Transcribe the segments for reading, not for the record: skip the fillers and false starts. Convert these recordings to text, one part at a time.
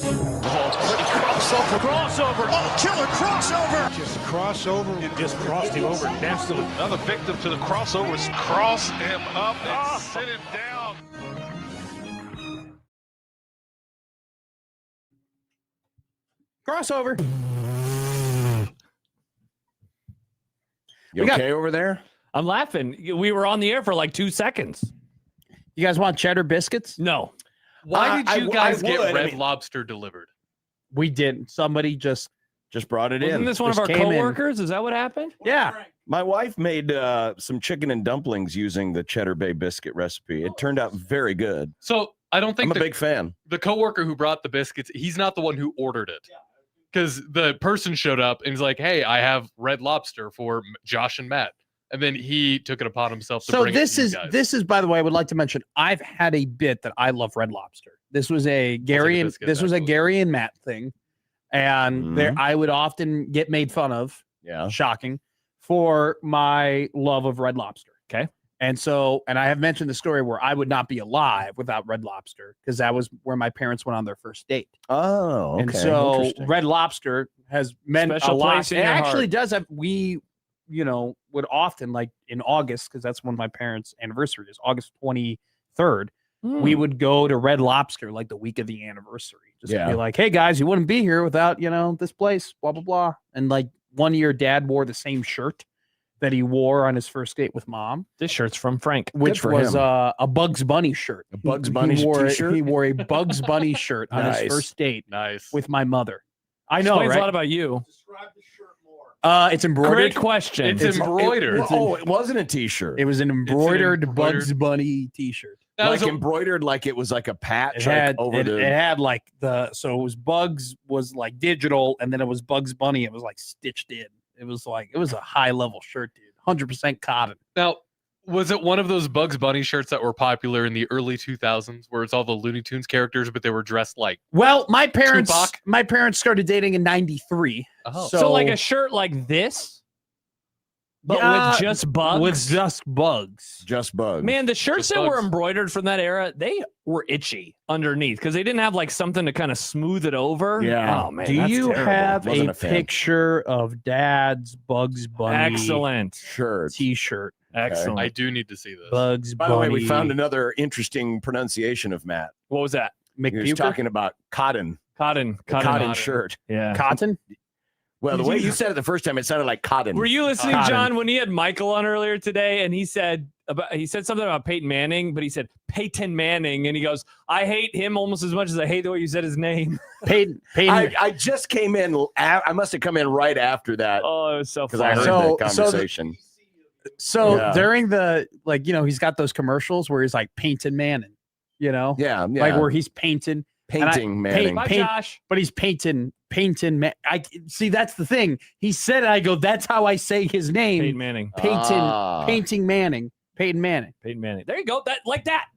Oh, it's pretty crossover. Oh, killer crossover. Just crossover. It just crossed him over nastily. Another victim to the crossovers. Cross him up and sit him down. Crossover. You okay over there? I'm laughing. We were on the air for like 2 seconds. You guys want cheddar biscuits? No. Why did you guys get would. Red Lobster delivered? We didn't. Somebody just brought it Wasn't in. this one of our Just came in. coworkers? Is that what happened? Yeah. My wife made some chicken and dumplings using the Cheddar Bay biscuit recipe. It turned out very good. So I don't think I'm a big fan. the coworker who brought the biscuits, he's not the one who ordered it. Because the person showed up and he's like, hey, I have Red Lobster for Josh and Matt. And then he took it upon himself to bring it to you guys. This is, by the way, I would like to mention, I've had a bit that I love Red Lobster. This was a Gary and Matt thing. And there I would often get made fun of. Yeah. Shocking. For my love of Red Lobster. Okay. And so, and I have mentioned the story where I would not be alive without Red Lobster because that was where my parents went on their first date. Oh, okay. And so Red Lobster has meant Special a lot. place in It your actually heart. does have, we, would often, like in August, because that's when my parents' anniversary is, August 23rd, we would go to Red Lobster like the week of the anniversary. Just to be like, hey guys, you wouldn't be here without, this place, blah, blah, blah. And like one year dad wore the same shirt that he wore on his first date with mom. This shirt's from Frank. Which was a Bugs Bunny shirt. A Bugs Bunny t-shirt? He wore a Bugs Bunny shirt on his first date with my mother. I know, Explains right? a lot about you. Describe the shirt more. It's embroidered. Great question. It's embroidered. It wasn't a t-shirt. It was an embroidered Bugs Bunny t-shirt. Like embroidered, like it was like a patch. It had like so it was Bugs was like digital, and then it was Bugs Bunny. It was like stitched in. It was a high level shirt, dude. 100% cotton. Now, was it one of those Bugs Bunny shirts that were popular in the early 2000s where it's all the Looney Tunes characters, but they were dressed like my parents Tupac? Started dating in 93. Oh. So like a shirt like this, but with just bugs? With just bugs. Just bugs. Man, the shirts Just that were bugs. embroidered from that era, they were itchy underneath because they didn't have like something to kind of smooth it over. Yeah. Oh, man. Do that's you terrible. have Wasn't a a fan. picture of Dad's Bugs Bunny Excellent. shirt? t-shirt? Excellent. I do need to see this. Bugs By Bunny. the way, we found another interesting pronunciation of Matt. What was that? He was talking about cotton. Cotton Shirt. Yeah. Cotton? Well, the way you said it the first time, it sounded like cotton. Were you listening, Cotton. John, when he had Michael on earlier today, and he said something about Peyton Manning, but he said Peyton Manning, and he goes, "I hate him almost as much as I hate the way you said his name." Peyton. I just came in. I must have come in right after that Oh, it was so because funny. I heard So- that so the- conversation. So Yeah. during the he's got those commercials where he's like painting Manning, yeah, like where he's painting, painting Manning. Bye, paint- Josh. but he's painting. I see. That's the thing. He said it. I go. That's how I say his name. Peyton Manning. Painting Manning. Peyton Manning. Peyton Manning. There you go.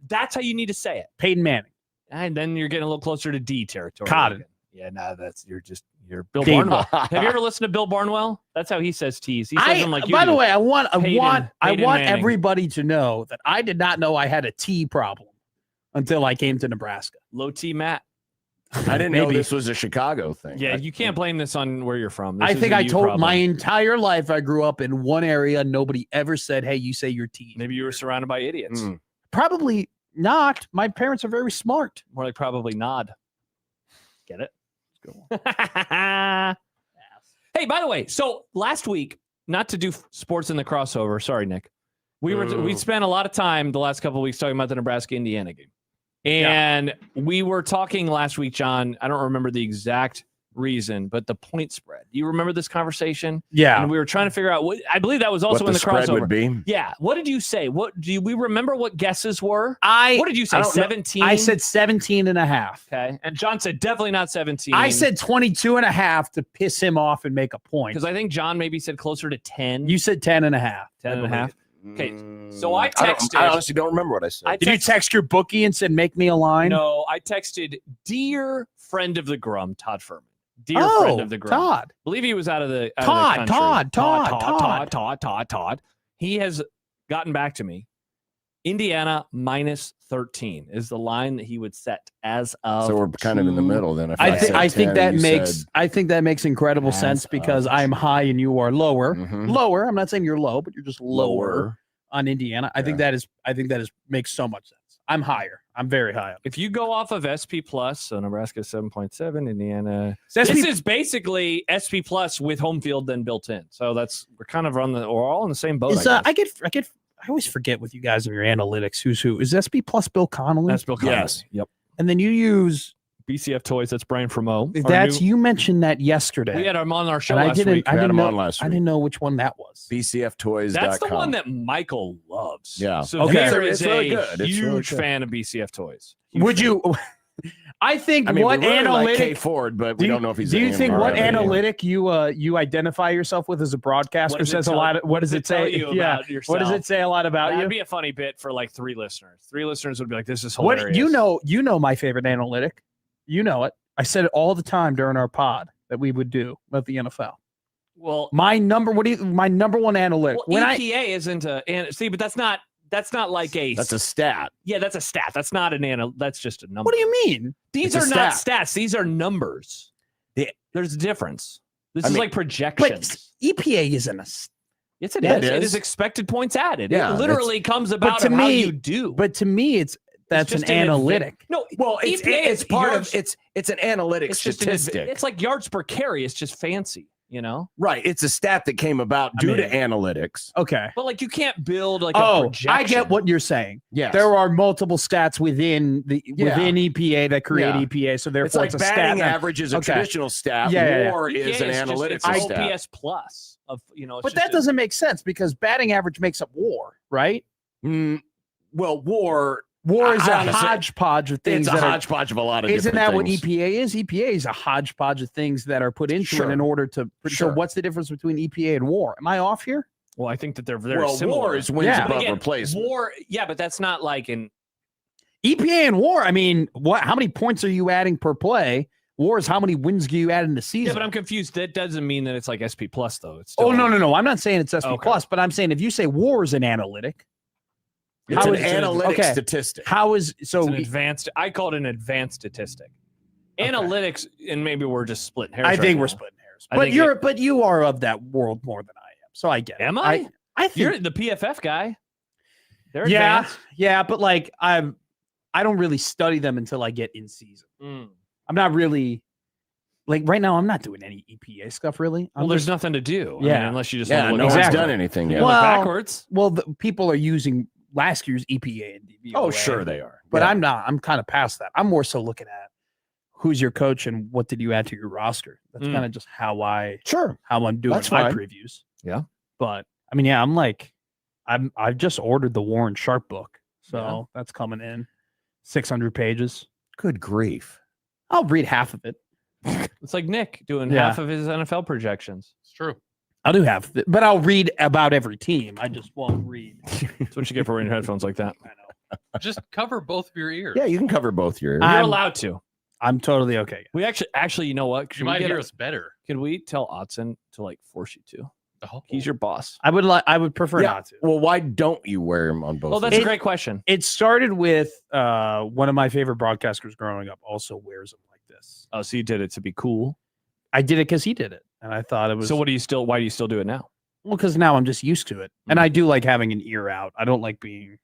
That's how you need to say it. Peyton Manning. And then you're getting a little closer to D territory. Cotton. Yeah, no, you're Bill Dave. Barnwell. Have you ever listened to Bill Barnwell? That's how he says T's. He says them like you By do. the way, I want Peyton Manning. everybody to know that I did not know I had a T problem until I came to Nebraska. Low T Matt. I didn't know Maybe. this was a Chicago thing. Yeah, you can't blame this on where you're from. This I is think a I you told problem. my entire life I grew up in one area. Nobody ever said, "Hey, you say your T." Maybe you were surrounded by idiots. Probably not. My parents are very smart. More like probably nod. Get it? Hey, by the way, so last week, not to do sports in the crossover. Sorry, Nick. We spent a lot of time the last couple of weeks talking about the Nebraska-Indiana game. And we were talking last week, John. I don't remember the exact reason, but the point spread. Do you remember this conversation? Yeah. And we were trying to figure out what I believe that was also What in the the spread crossover. would be. Yeah. What did you say? What do we remember what guesses were? What did you say? I don't know. 17? I said 17 and a half. Okay. And John said definitely not 17. I said 22 and a half to piss him off and make a point. because I think John maybe said closer to 10. You said 10 and a half. 10 and a half. Okay, so I I don't- texted. I honestly don't remember what I said. Did you text your bookie and said, make me a line? No, I texted dear friend of the Grum, Todd Furman. Dear Oh, friend of the Grum. Todd. Believe he was out of the Todd, country. Todd. Todd. He has gotten back to me Indiana minus 13 is the line that he would set as of. So we're kind of in the middle then. If I think that makes said incredible sense because I'm high and you are lower. Mhm. Lower. I'm not saying you're low, but you're just lower on Indiana. I think that is makes so much sense. I'm higher. I'm very high up. If you go off of SP plus, so Nebraska 7.7, Indiana. This is basically SP plus with home field then built in. So we're all in the same boat. I always forget with you guys in your analytics who's who. Is SP plus Bill Connolly? That's Bill Connolly. Yes. Yep. And then you use BCF Toys. That's Brian Framo. you mentioned that yesterday. We had him on our show and last week. I didn't know which one that was. BCFtoys.com. That's the one that Michael loves. Yeah. So Okay. there It's is really a good. It's huge really good. fan of BCF Toys. Would you? I think I mean, what we really like Kay analytic Ford, but we don't know if he's. Do you an think AMR what or anything. analytic you identify yourself with as a broadcaster says a lot? What does it say? About yourself? What does it say a lot about That'd you? be a funny bit for like 3 listeners. 3 listeners would be like, "This is What hilarious." you know my favorite analytic. You know it. I said it all the time during our pod that we would do about the NFL. Well, My number one analytic. well EPA isn't but that's not like a. That's a stat. Yeah, that's a stat. That's not that's just a number. What do you mean? These It's are a not stat. stats. These are numbers. There's a difference. This I is mean, like projections. EPA isn't a. Yes, it Yeah, is. it It is. is expected points added. Yeah, It literally comes about to of how me- you do. But to me, that's an just analytic. No, Well, EPA it's is part yards- of it's an analytic It's just statistic. it's like yards per carry. It's just fancy, you know. Right. It's a stat that came about due to analytics. Okay. But like you can't build like a Oh, projection. I get what you're saying. Yes. There are multiple stats within EPA that create Yeah. EPA, so therefore It's like a batting stat. average is a Okay. traditional stat. Yeah. WAR EPA is an just- analytics it's stat. OPS plus of it's But just that doesn't make sense because batting average makes up WAR, right? Well, WAR WAR is a honestly, hodgepodge of things. it's a that are- hodgepodge of a lot of Isn't different that what things. EPA is? EPA is a hodgepodge of things that are put into Sure. it in order to. So Sure. what's the difference between EPA and WAR? Am I off here? Well, I think that they're very Well, similar. WAR is wins Yeah. But above again, replacement. WAR, yeah, but that's not like an EPA and WAR. I mean, what? How many points are you adding per play? WAR is how many wins do you add in the season? Yeah, but I'm confused. That doesn't mean that it's like SP plus though. It's Oh still, no! I'm not saying it's SP Okay. plus, but I'm saying if you say WAR is an analytic, It's how an is- analytic okay. statistic. how is It's so? an advanced. I call it an advanced statistic. Okay. Analytics, and maybe we're just splitting hairs. I right think now. we're splitting hairs, I but think you are of that world more than I am, so I get it. Am I? I think You're the PFF guy. They're yeah, advanced. yeah, but like I don't really study them until I get in season. Mm. I'm not really like right now. I'm not doing any EPA stuff really. Well, I'm there's just, nothing to do. I Yeah. mean, unless you just Yeah, want to no look one's Exactly. done anything yet. look Well, backwards. well, the people are using last year's EPA and DVOA. Oh, sure they are. But Yeah. I'm not. I'm kind of past that. I'm more so looking at who's your coach and what did you add to your roster. That's Mm. kind of just how I'm doing That's my fine. previews. Yeah. But I mean, yeah, I've just ordered the Warren Sharp book, so Yeah. that's coming in, 600 pages. Good grief. I'll read half of it. It's like Nick doing Yeah. half of his NFL projections. It's true. I'll do half of it, but I'll read about every team. I just won't read. That's what you get for wearing headphones like that. I know. Just cover both of your ears. Yeah, you can cover both your ears. You're I'm- allowed to. I'm totally okay. We actually, you know what? You might hear us better. Can we tell Otson to like force you to? Oh. He's your boss. I would prefer Yeah. not to. Well, why don't you wear them on both? Well, that's ears? a great question. It started with one of my favorite broadcasters growing up also wears them like this. Oh, so you did it to be cool. I did it because he did it, and I thought it was So why do you still do it now? well because now I'm just used to it, and I do like having an ear out. I don't like being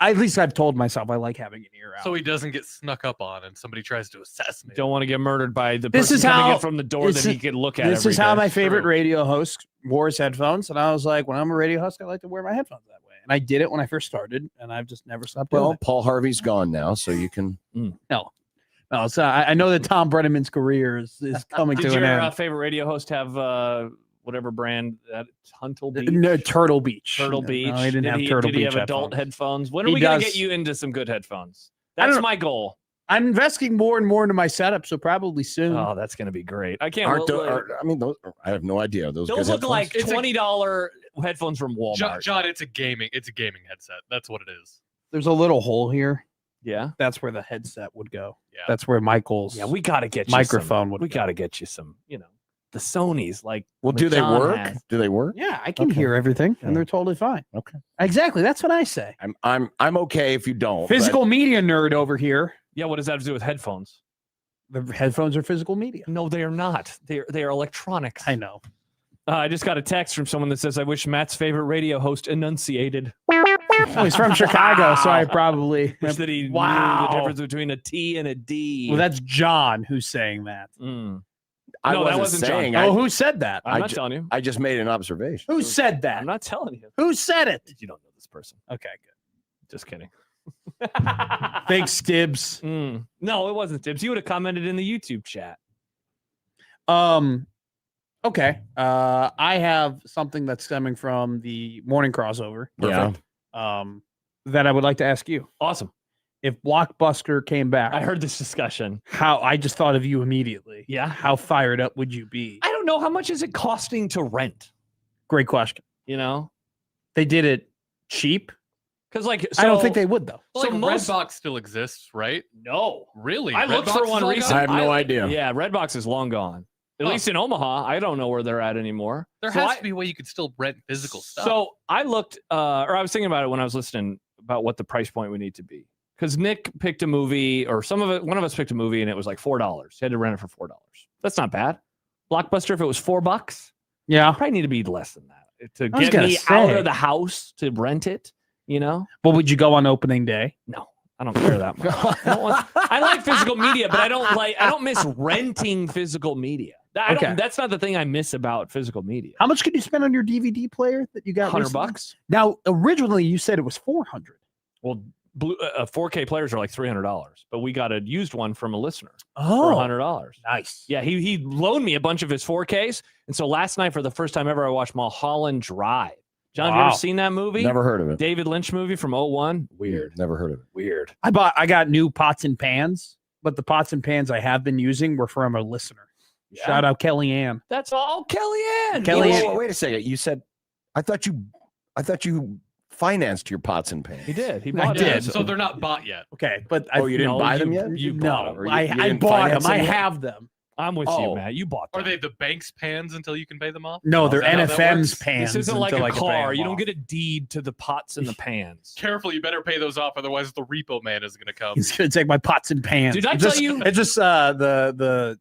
at least I've told myself I like having an ear out. So he doesn't get snuck up on and somebody tries to assassinate. Don't want to get murdered by the This person is coming how- in from the door this that he is- could look at. this every is how day. my favorite True. radio host wore his headphones, and I was like, when I'm a radio host, I like to wear my headphones that way, and I did it when I first started, and I've just never stopped doing Well, it. Paul Harvey's gone now, so you can. No, so I know that Tom Brenneman's career is coming Did to an your end. favorite radio host have whatever brand that Huntle Beach? No, Turtle Beach. Turtle No, Beach. No, he didn't have Turtle Did he Beach have adult headphones? When are He we going to does. get you into some good headphones? I don't That's know. my goal. I'm investing more and more into my setup, so probably soon. Oh, that's going to be great. I can't. Aren't well, those, I have no idea. Those those good look like headphones? $20 headphones from Walmart. John, it's a gaming headset. That's what it is. There's a little hole here. Yeah. That's where the headset would go. Yeah. That's where Michael's Yeah, we got to get you microphone some, would We go. got to get you some, the Sonys. Like, Well, do they John work? has. Do they work? Yeah, I can Okay. hear everything, and Yeah. they're totally fine. Okay. Exactly. That's what I say. I'm okay if you don't. Physical media nerd over here. Yeah, what does that have to do with headphones? The headphones are physical media. No, they are not. They are electronics. I know. I just got a text from someone that says, I wish Matt's favorite radio host enunciated. Oh, he's from Chicago, so I probably. Wish that he knew Wow. the difference between a T and a D. Well, that's John who's saying that. Mm. I No, that wasn't wasn't John. saying. Oh, who said that? I'm I not ju- telling you. I just made an observation. Who said that? I'm not telling you. Who said it? You don't know this person. Okay, Just kidding. good. Big Stibbs. No, it wasn't Tibbs. You would have commented in the YouTube chat. Okay. I have something that's stemming from the morning crossover. Yeah. That I would like to ask you. Awesome. If Blockbuster came back, I heard this discussion. how I just thought of you immediately. Yeah. How fired up would you be? I don't know. How much is it costing to rent? Great question. You know? They did it cheap. Because, like, I don't think they would though. Like So most- Redbox still exists, right? No. Really? I looked Redbox for is one all recently. gone? I have no idea. Yeah, Redbox is long gone. At least in Omaha. I don't know where they're at anymore. There So has to be a way you could still rent physical stuff. So I looked, or I was thinking about it when I was listening about what the price point would need to be. Because Nick picked a movie, or one of us picked a movie, and it was like $4. He had to rent it for $4. That's not bad. Blockbuster, if it was $4, Yeah. probably need to be less than that to I was get gonna me out say. of the house to rent it. You know? But would you go on opening day? No, I don't care that much. I like physical media, but I don't miss renting physical media. Okay. That's not the thing I miss about physical media. How much could you spend on your DVD player that you got? recently? $100. Now, originally you said it was $400. Well, 4K players are like $300, but we got a used one from a listener for Oh, $100. nice. Yeah, he loaned me a bunch of his 4Ks, and so last night for the first time ever, I watched Mulholland Drive. John, have you Wow. ever seen that movie? Never heard of it. David Lynch movie from 2001. Weird. Never heard of it. Weird. I got new pots and pans, but the pots and pans I have been using were from a listener. Yeah. Shout out Kellyanne. That's all, Kellyanne. Kellyanne- Wait a second. You said, I thought you financed your pots and pans. He did. He I bought Yeah, did. it. so they're not bought yet. Okay, but Oh, you didn't buy them yet? You bought No, them. Or you I didn't bought them. finance I them yet? have them. I'm with Oh. you, Matt. You bought them. Are they the bank's pans until you can pay them off? No, they're Is that how that NFM's works? pans. This isn't like until a I can pay car. them You don't off. get a deed to the pots and the pans. Careful, you better pay those off, otherwise the repo man is going to come. He's gonna take my pots and pans. Did I It's tell just- you- It's just the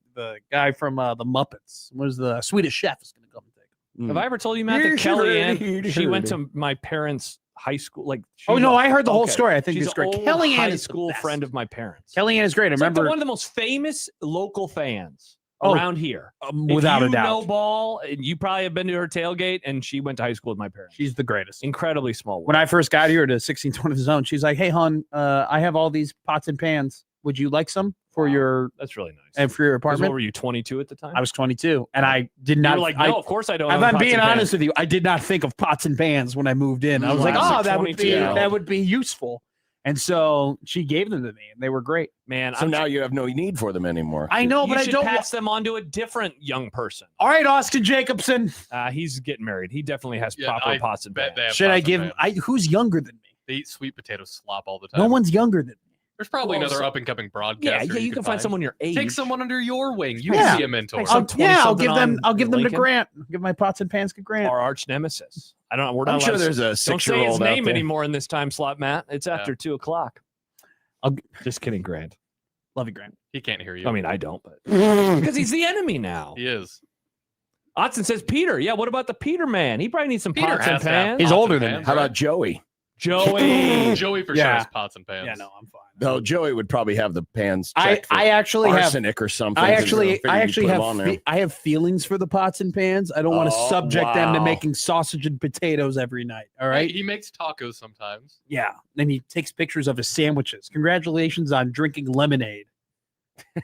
guy from the Muppets. What was the Swedish Chef is gonna come and take. Have I ever told you, Matt, that You should Kellyanne, already- she went to my parents' high school? Like, Oh she's no, a- I heard the whole okay. story. I think She's it's great. an old Kellyanne high is the school best. friend of my parents. Kellyanne is great. I It's like remember one of the most famous local fans Oh, around here. If without you a doubt. know ball, and you probably have been to her tailgate, and she went to high school with my parents. She's the greatest. Incredibly small world. When I first got here to 1620 Zone, she's like, "Hey, hon, I have all these pots and pans. Would you like some for your That's really nice. and for your 'Cause What apartment?" were you, 22 at the time? I was 22, and I did You not. were like, I, no, of course I don't. if own I'm pots being and pans." honest with you, I did not think of pots and pans when I moved in. I was like, Classic "Oh, that would be 22-year-old. that would be useful." And so she gave them to me, and they were great. Man, So now you have no need for them anymore. I know, you but I should don't. pass them on to a different young person. All right, Austin Jacobson. He's getting married. He definitely has Yeah, proper I pots and bet pans. they have Should I pots and give? pans. Who's younger than me? They eat sweet potato slop all the time. No one's younger than me. There's probably Well, another so- up and coming broadcaster. Yeah, you can find someone your age. Take someone under your wing. You Yeah. can be a mentor. Like some- I'll 20-something give them. on I'll give them to Lincoln. Grant. I'll give my pots and pans to Grant. Our arch nemesis. I don't know. We're not I'm sure allowed to- there's a Don't say his 6-year-old out name there. anymore in this time slot, Matt. It's after 2:00. Just kidding, Grant. Love you, Grant. He can't hear you. I mean, I don't, but because he's the enemy now. he is. Otson says Peter. Yeah, what about the Peter man? He probably needs some Peter pots and has to have pans. He's pots older and than me. pans, How right? about Joey? Joey. Joey for Yeah. sure has pots and pans. Yeah, no, I'm fine. No, Joey would probably have the pans. I checked for actually have. arsenic or something. I so actually figured you'd actually put 'em have on there. I have feelings for the pots and pans. I don't want to Oh, subject them to wow. making sausage and potatoes every night. All right. He makes tacos sometimes. Yeah. Then he takes pictures of his sandwiches. Congratulations on drinking lemonade.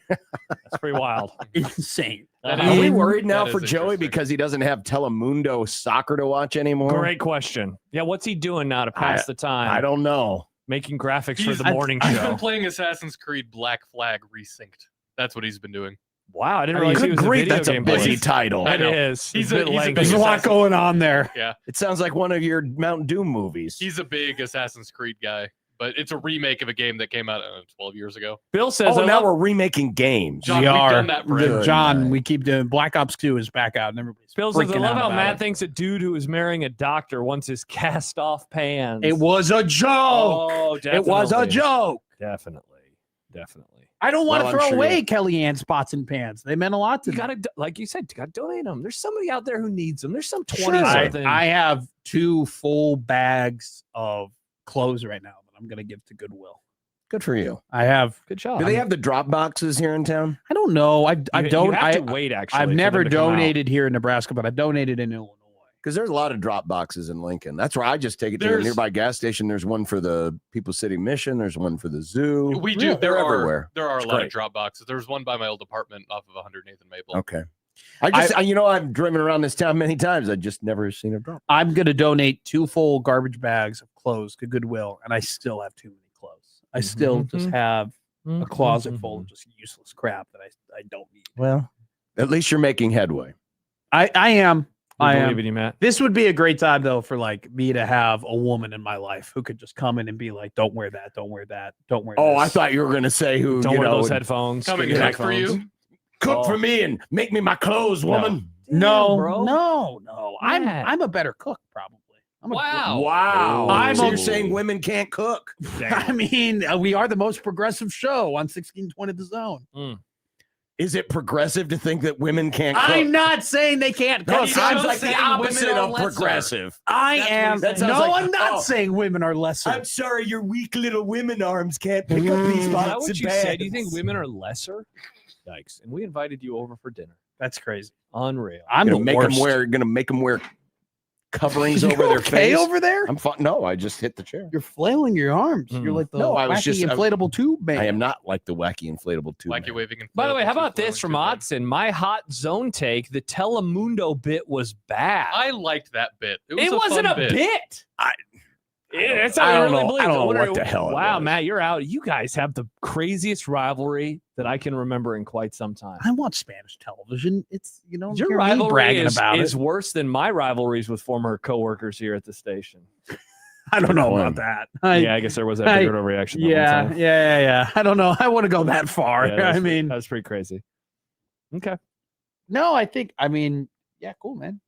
That's pretty wild. Insane. That Are is- we worried now that for is Joey interesting. because he doesn't have Telemundo soccer to watch anymore? Great question. Yeah, what's he doing now to pass the time? I don't know. Making graphics for He's- the morning He's show. been playing Assassin's Creed Black Flag Resynced. That's what he's been doing. Wow, I didn't I mean, realize he Good was grief, a video that's a game busy player. title. I It know. is. He's It's a bit big lengthy. There's a lot going on there. Yeah. It sounds like one of your Mountain Doom movies. He's a big Assassin's Creed guy. but it's a remake of a game that came out 12 years ago. Bill says, now we're remaking games. John, we we've are. done that forever. John, we keep doing Black Ops 2 is back out, and everybody's Bill says, I freaking love out how about Matt it. thinks a dude who is marrying a doctor wants his cast off pans. It was a joke. Oh, It was a joke. Definitely. I don't want to Well, throw I'm sure away Kellyanne's pots and pans. They meant a lot to You me. gotta, like you said, you gotta donate them. There's somebody out there who needs them. There's some Sure. 20-something. I have 2 full bags of clothes right now that I'm going to give to Goodwill. Good for you. I have. Good job. Do they have the drop boxes here in town? I don't know. I You don't. have to I wait, actually. I've for never them to come out. donated here in Nebraska, but I donated in Illinois. Because there's a lot of drop boxes in Lincoln. That's where I just take it to a There's- nearby gas station. There's one for the People's City Mission. There's one for the zoo. We do. They're There are everywhere. There are It's a lot great. of drop boxes. There's one by my old apartment off of 108th and Maple. Okay. I've driven around this town many times. I just never seen a drop. I'm going to donate 2 full garbage bags of clothes to Goodwill, and I still have too many clothes. I still just have a closet full of just useless crap that I don't need. Well, at least you're making headway. I am. We I believe am. in you, Matt. This would be a great time though for like me to have a woman in my life who could just come in and be like, "Don't wear that. Don't wear that. Don't wear." Oh, this. I thought you were going to say who. Don't you wear know, those would headphones. Come and Get your cook for headphones. you. cook for me and make me my clothes, woman. No, bro. no. Matt. I'm a better cook probably. I'm a, Wow. Wow. I'm so a- you're saying women can't cook? I mean, we are the most progressive show on 1620 The Zone. Is it progressive to think that women can't cook? I'm not saying they can't No, cook. it sounds I'm like the saying opposite women are of lesser. progressive. I That's am. what that he's sounds No, like- I'm not oh. saying women are lesser. I'm sorry, your weak little women arms can't pick up these Is that pots what and you said? You think pans. women are lesser? Yikes. And we invited you over for dinner. That's crazy. Unreal. I'm Gonna the make worst. them make them wear coverings You over their okay face. over there? I'm fine. No, I just hit the chair. You're flailing your arms. You're like the No, I was wacky just- inflatable tube man. I am not like the wacky inflatable tube. Wacky man. waving. By the way, how inflatable about tube this from flowing tube Otson? My hot zone take, the Telemundo bit was bad. I liked that bit. It wasn't fun a bit. That's I how don't I really know. believe I don't it. know What what the hell it Wow, was. Matt, you're out. You guys have the craziest rivalry that I can remember in quite some time. I watch Spanish television. It's Your hear me rivalry bragging about is it. worse than my rivalries with former coworkers here at the station. I don't know One. about that. Yeah, I guess there was that big reaction. Yeah. I don't know. I want to go that far. I mean, that was pretty crazy. Okay, no, I mean, yeah, cool, man.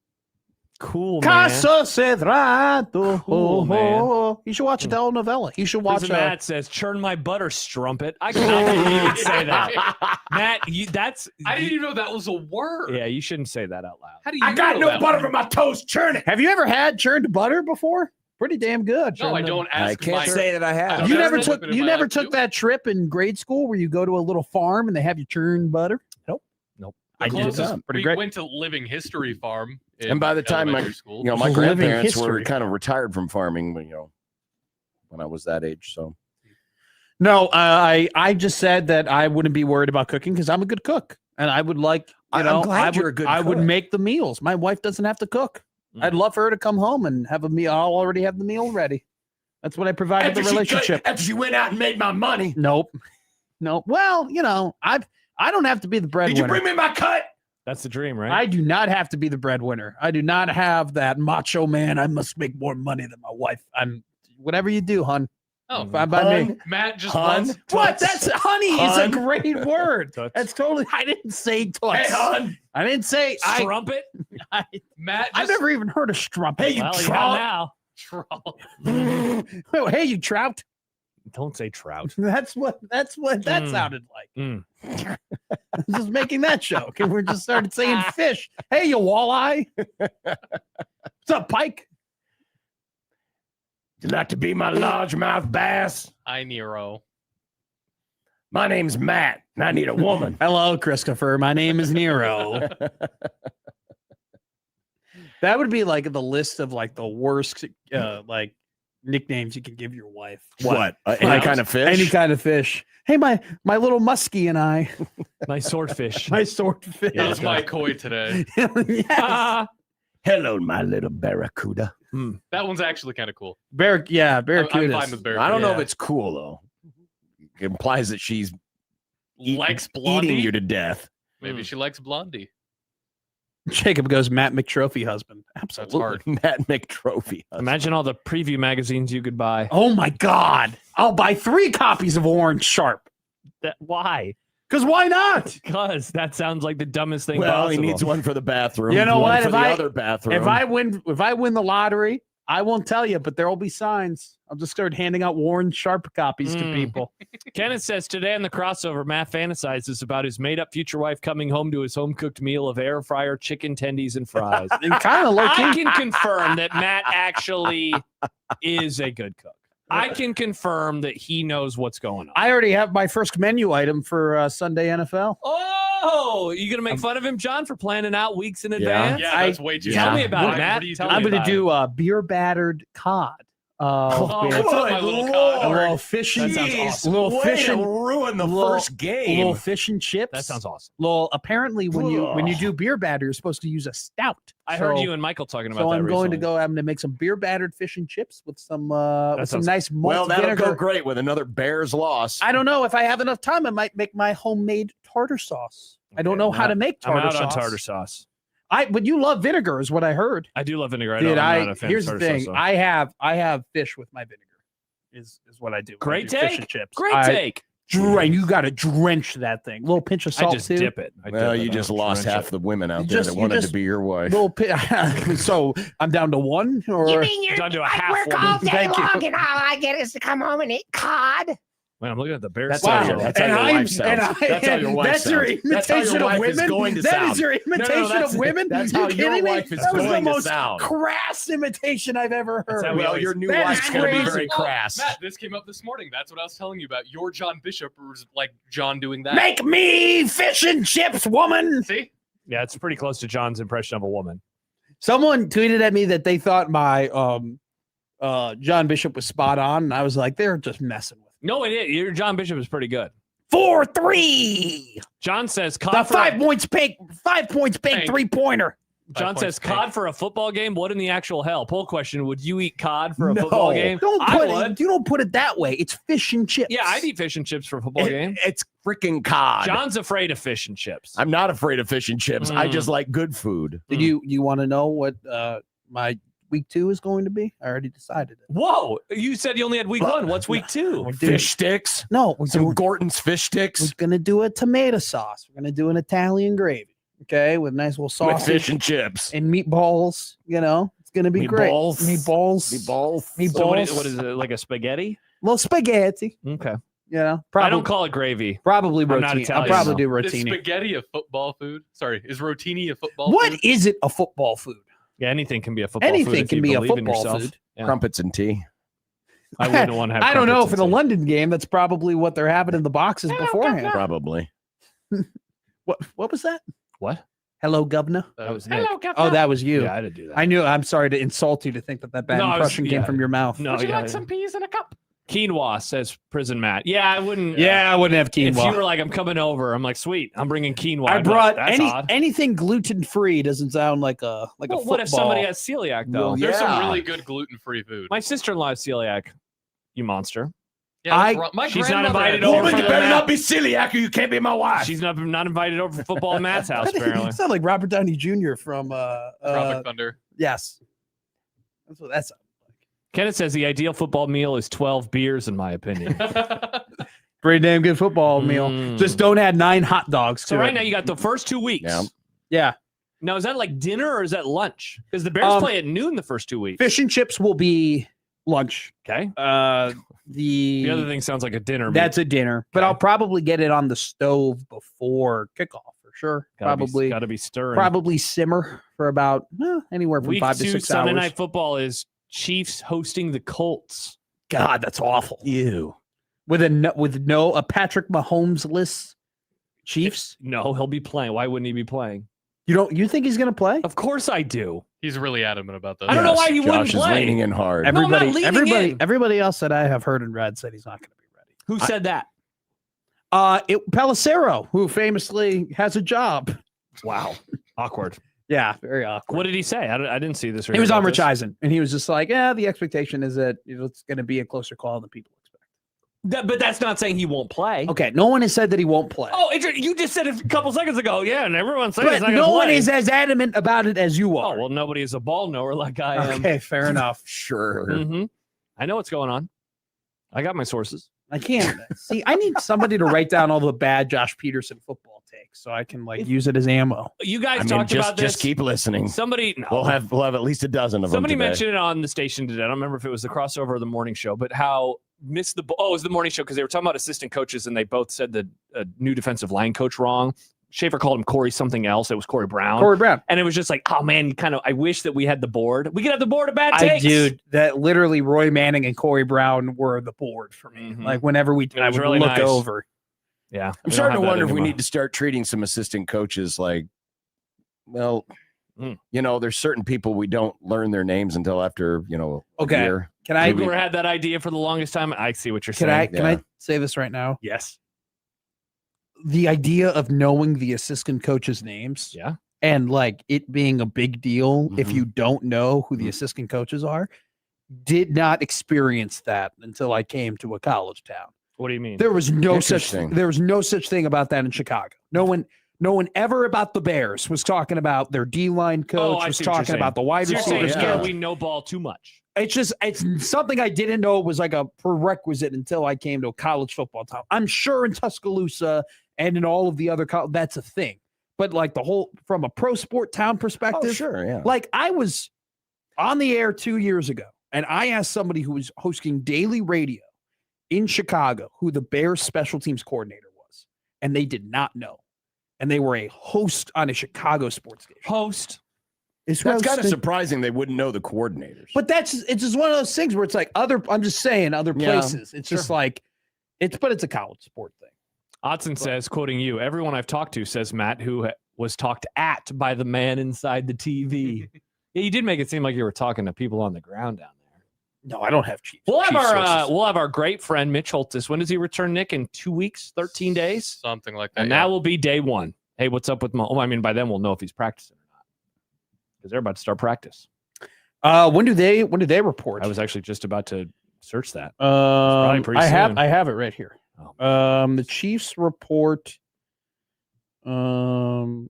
cool, man. Caso Cerrado. Cool, man. You should watch a telenovela. You should watch Prison Matt says, "Churn my butter, strumpet." I didn't even say that, Matt. I didn't even know that was a word. Yeah, you shouldn't say that out loud. How do you I got know no that butter one? for my toast. Churn it. Have you ever had churned butter before? Pretty damn good. No, I don't ask. I can't my- say that I have. I've You never never took took it in you my never life, took too. that trip in grade school where you go to a little farm and they have you churned butter? Nope. The I did. closest- Pretty we great. went to Living History Farm. in And by the time elementary school, my Living grandparents were history. kind of retired from farming, when I was that age. So No, I just said that I wouldn't be worried about cooking because I'm a good cook and I would like I'm glad you're a good I would cook. make the meals. My wife doesn't have to cook. I'd love for her to come home and have a meal. I'll already have the meal ready. That's what I provided the relationship. after she went out and made my money. Nope. Well, I don't have to be the breadwinner. me my cut? That's the dream, right? I do not have to be the breadwinner. I do not have that macho man. I must make more money than my wife. I'm whatever you do, hun. oh, Fine by me. Matt just Hun? wants What? That's honey is a Hun? great word. Toots. That's totally. I didn't say toots. Hey, hon. I didn't say. Strumpet. Matt. I've Just never even heard of strumpet. Hey, you Well, you trout. got now. troll. Oh, hey, you trout. Don't say trout. That's what that Mm. sounded like. Mm. I'm just making that joke, and we just started saying fish. Hey, you walleye. What's up, pike? You like to be my largemouth bass? I Nero. My name's Matt, and I need a woman. Hello, Christopher. My name is Nero. That would be like the list of like the worst like nicknames you can give your wife. What? Any kind of fish? Any kind of fish. Hey, my little muskie and I, My swordfish. my swordfish. That was my koi today. Yes. Hello, my little barracuda. That one's actually kind of cool. I'm I'm fine with Barracuda. I don't know if Yeah. it's cool though. It implies that she's Likes Blondie. eating you to death. Maybe she likes Blondie. Jacob goes, Matt McTrophy husband. That's Absolutely. hard. Matt McTrophy. Imagine all the preview magazines you could buy. Oh my God. I'll buy 3 copies of Orange Sharp. Why? Because why not? Because that sounds like the dumbest thing Well, possible. he needs one for the bathroom. You know one what? For If the I- other bathroom. If I win the lottery, I won't tell you, but there will be signs. I'll just start handing out Warren Sharp copies to people. Kenneth says today on the crossover, Matt fantasizes about his made-up future wife coming home to his home-cooked meal of air fryer chicken tendies and fries. And kind of like I can confirm that Matt actually is a good cook. I can confirm that he knows what's going on. I already have my first menu item for Sunday NFL. Oh, you gonna make fun of him, John, for planning out weeks in advance? Yeah, that's way too. Tell me soon. about it, What Matt. are you Tell doing? I'm going to about do beer battered cod. Oh, with what's up, my little cod? a little fish and That sounds awesome. little Way fish to and ruin the little- first game. little fish and chips. That sounds awesome. Little. Apparently, when you do beer batter, you're supposed to use a stout. I heard you and Michael talking about So that I'm going to recently. I'm going to make some beer battered fish and chips with some sounds- nice malt Well, that'll vinegar. go great with another Bears loss. I don't know if I have enough time. I might make my homemade tartar sauce. I don't Okay, know how to make I'm tartar out sauce. on tartar sauce. But you love vinegar, is what I heard. I do love vinegar. Dude, I'm not a fan here's of the tartar thing. sauce, I have fish with my vinegar. Is what I do. when I Great do fish take. and chips. Great I take. You got to drench that thing. A little pinch of I salt just too. dip it. Well, you just lost half the women out there that wanted to be your wife. Little so I'm down to one. Or You mean you're Down to a half work woman. all day Thank you. long and all I get is to come home and eat cod? Man, I'm looking at the Bears. That's schedule. how your- that's how your wife sounds. That's how your wife That's your sounds. That's how your imitation of wife is women. going to That sound. is your imitation that's- of women. that's You how your kidding me? wife is That was the going to most sound. crass imitation I've ever That's heard. how we Well, always- your new That wife's is going to be crazy. very Oh, crass. Matt, this came up this morning. That's what I was telling you about. Your John Bishop was like John doing that. Make me fish and chips, woman. See? Yeah, it's pretty close to John's impression of a woman. Someone tweeted at me that they thought my John Bishop was spot on, and I was like, they're just messing with me. No, it is. Your John Bishop is pretty good. 4-3. John says The cod for 5 points big 3-pointer. John says points, cod for a football game. What in the actual hell? Poll question: would you eat cod for a football game? Don't I put would. it, you don't put it that way. It's fish and chips. Yeah, I'd eat fish and chips for a football game. It's freaking cod. John's afraid of fish and chips. I'm not afraid of fish and chips. I just like good food. Did you want to know what my week 2 is going to be? I already decided it. Whoa! You said you only had week 1. What's week 2? Fish sticks. No, we're Some doing, Gorton's fish we're sticks gonna do a tomato sauce. We're gonna do an Italian gravy. Okay, with nice little with sausage fish and chips. and meatballs. You know, it's gonna be great. Meatballs. Meatballs. So what is it? Like a spaghetti? Little spaghetti. Okay. You know, I don't call it gravy. probably I'm not rotini. I'll Italian, probably so. do Is rotini. spaghetti a football food? Sorry, is rotini a football What food? is it? A football food? Yeah, anything can be a football food. Anything if can you be a believe in football yourself. food. Yeah. Crumpets and tea. I wouldn't want to have. I don't know. crumpets For the and tea. London game, that's probably what they're having in the boxes beforehand. Probably. What was that? What? Hello, governor. That was Nick. Oh, that was you. Yeah, I did do that. I knew. I'm sorry to insult you to think that bad No, I was- impression came yeah. from your mouth. No, yeah. peas in a cup? Quinoa says Prison Matt. Yeah, I wouldn't. Yeah, I wouldn't have If you quinoa. were like, I'm coming over, I'm like, sweet, I'm bringing quinoa. I I'd be like, brought that's odd. anything gluten free. Doesn't sound like a Well, football. what if somebody has celiac though? Well, There's Yeah. some really good gluten-free food. My sister-in-law has celiac. You monster. Yeah, I- my she's not grandmother invited had over Woman, for you the better Matt. not be celiac or you can't be my wife. She's not invited over for football at Matt's house. Apparently, You sound like Robert Downey Jr. from Tropic Thunder. yes. That's what that sounds like. Kenneth says the ideal football meal is 12 beers, in my opinion. Pretty damn good football meal. Mm. Just don't add 9 hot dogs to So right it. now you got the first 2 weeks. Yeah. Yeah. Now is that like dinner or is that lunch? Because the Bears play at noon the first 2 weeks. Fish and chips will be lunch. Okay. The The other thing sounds like a dinner. that's a dinner, but Okay. I'll probably get it on the stove before kickoff for sure. got to be stirring. Probably simmer for about anywhere from Week 5 to 2 6 Sunday hours. night football is Chiefs hosting the Colts. God, that's awful. Ew. With a Patrick Mahomes-less Chiefs. No, he'll be playing. Why wouldn't he be playing? You think he's gonna play? Of course I do. He's really adamant about that. I don't know why he wouldn't Josh is play. leaning in hard. I'm not leaning in. Everybody else that I have heard and read said he's not gonna be ready. Who said that? Pelissero, who famously has a job. Wow. Awkward. Yeah, very awkward. What did he say? I didn't see this. or He was hear on about Rich this. Eisen, and he was just like, "Yeah, the expectation is that it's going to be a closer call than people expect." But that's not saying he won't play. Okay, no one has said that he won't play. Oh, you just said it a couple seconds ago. Yeah, and everyone said he's not But gonna no one play. is as adamant about it as you are. Oh, well, nobody is a ball knower like I am. Okay, fair enough. Sure. Mm-hmm. I know what's going on. I got my sources. I can't see. I need somebody to write down all the bad Josh Peterson football takes so I can use it as ammo. You guys talked about this. Just keep listening. Somebody, no. We'll have at least a dozen of Somebody them. Somebody mentioned it on the station today. I don't remember if it was the crossover or the morning show, but how missed the ball. Oh, it was the morning show because they were talking about assistant coaches and they both said the new defensive line coach wrong. Schaefer called him Corey something else. It was Corey Brown. Corey Brown. And it was just like, oh man, I wish that we had the board. We could have the board of bad I takes. dude, that literally Roy Manning and Corey Brown were the board for me. Mhm. Like whenever I would really look nice. over. Yeah. I'm starting to wonder if we need to start treating some assistant coaches like, well, there's certain people we don't learn their names until after, a year. Can I People had that idea for the longest time. I see what you're saying. Can I say this right now? Yes. The idea of knowing the assistant coaches' names, Yeah. and it being a big deal if you don't know who the assistant coaches are, did not experience that until I came to a college town. What do you mean? There was no Interesting. such thing about that in Chicago. No one ever about the Bears was talking about their D-line coach, I was see what you're talking about the wide So you're saying, receivers. yeah, coach. we know ball too much. It's something I didn't know was like a prerequisite until I came to a college football town. I'm sure in Tuscaloosa and in all of the other that's a thing. But from a pro sport town perspective, Oh, sure, yeah. I was on the air 2 years ago and I asked somebody who was hosting daily radio in Chicago who the Bears special teams coordinator was, and they did not know. And they were a host on a Chicago sports station. Host. That's kind of surprising they wouldn't know the coordinators. But it's just one of those things where it's like I'm just saying other places. It's just but it's a college sport thing. Otson says, quoting you, everyone I've talked to, says Matt, who was talked at by the man inside the TV. Yeah, you did make it seem like you were talking to people on the ground down there. No, I don't have chief. We'll have our great friend Mitch Holtis. When does he return, Nick? In 2 weeks, 13 days? Something like that. And that will be day one. Hey, what's up with by then we'll know if he's practicing or not. Because they're about to start practice. When do they report? I was actually just about to search that. I have it right here. Oh. The Chiefs report. Kansas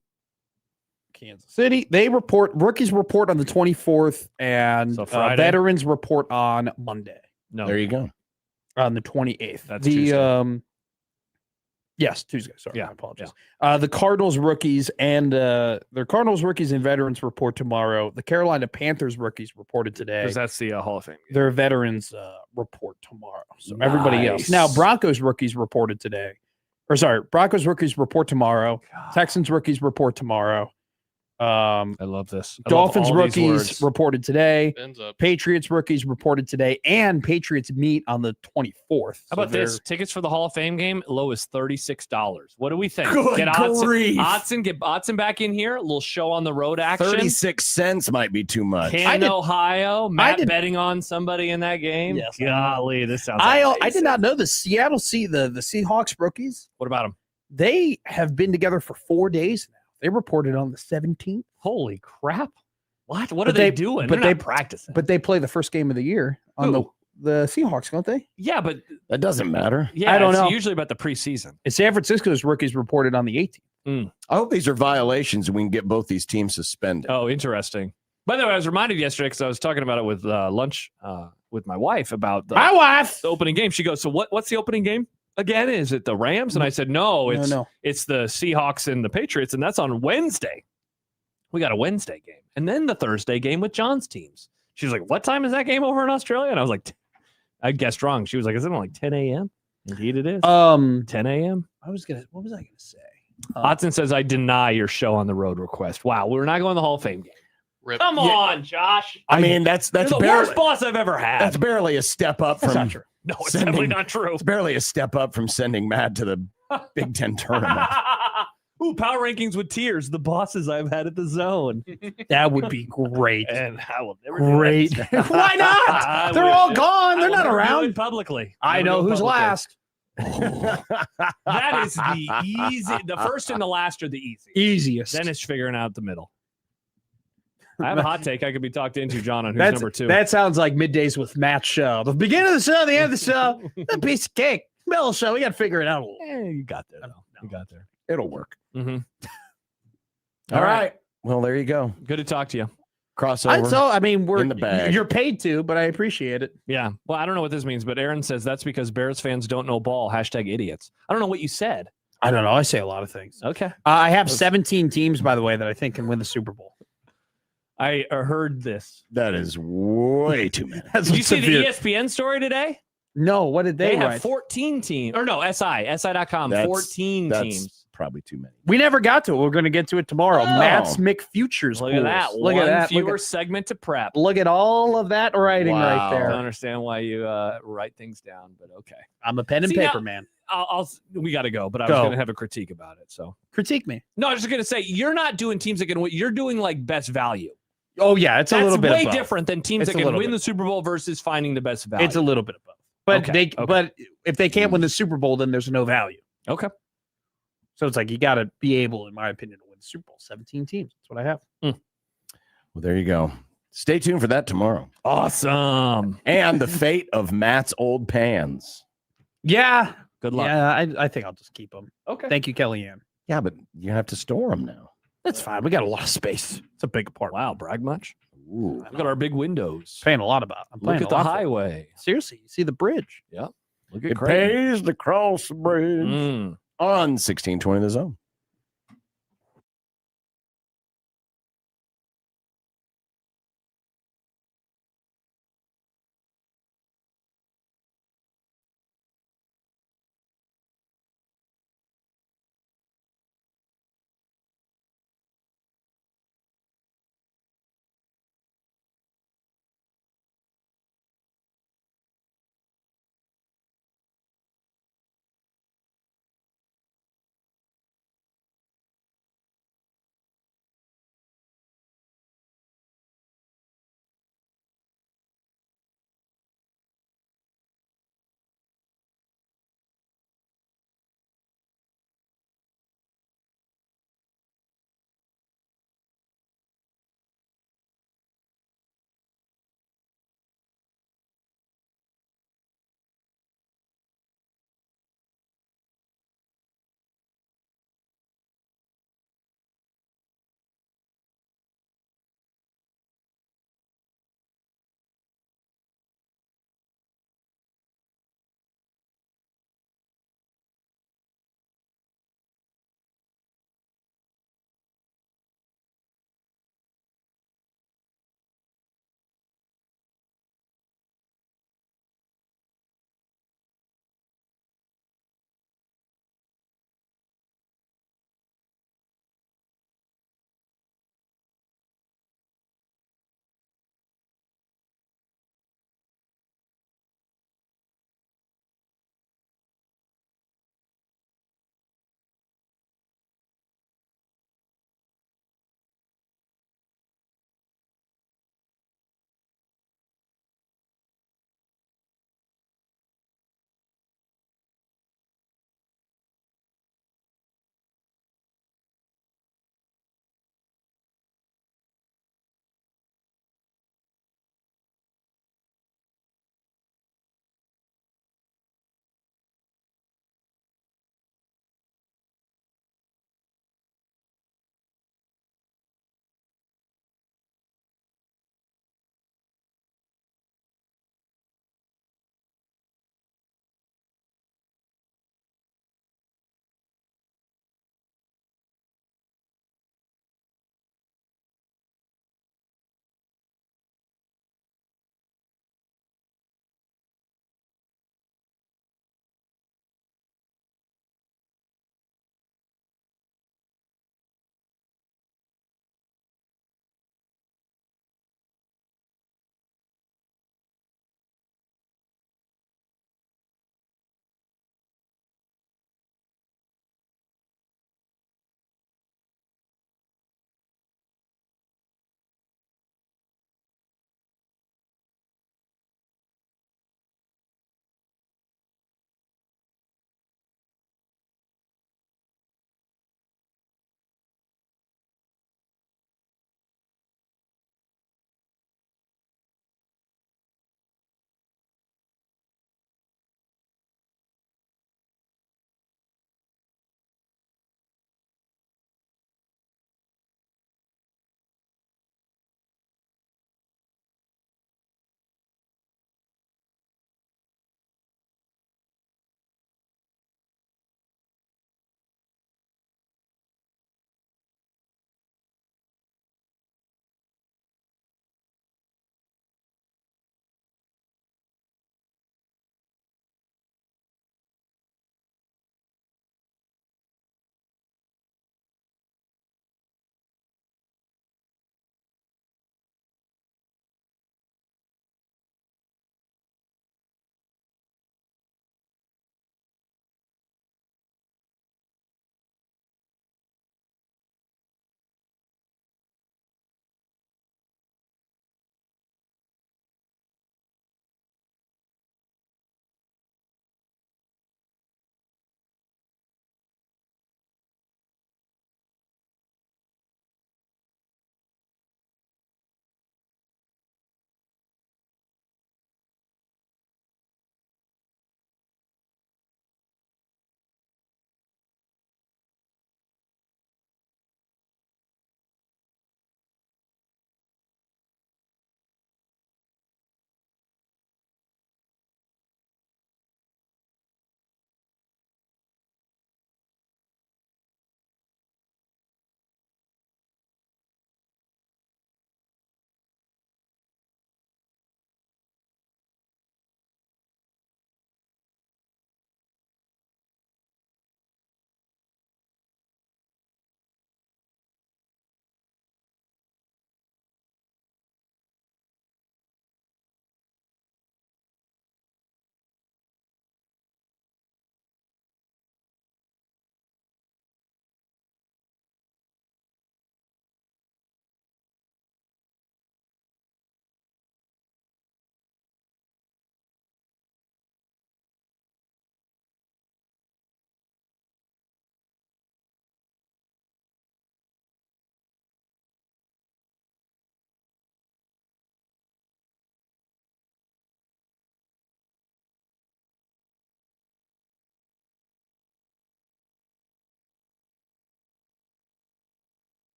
City. Rookies report on the 24th, and So Friday? veterans report on Monday. No. There you go. On the 28th. That's Tuesday. Yes, Tuesday. Sorry, Yeah, my apologies. The Cardinals rookies and veterans report tomorrow. The Carolina Panthers rookies reported today. Because that's the Hall of Fame game. Their veterans report tomorrow. So everybody else. Now, Broncos rookies reported today. Broncos rookies report tomorrow. God. Texans rookies report tomorrow. I love this. Dolphins I love all these rookies words. reported today. Ends up. Patriots rookies reported today. And Patriots meet on the 24th. How about this? Tickets for the Hall of Fame game, low as $36. What do we think? Good Get grief. Get Otson back in here. A little show on the road action. 36 cents might be too much. Canton, Ohio. Matt did- betting on somebody in that game. Yes, Golly, this sounds I amazing. did not know the Seahawks rookies. What about them? They have been together for 4 days now. They reported on the 17th. Holy crap. What? What are they doing? But They're they not practicing. But they play the first game of the year on Who? the Seahawks, don't they? Yeah, but That doesn't matter. yeah, I don't know. It's usually about the preseason. And San Francisco's rookies reported on the 18th. I hope these are violations and we can get both these teams suspended. Oh, interesting. By the way, I was reminded yesterday because I was talking about it with lunch with my wife about the opening game. She goes, "So what's the opening game again? Is it the Rams?" And I said, "No, it's the Seahawks and the Patriots, and that's on Wednesday. We got a Wednesday game, and then the Thursday game with John's teams." She was like, "What time is that game over in Australia?" And I was like, "I guessed wrong." She was like, "Is it like 10 a.m.?" Indeed, it is. 10 a.m. What was I gonna say? Otson says, "I deny your show on the road request." Wow, we're not going to the Hall of Fame game. Rip. Come on, Josh. I mean, that's You're the worst boss I've ever had. That's barely a step up That's from. not true. No, it's definitely not true. It's barely a step up from sending Matt to the Big Ten tournament. Ooh, power rankings with tears. The bosses I've had at the zone. That would be great. And I will never Great. do that. Why not? They're all gone. They're not Do around. it publicly. I Never know do it who's publicly. last. That is the easy. The first and the last are the easy. Easiest. Then it's figuring out the middle. I have a hot take I could be talked into, John, on who's That's, number 2. That sounds like Middays with Matt show. The beginning of the show, the end of the show, a piece of cake. Middle of the show, we got to figure it out a little. You got there, though. You got there. It'll work. Mm-hmm. All right. Well, there you go. Good to talk to you. Crossover. I mean, in the bag. You're paid to, but I appreciate it. Yeah. Well, I don't know what this means, but Aaron says that's because Bears fans don't know ball. #idiots. I don't know what you said. I don't know. I say a lot of things. Okay. I have 17 teams, by the way, that I think can win the Super Bowl. I heard this. That is way too many. Did you see the ESPN story today? No. What did they have write? 14 teams. Or no, SI.com. 14 teams. Probably too many. We never got to it. We're going to get to it tomorrow. Oh. Matt's McFutures. Look at that. Look at that. Fewer segment to prep. Look at all of that writing right I there. don't understand why you write things down, but okay. I'm a pen and paper man. We got to go, but I was going to have a critique about it. So critique me. No, I was just going to say you're not doing teams that can win. You're doing like best value. Oh yeah, it's a little bit way of both. different than teams that can win the Super Bowl versus finding the best value. It's a little bit of both. But but if they can't win the Super Bowl, then there's no value. Okay. So it's like you got to be able, in my opinion, to win the Super Bowl. 17 teams. That's what I have. Well, there you go. Stay tuned for that tomorrow. Awesome. And the fate of Matt's old pans. Yeah. Good luck. Yeah, I think I'll just keep them. Okay. Thank you, Kellyanne. Yeah, but you have to store them now. That's fine. We got a lot of space. It's a big apartment. Wow, brag much? Ooh. Look at our big windows. Paying a lot about. I'm Look paying at the highway. Seriously, you see the bridge. Yep. Look at It pays to cross the bridge on 1620 The Zone.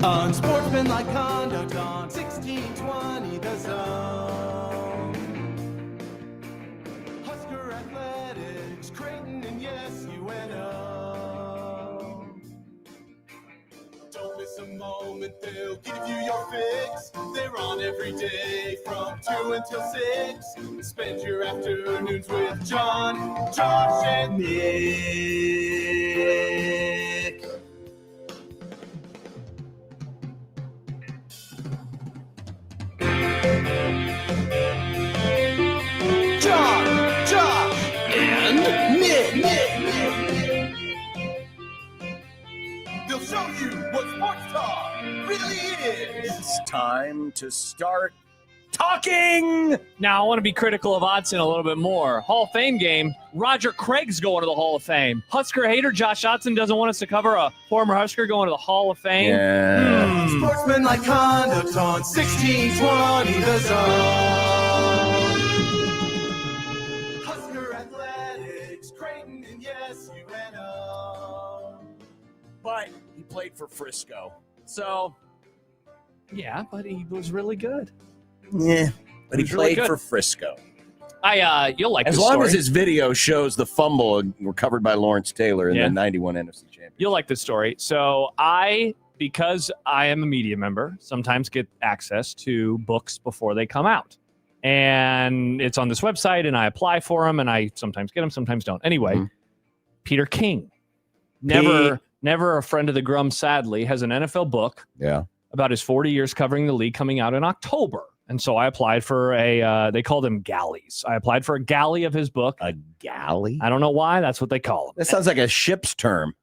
Unsportsmanlike conduct on 1620 The Zone. Husker Athletics, Creighton, and yes, UNO. Don't miss a moment, they'll give you your fix. They're on every day from 2 until 6. Spend your afternoons with John, Josh, and Nick. John, Josh, and Nick. They'll show you what sports talk really is. It's time to start talking. Now, I want to be critical of Odson a little bit more. Hall of Fame game, Roger Craig's going to the Hall of Fame. Husker hater Josh Odson doesn't want us to cover a former Husker going to the Hall of Fame. Yeah. Sportsmanlike conduct on 1620 The Zone. Husker Athletics, Creighton, and yes, UNO. But he played for Frisco. So, yeah, but he was really good. Yeah. But he was really played good. for Frisco. You'll like As this long story. as his video shows the fumble recovered by Lawrence Taylor in Yeah. the 91 NFC Championship. You'll like this story. So because I am a media member, sometimes get access to books before they come out. And it's on this website, and I apply for them, and I sometimes get them, sometimes don't. Anyway, Peter King, never a friend of the Grum, sadly, has an NFL book about his 40 years covering the league coming out in October. And so I applied for they call them galleys. I applied for a galley of his book. A galley? I don't know why. That's what they call them. That sounds like a ship's term.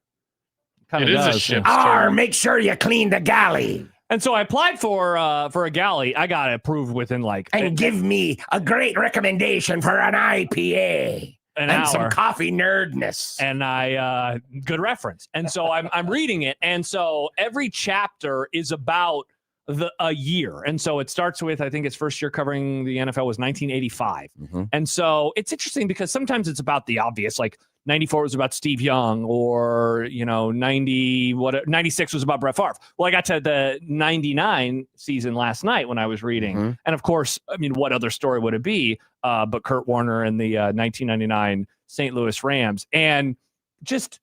Kinda It is a does, ship's yeah. term. Make sure you clean the galley And so I applied for a galley. I got it approved within like and give me a great recommendation for an IPA an and hour. some coffee nerdness. And I good reference. And so I'm reading it. And so every chapter is about a year. And so it starts with, I think his first year covering the NFL was 1985. And so it's interesting because sometimes it's about the obvious, like 94 was about Steve Young, or 96 was about Brett Favre. Well, I got to the 99 season last night when I was reading. And of course, I mean, what other story would it be but Kurt Warner and the 1999 St. Louis Rams? And just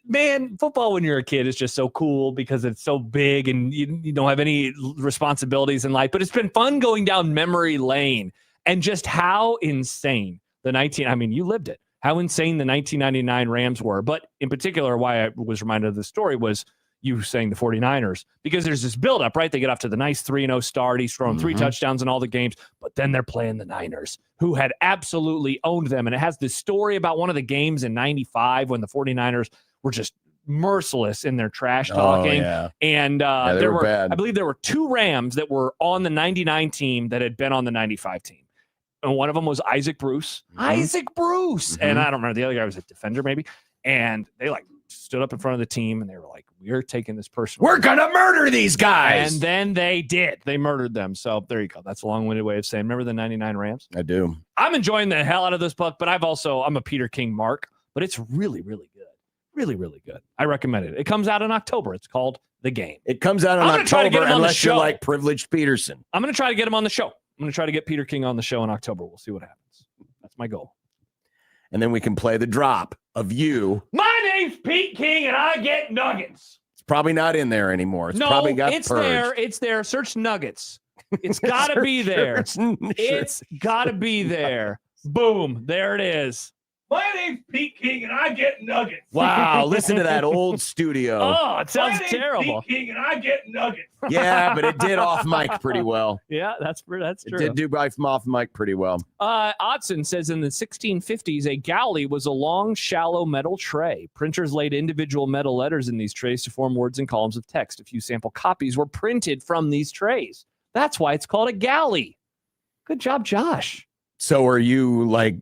man, football when you're a kid is just so cool because it's so big and you don't have any responsibilities in life. But it's been fun going down memory lane and just how insane you lived it, how insane the 1999 Rams were. But in particular, why I was reminded of the story was you saying the 49ers, because there's this buildup, right? They get off to the nice 3-0 start. He's thrown 3 touchdowns in all the games, but then they're playing the Niners, who had absolutely owned them. And it has this story about one of the games in 95 when the 49ers were just merciless in their trash talking. And they were bad. I believe there were 2 Rams that were on the 99 team that had been on the 95 team. And one of them was Isaac Bruce. Isaac Bruce. And I don't remember, the other guy was a defender maybe. And they stood up in front of the team and they were like, we're taking this person. We're going to murder these guys. And then they did. They murdered them. So there you go. That's a long-winded way of saying, remember the 99 Rams? I do. I'm enjoying the hell out of this book, but I'm a Peter King mark, but it's really, really good. Really, really good. I recommend it. It comes out in October. It's called The Game. It comes out in October unless you're like Privileged Peterson. I'm going to try to get him on the show. I'm going to try to get Peter King on the show in October. We'll see what happens. That's my goal. And then we can play the drop of you. My name's Pete King, and I get nuggets. It's probably not in there anymore. It's probably got it's purged. there. It's there. Search nuggets. It's got to be there. It's got to be there. Boom. There it is. My name's Pete King, and I get nuggets. Wow, listen to that old studio. Oh, it sounds terrible. Pete King, and I get nuggets. Yeah, but it did off mic pretty well. Yeah, that's true. It did do off mic pretty well. Odson says in the 1650s, a galley was a long, shallow metal tray. Printers laid individual metal letters in these trays to form words and columns of text. A few sample copies were printed from these trays. That's why it's called a galley. Good job, Josh. So are you like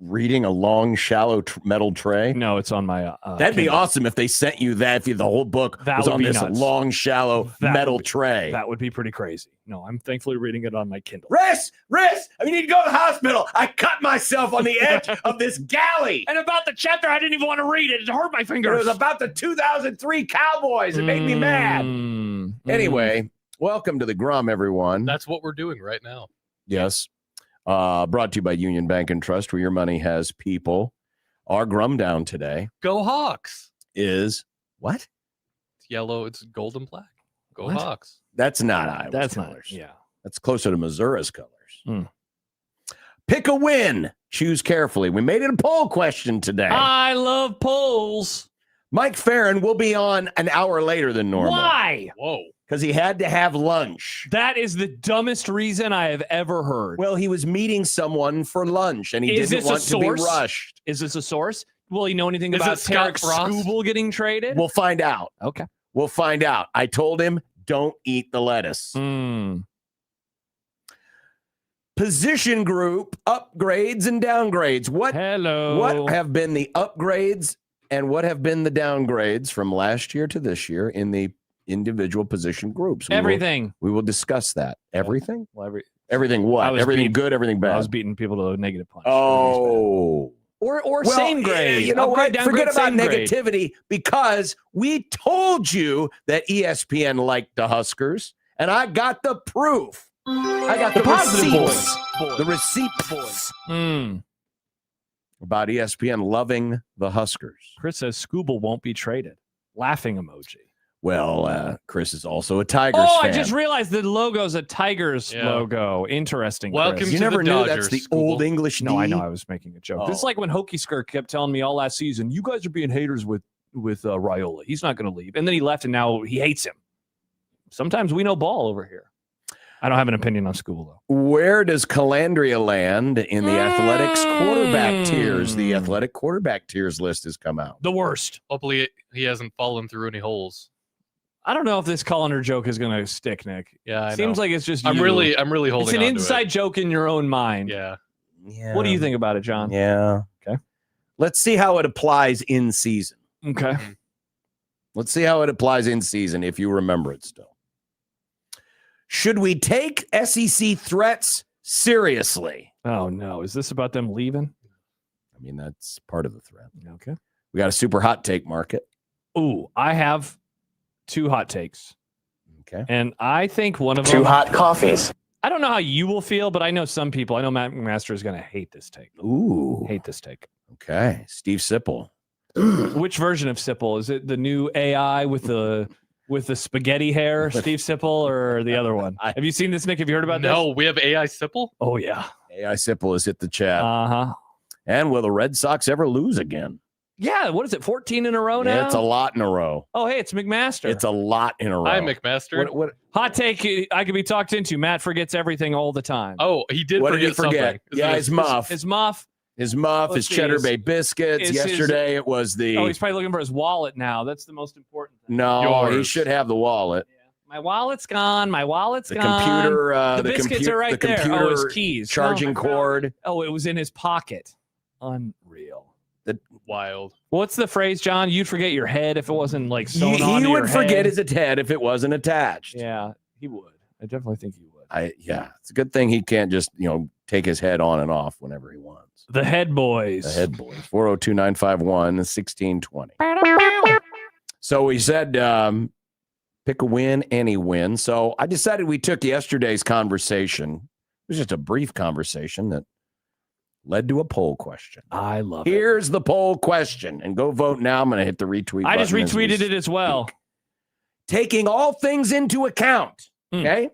reading a long, shallow metal tray? No, it's on my. That'd be Kindle. awesome if they sent you that. If the whole book That was would on be this nuts. long, shallow metal tray. That would be pretty crazy. No, I'm thankfully reading it on my Kindle. Riss, I need to go to the hospital. I cut myself on the edge of this galley. And about the chapter, I didn't even want to read it. It hurt my It fingers. was about the 2003 Cowboys. It made me mad. Anyway, welcome to the Grum, everyone. That's what we're doing right now. Yes. Brought to you by Union Bank and Trust, where your money has people. Our Grum down today Go Hawks. is what? It's yellow. It's gold and black. Go What? Hawks. That's not Iowa's That's colors. not. Yeah. That's closer to Missouri's colors. Hmm. Pick a win. Choose carefully. We made it a poll question today. I love polls. Mike Farron will be on an hour later than normal. Why? Whoa. Because he had to have lunch. That is the dumbest reason I have ever heard. Well, he was meeting someone for lunch, and he Is didn't this a want to be source? rushed. Is this a source? Will he know anything Is about it Scott Tarek Frost? Skubal getting traded? We'll find out. Okay. We'll find out. I told him, don't eat the lettuce. Position group upgrades and downgrades. What have been the upgrades and what have been the downgrades from last year to this year in the individual position groups? Everything. We will discuss that. Everything? Well, Everything what? Everything good, everything bad? I was beating people to a negative punch. Oh. Or Well, same grade. You know Upgrade, what? downgrade, Forget about same grade. negativity because we told you that ESPN liked the Huskers, and I got the proof. I got the positive receipts. boys. The receipts Mm. about ESPN loving the Huskers. Chris says Skubal won't be traded. Laughing emoji. Well, Chris is also a Tigers Oh, fan. I just realized the logo's a Tigers Yeah. logo. Interesting. Welcome Chris. You to never the knew Dodgers, that's the Skubal. old English D? No, I know. I was making a joke. This is Oh. like when Hokie Skirt kept telling me all last season, you guys are being haters with Raiola. He's not going to leave. And then he left, and now he hates him. Sometimes we know ball over here. I don't have an opinion on Skubal, though. Where does Calandria land in the athletics quarterback tiers? The athletic quarterback tiers list has come out. The worst. Hopefully he hasn't fallen through any holes. I don't know if this Colander joke is going to stick, Nick. Yeah, I Seems know. like it's just I'm you. really holding It's an on to inside joke in your own mind. it. Yeah. Yeah. What do you think about it, John? Yeah. Okay. Let's see how it applies in season. Okay. Let's see how it applies in season if you remember it still. Should we take SEC threats seriously? Oh, no. Is this about them leaving? I mean, that's part of the threat. Okay. We got a super hot take market. Ooh, I have two hot takes. Okay. And I think one of them. Two hot coffees. I don't know how you will feel, but I know some people. I know Matt McMaster is going to hate this take. Ooh. Hate this take. Okay. Steve Sipple. Which version of Sipple? Is it the new AI with the spaghetti hair, Steve Sipple, or the other one? Have you seen this, Nick? Have you heard about this? No, we have AI Sipple. Oh, yeah. AI Sipple has hit the chat. Uh-huh. And will the Red Sox ever lose again? Yeah, what is it, 14 in a row now? Yeah, it's a lot in a row. Oh, hey, it's McMaster. It's a lot in a row. Hi, McMaster. What, Hot take I could be talked into. Matt forgets everything all the time. Oh, he did What forget did he forget? something. Is Yeah, it his muff. His muff. His muff, Let's his see, Cheddar his- Bay biscuits. is his- Yesterday it was the. Oh, he's probably looking for his wallet now. That's the most important thing. No, he Yours. should have the wallet. My wallet's gone. My wallet's The gone. computer. The biscuits are right the there. computer Oh, his keys. charging Oh, cord. Oh, it was in his pocket. Unreal. Wild. What's the phrase, John? You'd forget your head if it wasn't like sewn He onto your would forget head. his head if it wasn't attached. Yeah, he would. I definitely think he would. It's a good thing he can't just take his head on and off whenever he wants. The head boys. The head boys. 402-951-1620. So we said pick a win, any win. So I decided we took yesterday's conversation. It was just a brief conversation that led to a poll question. I love it. Here's the poll question. And go vote now. I'm going to hit the retweet I just button as we retweeted it as well. taking all things into account. Okay.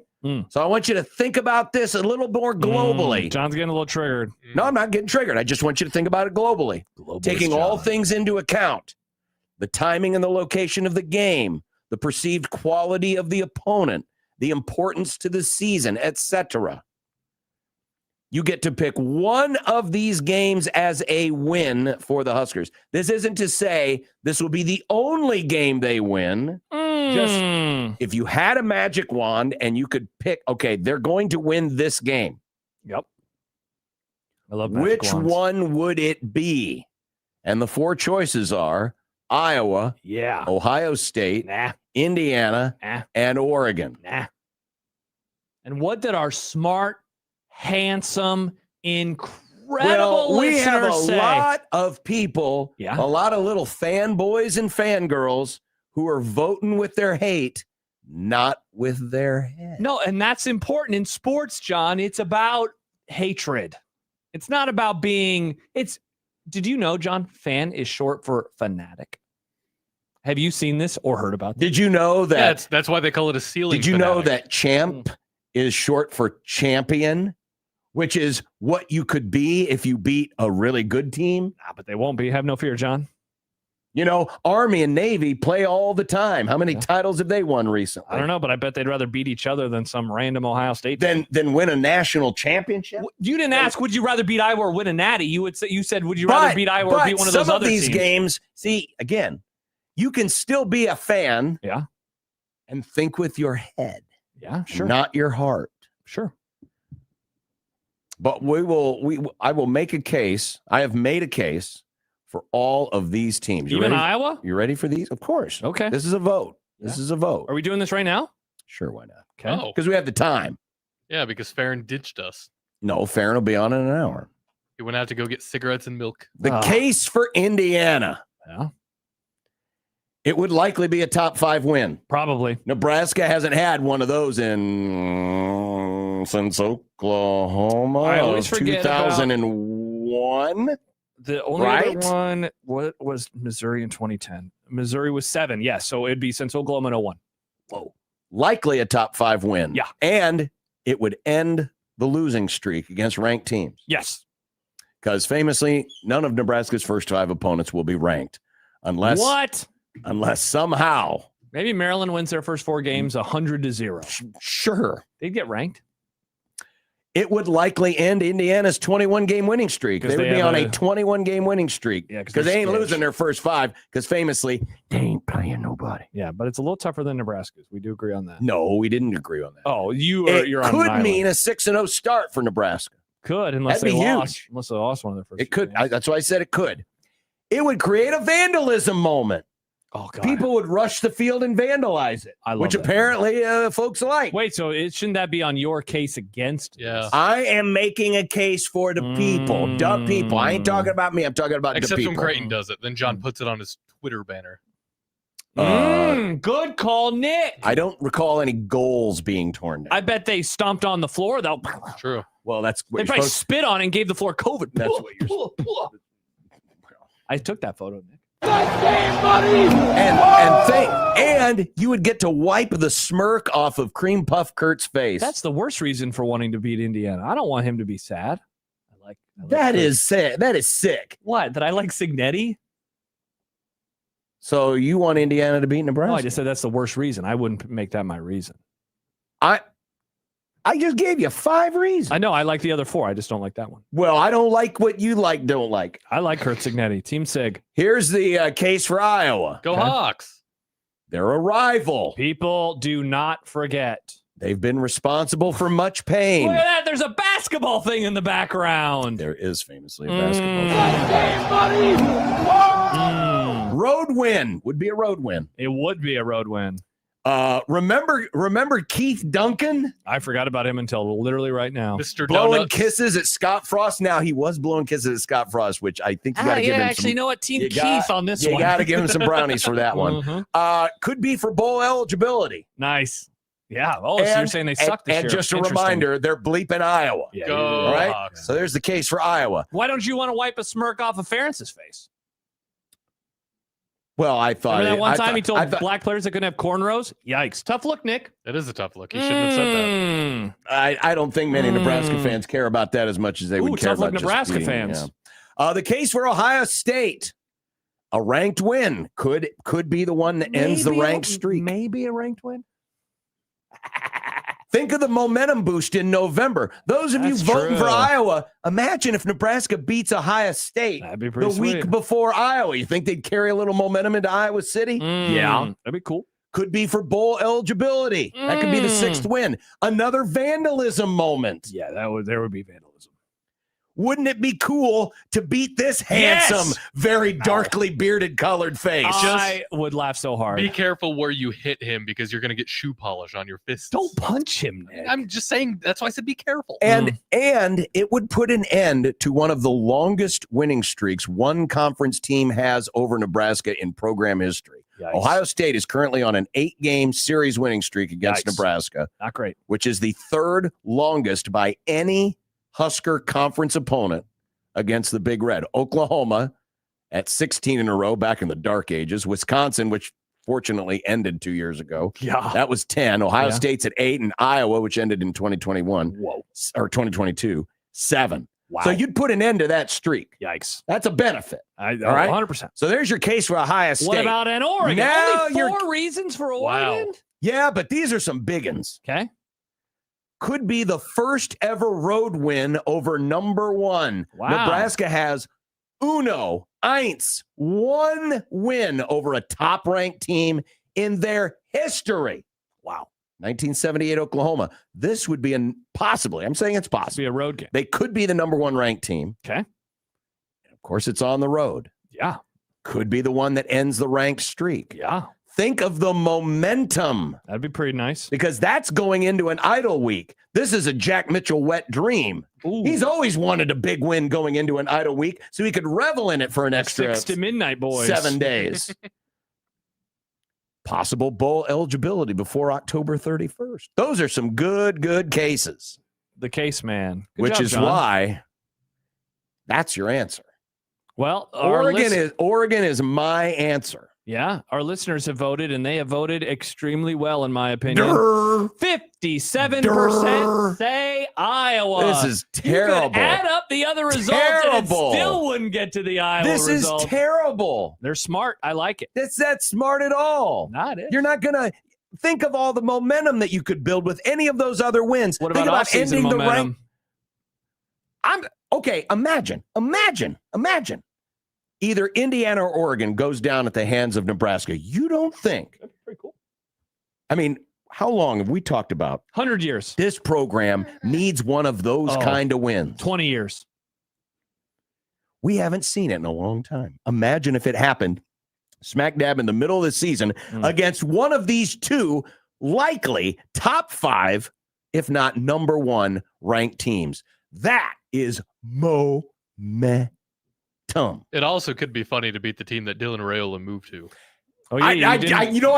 So I want you to think about this a little more globally. John's getting a little triggered. No, I'm not getting triggered. I just want you to think about it globally. Taking all things into account. The timing and the location of the game, the perceived quality of the opponent, the importance to the season, etc. You get to pick one of these games as a win for the Huskers. This isn't to say this will be the only game they win. Just if you had a magic wand and you could pick, okay, they're going to win this game. Yep. I love magic Which wands. one would it be? And the 4 choices are Iowa, Yeah. Ohio State, Nah. Indiana, Nah. and Oregon. Nah. And what did our smart, handsome, incredible we have a listeners say? lot of people, Yeah. a lot of little fanboys and fangirls who are voting with their hate, not with their head. No, and that's important in sports, John. It's about hatred. It's not about being. Did you know, John? Fan is short for fanatic. Have you seen this or heard about this? Did you know that? Yeah, that's why they call it a ceiling. Did you know fanatic. that champ is short for champion, which is what you could be if you beat a really good team? Nah, but they won't be. Have no fear, John. You know, Army and Navy play all the time. How many titles have they won recently? I don't know, but I bet they'd rather beat each other than some random Ohio State team. Than win a national championship? You didn't ask, would you rather beat Iowa or win a natty? You said, would you rather beat Iowa or beat one of those other these teams? games, see, again, you can still be a fan and think with your head. Yeah, sure. Not your heart. Sure. But I will make a case. I have made a case for all of these teams. Even Iowa? You ready for these? Of course. Okay. This is a vote. This is a vote. Are we doing this right now? Sure, why not? Okay. Oh. Because we have the time. Yeah, because Farron ditched us. No, Farron will be on in an hour. He went out to go get cigarettes and milk. The case for Indiana. Yeah. It would likely be a top 5 win. Probably. Nebraska hasn't had one of those since Oklahoma. I always forget 2001. The only other one was Missouri in 2010. Missouri was 7. Yes. So it'd be since Oklahoma in 01. Whoa. Likely a top 5 win. Yeah. And it would end the losing streak against ranked teams. Yes. Because famously, none of Nebraska's first 5 opponents will be ranked unless somehow. Maybe Maryland wins their first 4 games 100-0. Sure. They'd get ranked. It would likely end Indiana's 21-game winning streak. They would be on a 21-game winning streak. Yeah, because they ain't losing their first 5. Because famously, they ain't playing nobody. Yeah, but it's a little tougher than Nebraska's. We do agree on that. No, we didn't agree on that. Oh, you're on could an island. mean a 6-0 start for Nebraska. Could, unless That'd they be lost. huge. Unless they lost one of their first. It could. games. That's why I said it could. It would create a vandalism moment. Oh God! People would rush the field and vandalize it, which that. apparently folks like. Wait, so shouldn't that be on your case against? Yeah. I am making a case for the people, the people. I ain't talking about me. I'm talking about Except the when people. Creighton does it. Then John puts it on his Twitter banner. Good call, Nick. I don't recall any goals being torn down. I bet they stomped on the floor. They'll. True. Well, that's what They you're probably supposed spit on it and gave the floor COVID. That's what you're I took that photo, Nick. and you would get to wipe the smirk off of Cream Puff Kurt's face. That's the worst reason for wanting to beat Indiana. I don't want him to be sad. I like that Kurt. is sad. That is sick. What? That I like Signetti? So you want Indiana to beat Nebraska? No, I just said that's the worst reason. I wouldn't make that my reason. I just gave you 5 reasons. I know. I like the other 4. I just don't like that one. Well, I don't like what you don't like. I like Kurt Signetti. Team Sig. Here's the case for Iowa. Go Hawks. They're a rival. People do not forget. They've been responsible for much pain. Look at that. There's a basketball thing in the background. There is famously a basketball thing. Road win would be a road win. It would be a road win. Remember Keith Duncan? I forgot about him until literally right now. Mr. Blowing Donuts. kisses at Scott Frost. Now he was blowing kisses at Scott Frost, which I think you got to give him actually, some. you know what? Team you Keith on this one. You got to give him some brownies for that one. Mhm. Could be for bowl eligibility. Nice. Yeah. Oh, so you're saying they suck this and year. just a Interesting. reminder, they're bleeping Iowa. Yeah, Go All right. Hawks. So there's the case for Iowa. Why don't you want to wipe a smirk off of Ferentz' face? Well, I thought Remember that one I time thought- he told I thought- black players they couldn't have cornrows? Yikes. Tough look, Nick. That is a tough look. He shouldn't have said that. I don't think many Nebraska fans care about that as much as they would care tough look about just Nebraska beating, fans. yeah. The case for Ohio State, a ranked win could be the one that ends the ranked streak. Maybe a ranked win. Think of the momentum boost in November. Those of That's you voting for true. Iowa, imagine if Nebraska beats Ohio State That'd be the pretty week sweet. before Iowa. You think they'd carry a little momentum into Iowa City? Yeah. That'd be cool. Could be for bowl eligibility. That could be the 6th win. Another vandalism moment. Yeah, there would be vandalism. Wouldn't it be cool to beat this handsome, very darkly bearded colored face? I would laugh so hard. Be careful where you hit him because you're going to get shoe polish on your fists. Don't punch him, Nick. I'm just saying, that's why I said be careful. And it would put an end to one of the longest winning streaks one conference team has over Nebraska in program history. Yikes. Ohio State is currently on an 8-game series winning streak against Nebraska. Not great. Which is the third longest by any Husker conference opponent against the Big Red. Oklahoma at 16 in a row back in the dark ages. Wisconsin, which fortunately ended 2 years ago. Yeah. That was 10. Ohio State's at 8, and Iowa, which ended in 2021. Whoa. Or 2022, 7. Wow. So you'd put an end to that streak. Yikes. That's a benefit. All right? 100%. So there's your case for Ohio State. What about an Oregon? Now Only 4 reasons for Oregon? Wow. Yeah, but these are some big ones. Okay. Could be the first ever road win over number 1. Wow. Nebraska has one win over a top-ranked team in their history. Wow. 1978 Oklahoma. This would be possibly, I'm saying it's possible. Be a road game. They could be the number 1 ranked team. Okay. And of course, it's on the road. Yeah. Could be the one that ends the ranked streak. Yeah. Think of the momentum. That'd be pretty nice. Because that's going into an idle week. This is a Jack Mitchell wet dream. Ooh. He's always wanted a big win going into an idle week so he could revel in it for an extra 6 to midnight, boys. 7 days. Possible bowl eligibility before October 31st. Those are some good cases. The case man. Good which job, is John. why that's your answer. Well, Oregon is my answer. Yeah, our listeners have voted, and they have voted extremely well, in my opinion. 57% say Iowa. This is terrible. You could add up the other results, and it still wouldn't get to the Iowa This result. is terrible. They're smart. I like it. It's that smart at all. Not it. You're not going to think of all the momentum that you could build with any of those other wins. What Think about ending off-season the momentum? rank. Imagine. Either Indiana or Oregon goes down at the hands of Nebraska. You don't think? That's pretty cool. I mean, how long have we talked about 100 years. this program needs one of those kind of wins? 20 years. We haven't seen it in a long time. Imagine if it happened smack dab in the middle of the season against one of these two likely top 5, if not number 1 ranked teams. That is momentum. It also could be funny to beat the team that Dylan Raiola moved to. Oh, yeah, I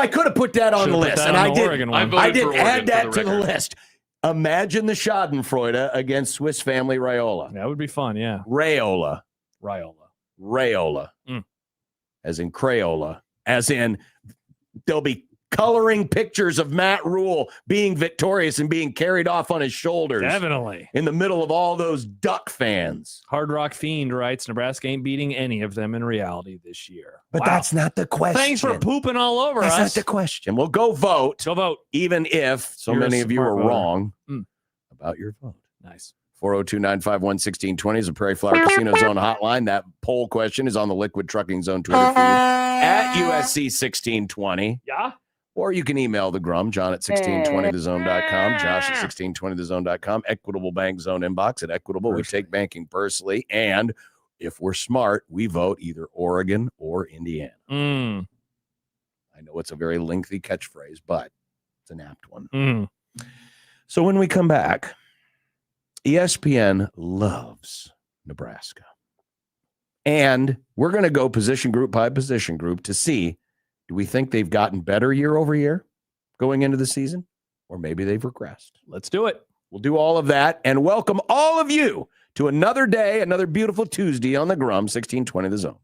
could have put that on the list, and I didn't. I didn't add that to the list. Imagine the Schadenfreude against Swiss Family Raiola. That would be fun, yeah. Raiola. As in Crayola. As in, they'll be coloring pictures of Matt Rule being victorious and being carried off on his shoulders. Definitely. In the middle of all those Duck fans. Hard Rock Fiend writes, Nebraska ain't beating any of them in reality this year. But that's not the question. Thanks for pooping all over That's us. not the question. Well, go vote. Go vote. Even if so You're many a of you are smart voter. wrong about your vote. Nice. 402-951-1620 is a Prairie Flower Casino Zone hotline. That poll question is on the Liquid Trucking Zone Twitter feed at USC 1620. Yeah. Or you can email the Grum, John at 1620thezone.com, Josh at 1620thezone.com, Equitable Bank Zone inbox at Equitable. We take banking personally. And if we're smart, we vote either Oregon or Indiana. I know it's a very lengthy catchphrase, but it's an apt one. So when we come back, ESPN loves Nebraska. And we're going to go position group by position group to see, do we think they've gotten better year over year going into the season? Or maybe they've regressed. Let's do it. We'll do all of that and welcome all of you to another day, another beautiful Tuesday on the Grum, 1620 The Zone.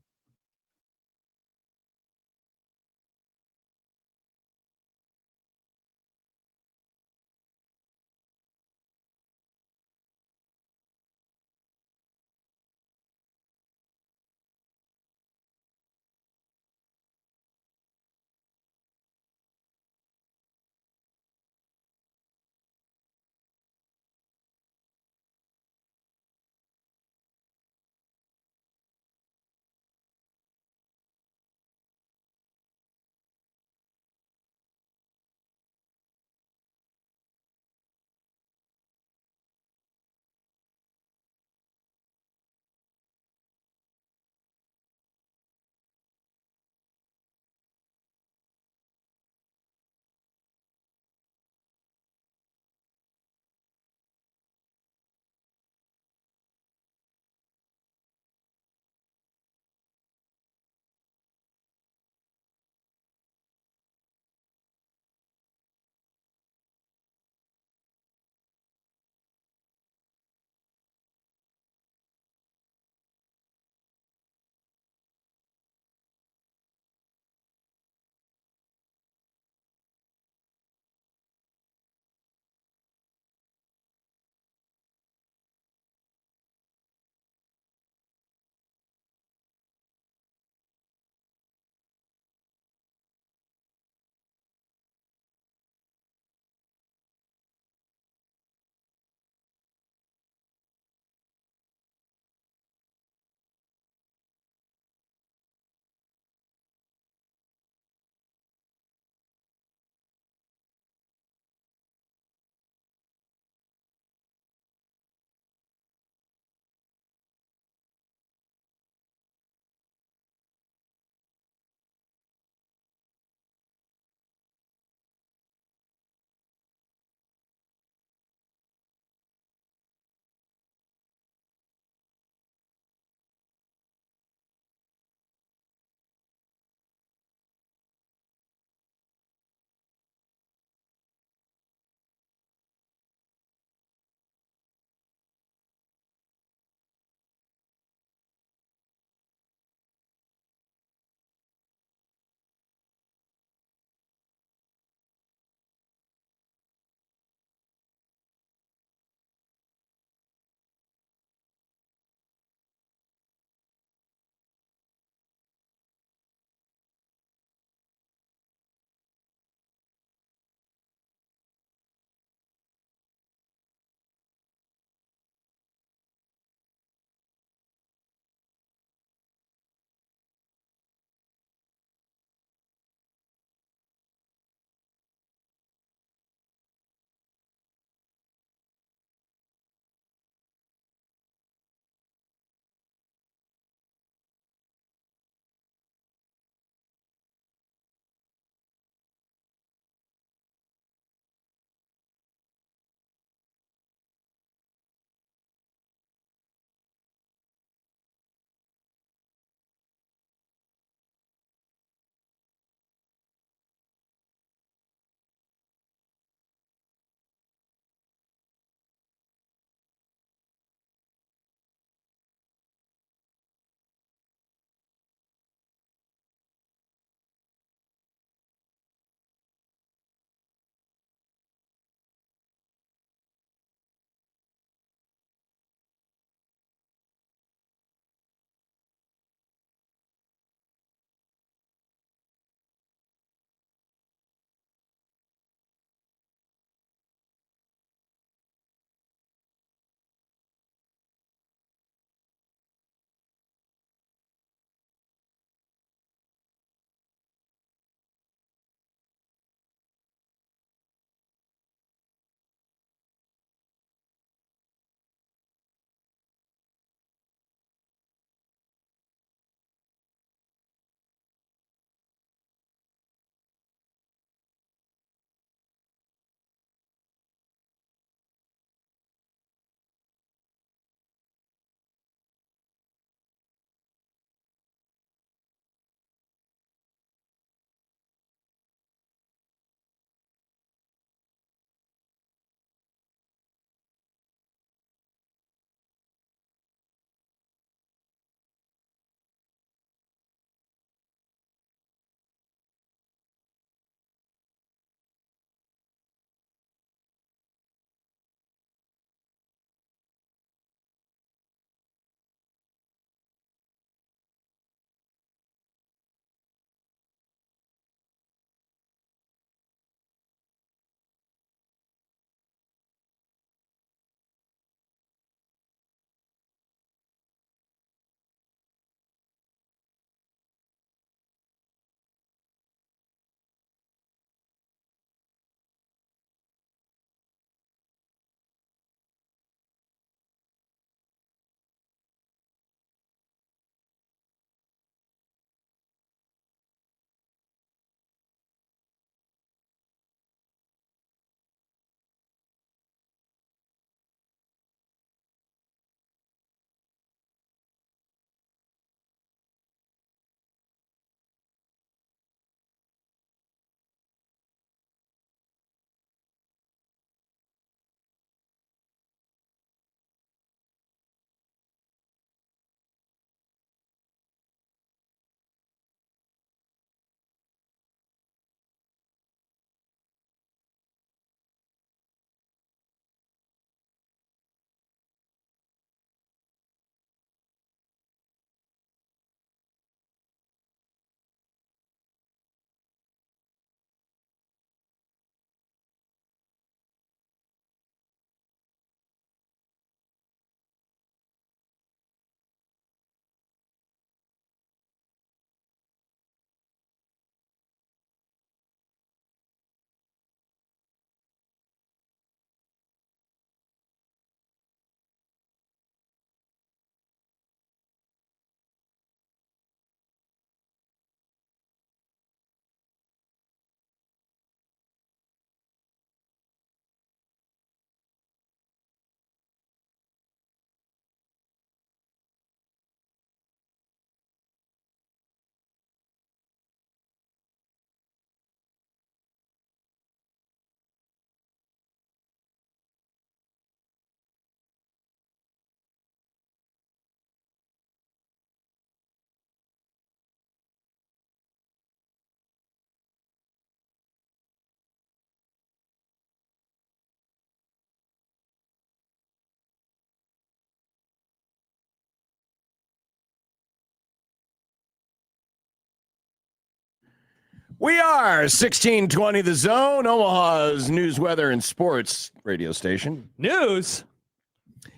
We are 1620 The Zone, Omaha's news, weather, and sports radio station. News?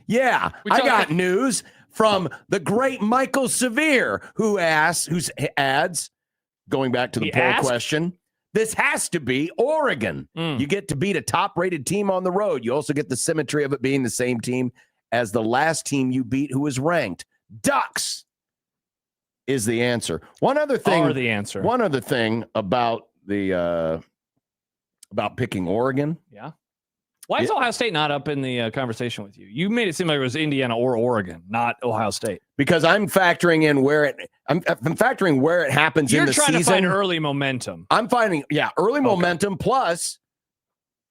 Yeah, I got news from the great Michael Severe, who adds, going back to the poll question, this has to be Oregon. You get to beat a top-rated team on the road. You also get the symmetry of it being the same team as the last team you beat who was ranked. Ducks is the answer. One other thing about the about picking Oregon. Yeah. Why is Ohio State not up in the conversation with you? You made it seem like it was Indiana or Oregon, not Ohio State. Because I'm factoring in where it happens in the season. You're trying to find early momentum. I'm finding, early momentum. Plus,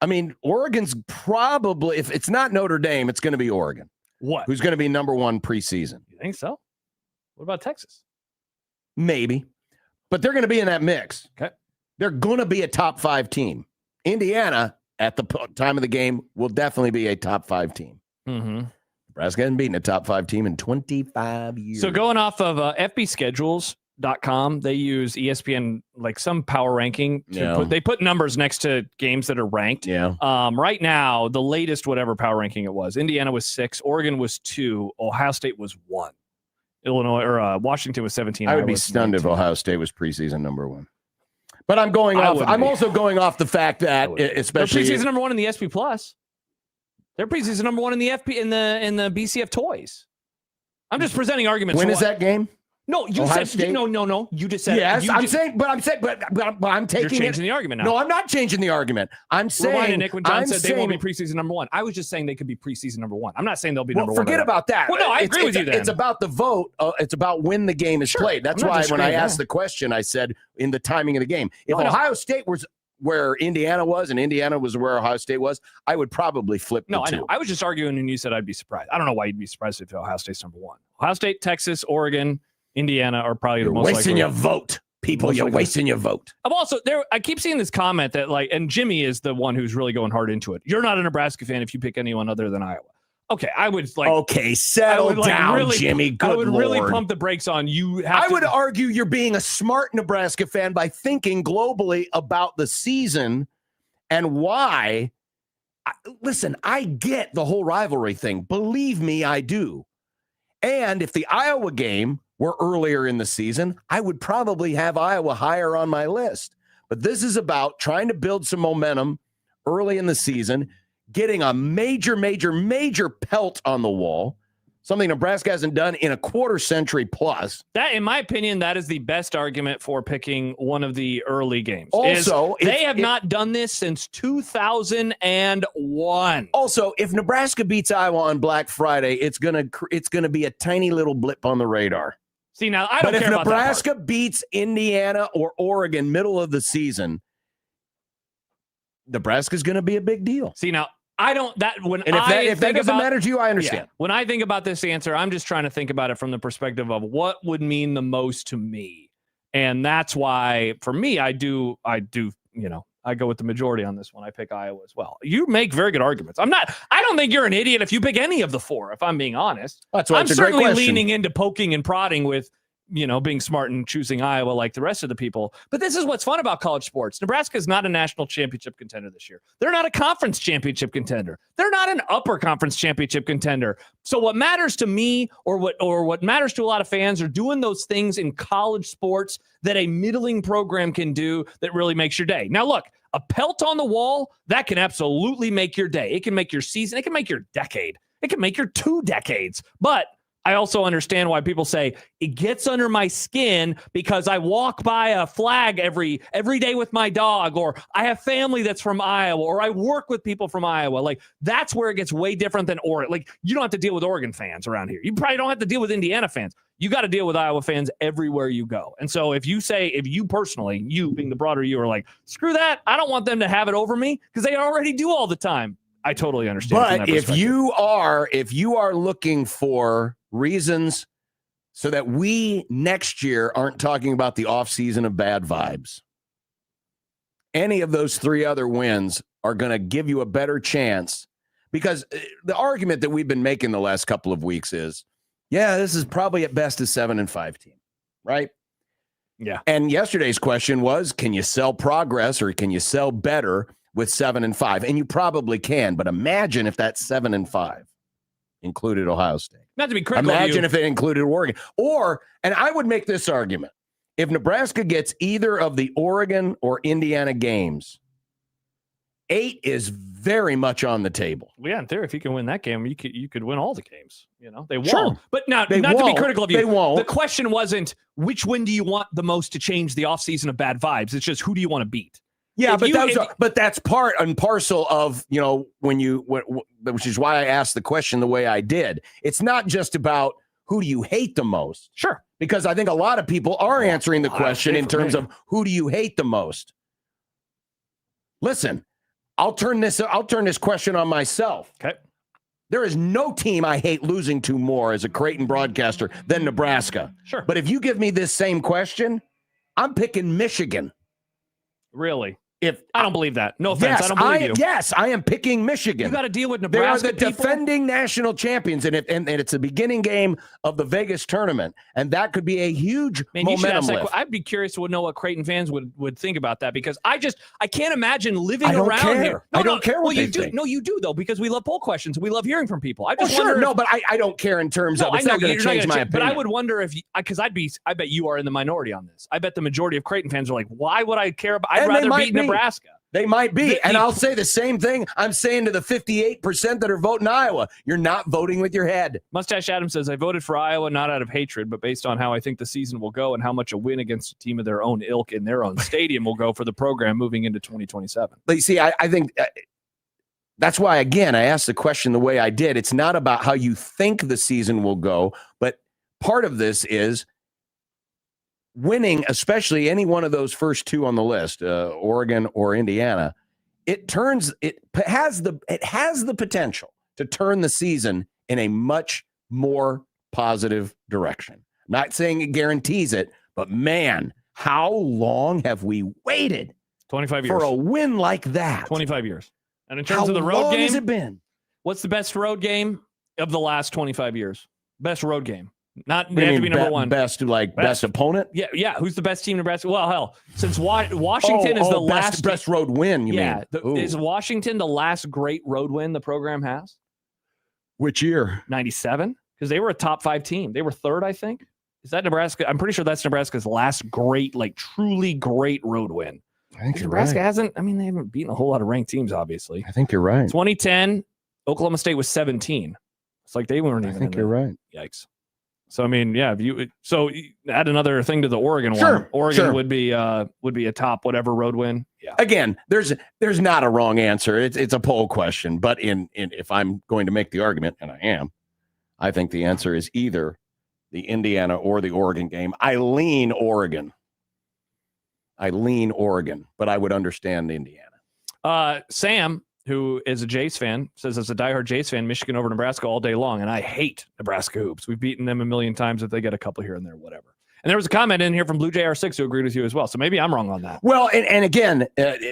I mean, Oregon's probably, if it's not Notre Dame, it's going to be Oregon. What? Who's going to be number one preseason? You think so? What about Texas? Maybe. But they're going to be in that mix. Okay. They're going to be a top 5 team. Indiana, at the time of the game, will definitely be a top 5 team. Mm-hmm. Nebraska hasn't beaten a top 5 team in 25 years. So going off of FBschedules.com, they use ESPN, like some power ranking. They put numbers next to games that are ranked. Yeah. Right now, the latest whatever power ranking it was, Indiana was 6, Oregon was 2, Ohio State was 1. Illinois or Washington was 17. I would be stunned if Ohio State was preseason number 1. But I'm going off. I'm also going off the fact that, especially they're preseason number 1 in the SP Plus. They're preseason number 1 in the FP in the BCF toys. I'm just presenting arguments. When is that game? No, you Ohio said State? no. You just said yes. I'm saying, but I'm taking. You're changing the argument now. No, I'm not changing the argument. I'm saying. Rewind to Nick when John said they won't be preseason number 1. I was just saying they could be preseason number 1. I'm not saying they'll be number 1. Forget about that. Well, no, I agree with you. Then it's about the vote. It's about when the game is played. That's why when I asked the question, I said in the timing of the game. If Ohio State was where Indiana was and Indiana was where Ohio State was, I would probably flip the two. I know. I was just arguing and you said I'd be surprised. I don't know why you'd be surprised if Ohio State's number 1. Ohio State, Texas, Oregon, Indiana are probably the most wasting likely. Your vote, people. You're wasting your vote. I'm also there. I keep seeing this comment that and Jimmy is the one who's really going hard into it. You're not a Nebraska fan if you pick anyone other than Iowa. Okay, I would settle down, Jimmy. Good I would Lord. really pump the brakes on you. I would argue you're being a smart Nebraska fan by thinking globally about the season and why. Listen, I get the whole rivalry thing. Believe me, I do. And if the Iowa game were earlier in the season, I would probably have Iowa higher on my list. But this is about trying to build some momentum early in the season, getting a major pelt on the wall, something Nebraska hasn't done in a quarter century plus. That, in my opinion, that is the best argument for picking one of the early games. Also, they have not done this since 2001. Also, if Nebraska beats Iowa on Black Friday, it's gonna be a tiny little blip on the radar. See, now I don't care about that. But if Nebraska beats Indiana or Oregon middle of the season, Nebraska's going to be a big deal. See, now I don't if that doesn't matter to you, I understand. Yeah, when I think about this answer, I'm just trying to think about it from the perspective of what would mean the most to me. And that's why for me, I go with the majority on this one. I pick Iowa as well. You make very good arguments. I don't think you're an idiot if you pick any of the 4, if I'm being honest. I'm certainly leaning into poking and prodding with, being smart and choosing Iowa like the rest of the people. But this is what's fun about college sports. Nebraska is not a national championship contender this year. They're not a conference championship contender. They're not an upper conference championship contender. So what matters to me or what matters to a lot of fans are doing those things in college sports that a middling program can do that really makes your day. Now, look, a pelt on the wall, that can absolutely make your day. It can make your season. It can make your decade. It can make your 2 decades. But I also understand why people say it gets under my skin because I walk by a flag every day with my dog, or I have family that's from Iowa, or I work with people from Iowa. Like, that's where it gets way different than Oregon. Like, you don't have to deal with Oregon fans around here. You probably don't have to deal with Indiana fans. You got to deal with Iowa fans everywhere you go. And so if you personally, you being the broader you, are like, screw that, I don't want them to have it over me because they already do all the time. I totally understand. But if you are looking for reasons so that we next year aren't talking about the offseason of bad vibes, any of those 3 other wins are going to give you a better chance, because the argument that we've been making the last couple of weeks is, this is probably at best a 7-5 team, right? Yeah. And yesterday's question was, can you sell progress or can you sell better with 7-5? And you probably can, but imagine if that 7-5 included Ohio State. Not to be critical. Imagine if it included Oregon. And I would make this argument. If Nebraska gets either of the Oregon or Indiana games, 8 is very much on the table. Well, yeah, in theory, if you can win that game, you could win all the games. They won't. Sure. But not to be critical of you. They won't. The question wasn't which win do you want the most to change the offseason of bad vibes. It's just who do you want to beat. Yeah, but that's part and parcel of, which is why I asked the question the way I did. It's not just about who do you hate the most. Sure. Because I think a lot of people are answering the question in terms of who do you hate the most. Listen, I'll turn this question on myself. Okay. There is no team I hate losing to more as a Creighton broadcaster than Nebraska. Sure. But if you give me this same question, I'm picking Michigan. Really? If I don't believe that. No offense. I don't believe you. Yes, I am picking Michigan. You got to deal with Nebraska. They are the people. defending national champions, and it's the beginning game of the Vegas tournament, and that could be a huge momentum lift. I'd be curious to know what Creighton fans would think about that, because I can't imagine living around here. I don't care what they think. No, you do though, because we love poll questions. We love hearing from people. I just but I don't care in terms of it's not going to change my opinion. But I would wonder if because I bet you are in the minority on this. I bet the majority of Creighton fans are like, why would I care about? I'd rather beat Nebraska. They might be. And I'll say the same thing I'm saying to the 58% that are voting Iowa. You're not voting with your head. Mustache Adam says, I voted for Iowa not out of hatred, but based on how I think the season will go and how much a win against a team of their own ilk in their own stadium will go for the program moving into 2027. But you see, I think that's why, again, I asked the question the way I did. It's not about how you think the season will go, but part of this is winning, especially any one of those first two on the list, Oregon or Indiana, it has the potential to turn the season in a much more positive direction. I'm not saying it guarantees it, but man, how long have we waited 25 years for a win like that? 25 years. And in terms of the road game, how long has it been? What's the best road game of the last 25 years? Best road game. Not they have to be number one. Best opponent? Yeah. Who's the best team in Nebraska? Well, hell, since Washington is the last best road win, you mean? Is Washington the last great road win the program has? Which year? 97? Because they were a top 5 team. They were third, I think. Is that Nebraska? I'm pretty sure that's Nebraska's last great, truly great road win. I think Nebraska hasn't, they haven't beaten a whole lot of ranked teams, obviously. I think you're right. 2010, Oklahoma State was 17. It's like they weren't even. I think you're right. Yikes. So if you add another thing to the Oregon one, Oregon would be a top whatever road win. Yeah. Again, there's not a wrong answer. It's a poll question, but if I'm going to make the argument, and I am, I think the answer is either the Indiana or the Oregon game. I lean Oregon, but I would understand Indiana. Sam, who is a Jays fan, says as a diehard Jays fan, Michigan over Nebraska all day long. And I hate Nebraska hoops. We've beaten them a million times. If they get a couple here and there, whatever. And there was a comment in here from Blue JR6 who agreed with you as well. So maybe I'm wrong on that. Well, and again,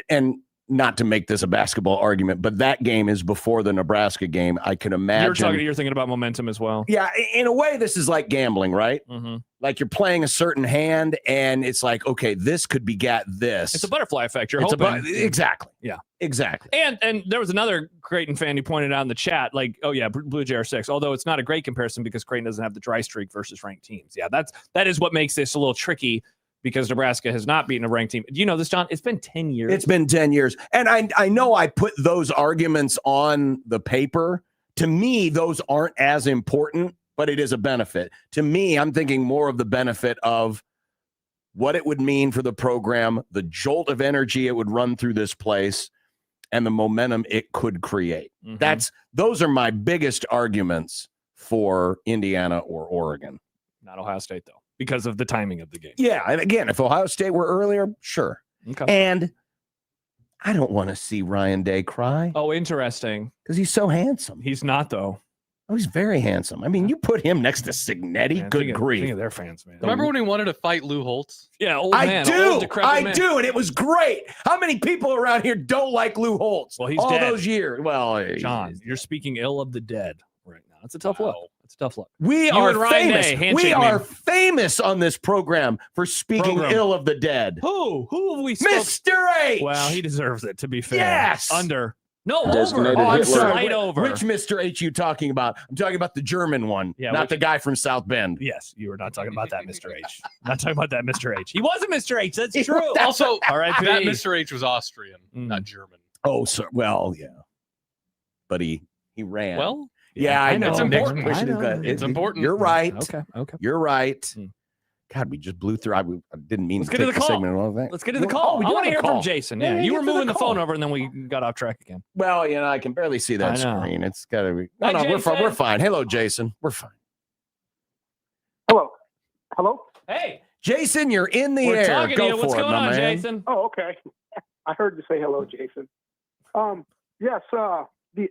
and not to make this a basketball argument, but that game is before the Nebraska game. I can imagine. You're thinking about momentum as well. Yeah. In a way, this is like gambling, right? Mm-hmm. Like you're playing a certain hand and it's like, okay, this could beget this. It's a butterfly effect. You're hoping. Exactly. Yeah. Exactly. And there was another Creighton fan who pointed out in the chat, Blue JR6, although it's not a great comparison because Creighton doesn't have the dry streak versus ranked teams. Yeah, that is what makes this a little tricky because Nebraska has not beaten a ranked team. Do you know this, John? It's been 10 years. It's been 10 years. And I know I put those arguments on the paper. To me, those aren't as important, but it is a benefit. To me, I'm thinking more of the benefit of what it would mean for the program, the jolt of energy it would run through this place, and the momentum it could create. Mm-hmm. Those are my biggest arguments for Indiana or Oregon. Not Ohio State, though, because of the timing of the game. Yeah, and again, if Ohio State were earlier, sure. Okay. And I don't want to see Ryan Day cry. Oh, interesting. Because he's so handsome. He's not, though. Oh, he's very handsome. I mean, you put him next to Signetti. Man, good grief. Think of their fans, man. Remember when he wanted to fight Lou Holtz? Yeah, old man. I do, and it was great. How many people around here don't like Lou Holtz? Well, he's all dead. those years. Well, John, you're speaking ill of the dead right now. it's a tough look. It's a tough look. We You are and Ryan famous. Day, We handshake are meme. famous on this program for speaking ill of the dead. Who have we Mr. H. Well, he deserves it, to be fair. Yes. Under. No, Designated over. Oh, I'm Hitler. sorry. Slight over. Which Mr. H you talking about? I'm talking about the German one, Yeah, not the guy from South Bend. Yes, you were not talking about that, Mr. H. Not talking about that, Mr. H. He wasn't Mr. H. That's true. Also, All right, that Mr. H was Austrian, not German. Oh, so, well, yeah. But he ran. Well, yeah, I know. It's important. Next question is good. It's important. You're right. Okay. You're right. God, we just blew through. I didn't mean Let's to get to take the the call. segment and all that. Let's get to the Oh, call. we I do want to have a hear from call. Jason. Yeah, Yeah, you get were to the moving the call. phone over, and then we got off track again. Well, I can barely see that I know. screen. It's got to be. Hi, No, we're fine. Jason. We're fine. Hello, Jason. We're fine. Hello? Hey, Jason, you're in the we're air. talking Go to you. for What's it, going my on, man. Jason? Oh, okay. I heard you say hello, Jason. Yes, the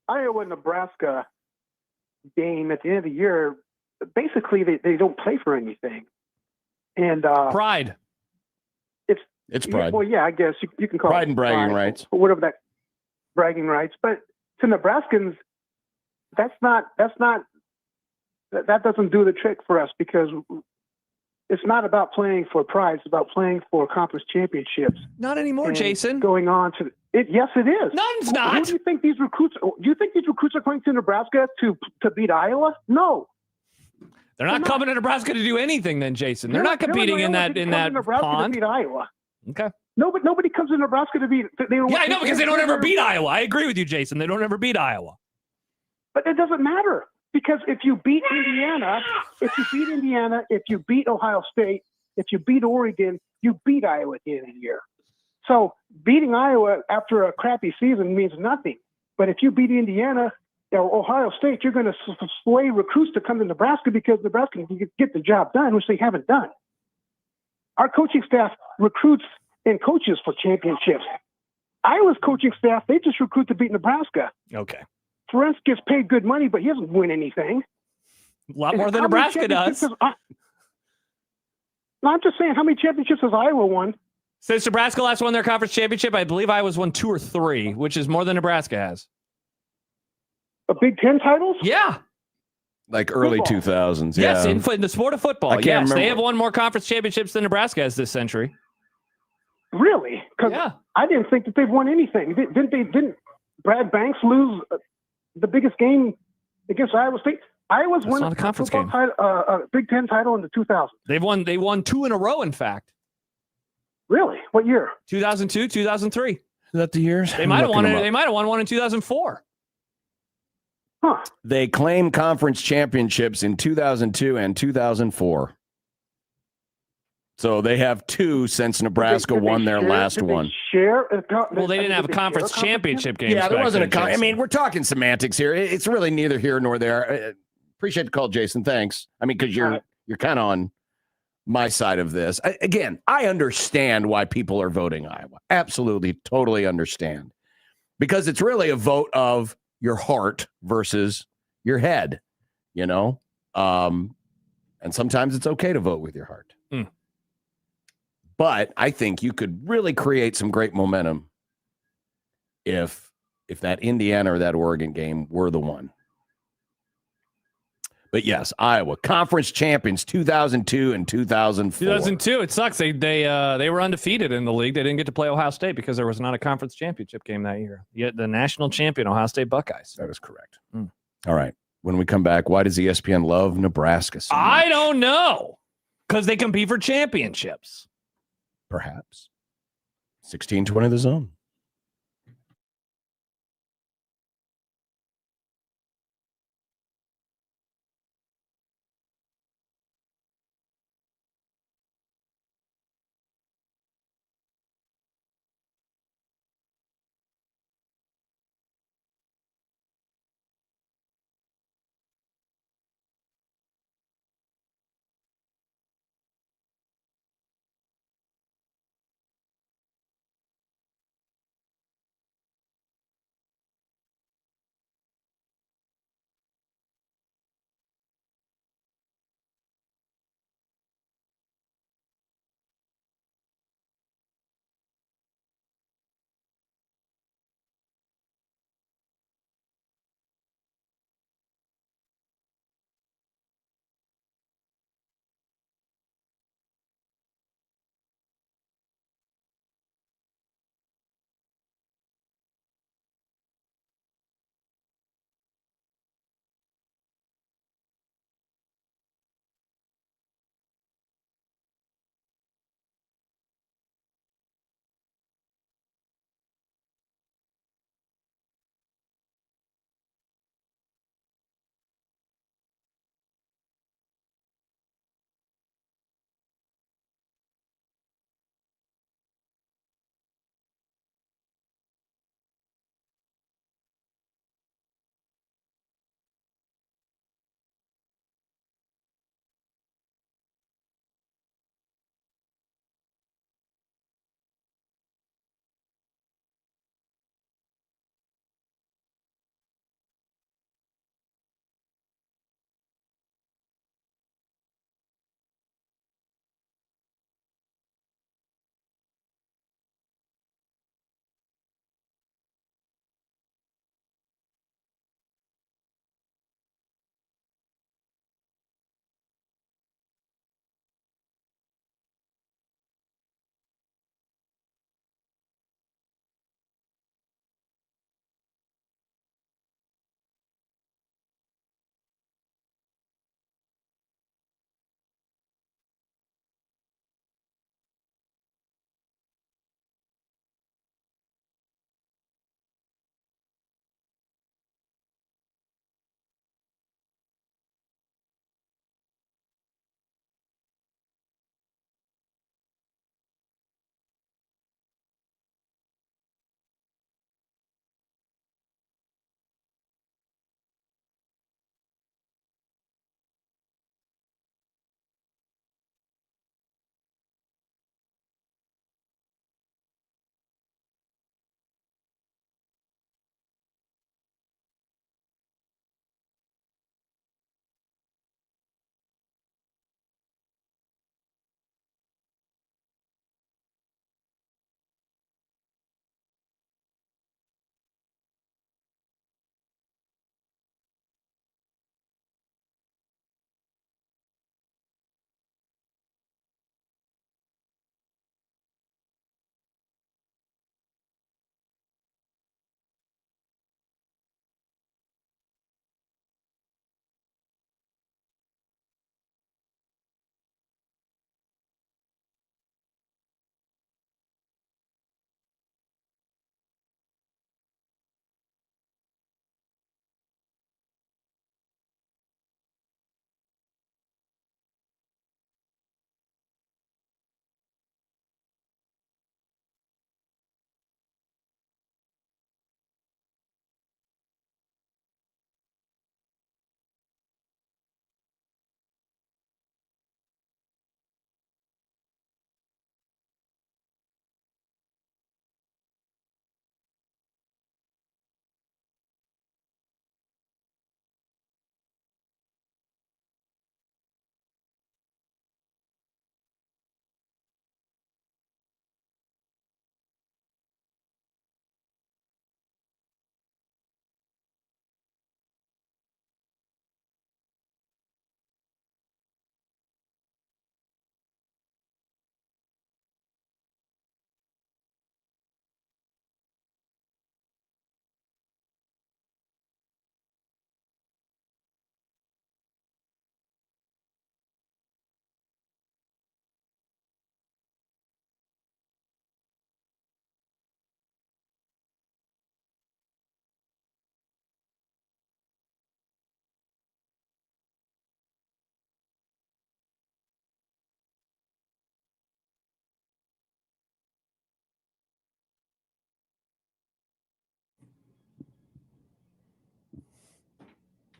Iowa-Nebraska game at the end of the year, basically they don't play for anything. And Pride. It's pride. Well, yeah, I guess you can call Pride it and bragging rights. or whatever that bragging rights. But to Nebraskans, that doesn't do the trick for us because it's not about playing for pride. It's about playing for conference championships. Not anymore, And Jason. Going on to it. Yes, it is. No, it's Who not. do you think these recruits? Do you think these recruits are going to Nebraska to beat Iowa? No. They're not coming to Nebraska to do anything, then, Jason. They're not competing in that Nebraska pond. to beat Iowa. Okay. Nobody comes to Nebraska to beat. Yeah, I know because they don't ever beat Iowa. I agree with you, Jason. They don't ever beat Iowa. But it doesn't matter because if you beat Indiana, if you beat Ohio State, if you beat Oregon, you beat Iowa at the end of the year. So beating Iowa after a crappy season means nothing. But if you beat Indiana or Ohio State, you're going to sway recruits to come to Nebraska because Nebraska can get the job done, which they haven't done. Our coaching staff recruits and coaches for championships. Iowa's coaching staff, they just recruit to beat Nebraska. Okay. Ferenc gets paid good money, but he doesn't win anything. A lot more And than how many Nebraska does. championships I'm just saying, how many championships has Iowa won? Since Nebraska last won their conference championship, I believe Iowa's won 2 or 3, which is more than Nebraska has. A Big Ten titles? Yeah. Like early Football. 2000s. Yes, yeah. in the sport of football. I can't Yes, they remember. have won more conference championships than Nebraska has this century. Really? Because Yeah. I didn't think that they've won anything. Didn't Brad Banks lose the biggest game against Iowa State? Iowa's That's won not a conference game. a Big Ten title in the 2000s. They won 2 in a row, in fact. Really? What year? 2002, 2003. Is that the years? They might have won it. They might have won one in 2004. Huh. They claimed conference championships in 2002 and 2004. So they have 2 since Nebraska Did they won their share- last did they one. share Well, they didn't have a conference championship game. Yeah, there wasn't a. I mean, we're talking semantics here. It's really neither here nor there. Appreciate the call, Jason. Thanks. I mean, because you're kind of on my side of this. Again, I understand why people are voting Iowa. Absolutely, totally understand, because it's really a vote of your heart versus your head. And sometimes it's okay to vote with your heart. But I think you could really create some great momentum if that Indiana or that Oregon game were the one. But yes, Iowa conference champions 2002 and 2004. 2002. It sucks. They were undefeated in the league. They didn't get to play Ohio State because there was not a conference championship game that year. Yet the national champion Ohio State Buckeyes. That is correct. All right. When we come back, why does ESPN love Nebraska so much? I don't know, because they compete for championships. Perhaps. 1620 The Zone.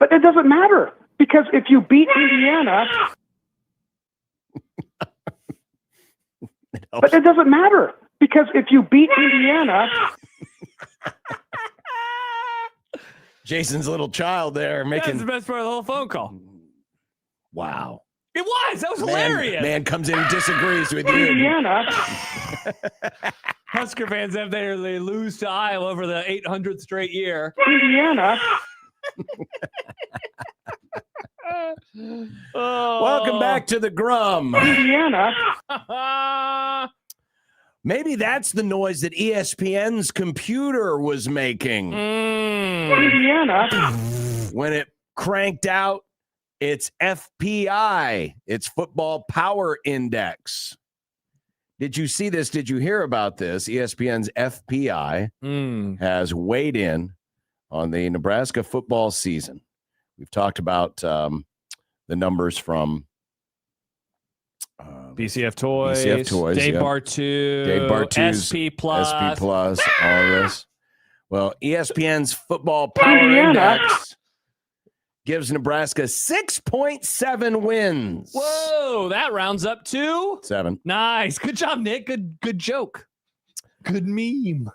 But it doesn't matter because if you beat Indiana, but it doesn't matter because if you beat Indiana, Jason's little child there making. That's the best part of the whole phone call. Wow. It was. That was hilarious. Man comes in and disagrees with you. Indiana, Husker fans have they lose to Iowa for the 800th straight year. Indiana. Welcome back to the Grum. Indiana. Maybe that's the noise that ESPN's computer was making Indiana. when it cranked out its FPI, its Football Power Index. Did you see this? Did you hear about this? ESPN's FPI has weighed in on the Nebraska football season. We've talked about the numbers from BCF Toys, Dave Bartu, Dave Bartu's SP Plus, all of this. Well, ESPN's Football Power Index gives Nebraska 6.7 wins. Whoa, that rounds up to 7. Nice. Good job, Nick. Good joke. Good meme.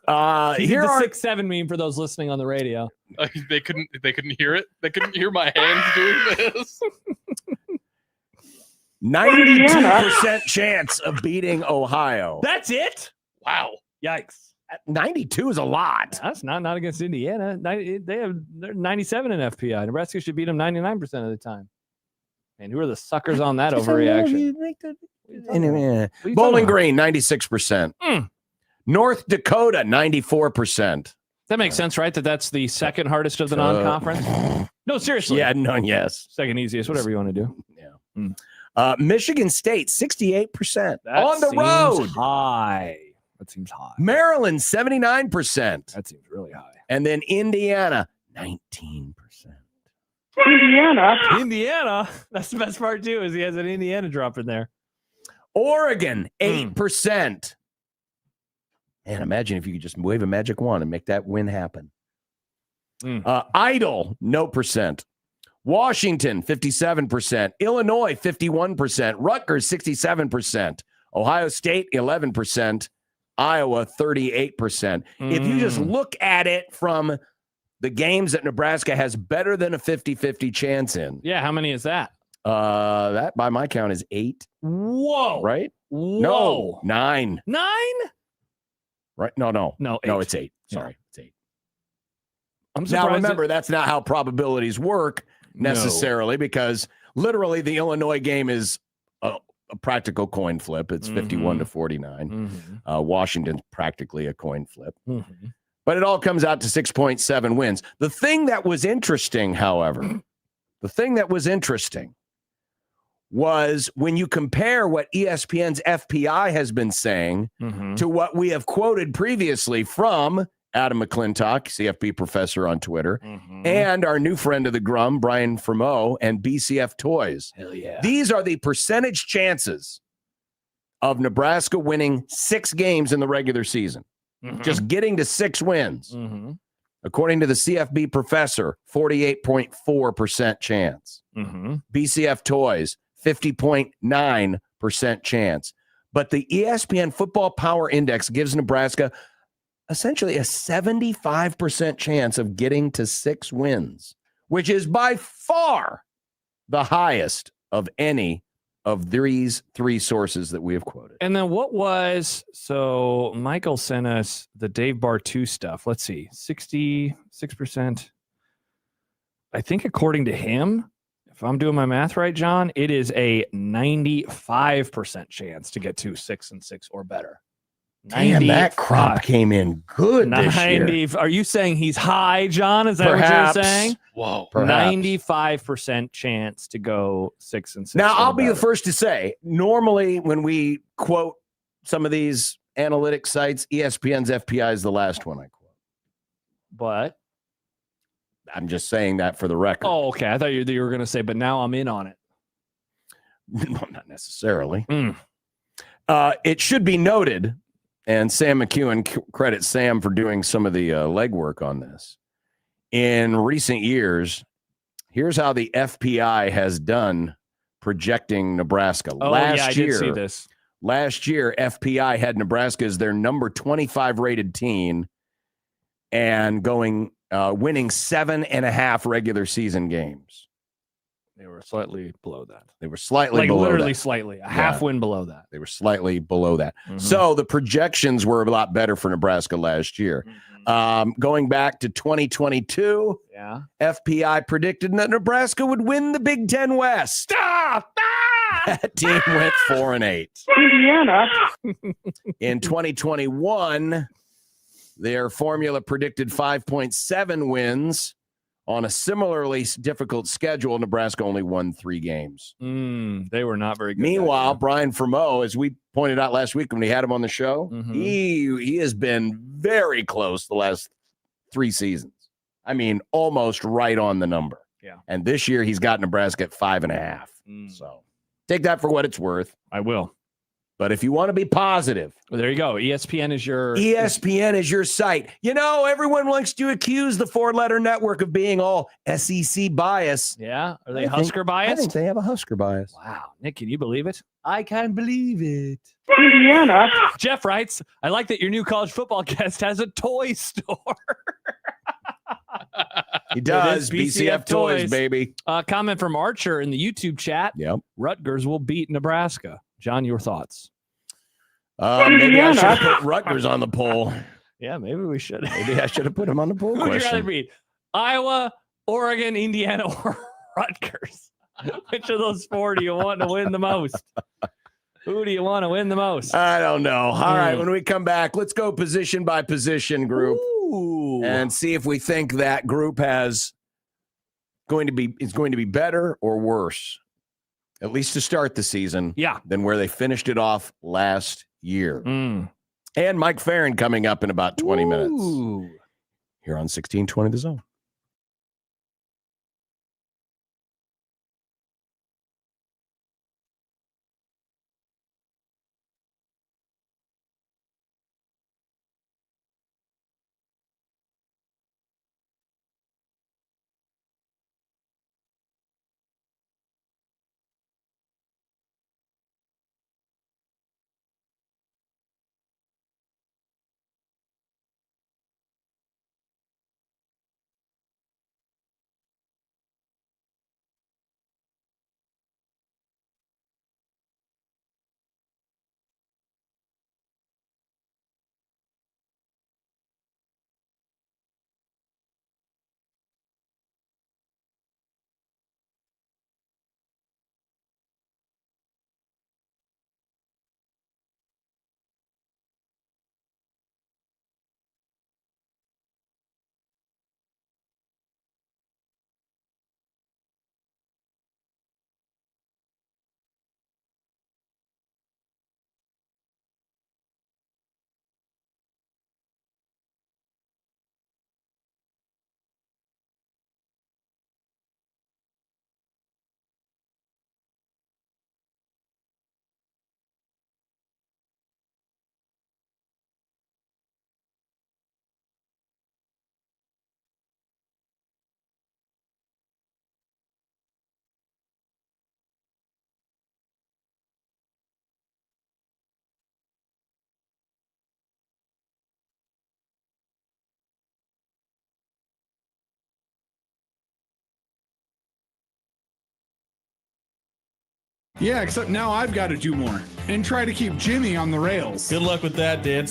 Here are 6-7 meme for those listening on the radio. They couldn't hear it. They couldn't hear my hands doing this. 92% chance of beating Ohio. That's it? Wow. Yikes. 92 is a lot. That's not against Indiana. They're 97 in FPI. Nebraska should beat them 99% of the time. And who are the suckers on that overreaction? Bowling Green, 96%. North Dakota, 94%. That makes sense, right? That's the second hardest of the non-conference? No, seriously. Yeah, no, yes. Second easiest, whatever you want to do. Yeah. Michigan State, 68%. That on the seems road. High. That seems high. Maryland, 79%. That seems really high. And then Indiana, 19%. Indiana. That's the best part, too, is he has an Indiana drop in there. Oregon, 8%. Man, imagine if you could just wave a magic wand and make that win happen. Idle, no percent. Washington, 57%. Illinois, 51%. Rutgers, 67%. Ohio State, 11%. Iowa, 38%. If you just look at it from the games that Nebraska has better than a 50-50 chance in. Yeah, how many is that? That, by my count, is 8. Whoa. Right? Whoa. No, 9. 9? Right? No, 8. No, it's 8. Sorry, it's 8. I'm surprised. Now, remember, that's not how probabilities work necessarily because literally the Illinois game is a practical coin flip. It's 51 to 49. Washington's practically a coin flip. But it all comes out to 6.7 wins. The thing that was interesting, however, was when you compare what ESPN's FPI has been saying to what we have quoted previously from Adam McClintock, CFB professor on Twitter, and our new friend of the Grum, Brian Fremeau, and BCF Toys. Hell yeah. These are the percentage chances of Nebraska winning 6 games in the regular season. Just getting to 6 wins. According to the CFB professor, 48.4% chance. BCF Toys, 50.9% chance. But the ESPN Football Power Index gives Nebraska essentially a 75% chance of getting to 6 wins, which is by far the highest of any of these 3 sources that we have quoted. And then so Michael sent us the Dave Bartu stuff. Let's see, 66%. I think according to him, if I'm doing my math right, John, it is a 95% chance to get to 6-6 or better. Damn, that crop came in good this year. Are you saying he's high, John? Is that Perhaps. what you're saying? Whoa. 95% chance to go 6-6. Now, I'll be better. the first to say, normally when we quote some of these analytic sites, ESPN's FPI is the last one I quote. But I'm just saying that for the record. oh, okay. I thought you were going to say, but now I'm in on it. No, not necessarily. It should be noted, and Sam McEwen credits Sam for doing some of the legwork on this. In recent years, Here's how the FPI has done projecting Nebraska. I did see this. Last year, FPI had Nebraska as their number 25 rated team and winning 7.5 regular season games. They were slightly below that. They were slightly below literally that. slightly. A half win below that. They were slightly below that. Mm-hmm. So the projections were a lot better for Nebraska last year. Going back to 2022, FPI predicted that Nebraska would win the Big Ten West. Stop! That team went 4-8. Indiana. In 2021, their formula predicted 5.7 wins. On a similarly difficult schedule, Nebraska only won 3 games. They were not very good. Meanwhile, Brian Fremeau, as we pointed out last week when we had him on the show, he has been very close the last 3 seasons. I mean, almost right on the number. Yeah. And this year, he's got Nebraska at 5.5. So take that for what it's worth. I will. But if you want to be positive, well, there you go. ESPN is your site. You know, everyone likes to accuse the 4-letter network of being all SEC bias. Yeah, are they Husker biased? I think they have a Husker bias. Wow, Nick, can you believe it? I can't believe it. Indiana. Jeff writes, I like that your new college football guest has a toy store. He does. BCF toys, baby. Comment from Archer in the YouTube chat. Yep. Rutgers will beat Nebraska. John, your thoughts? Maybe I should have put Rutgers on the poll. Yeah, maybe we should. Maybe I should have put him on the poll. Who would you rather beat? Iowa, Oregon, Indiana, or Rutgers? Which of those 4 do you want to win the most? Who do you want to win the most? I don't know. All right, when we come back, let's go position by position group and see if we think that group is going to be better or worse, at least to start the season, than where they finished it off last year. And Mike Farron coming up in about 20 minutes here on 1620 The Zone. Yeah, except now I've got to do more and try to keep Jimmy on the rails. Good luck with that, Dan.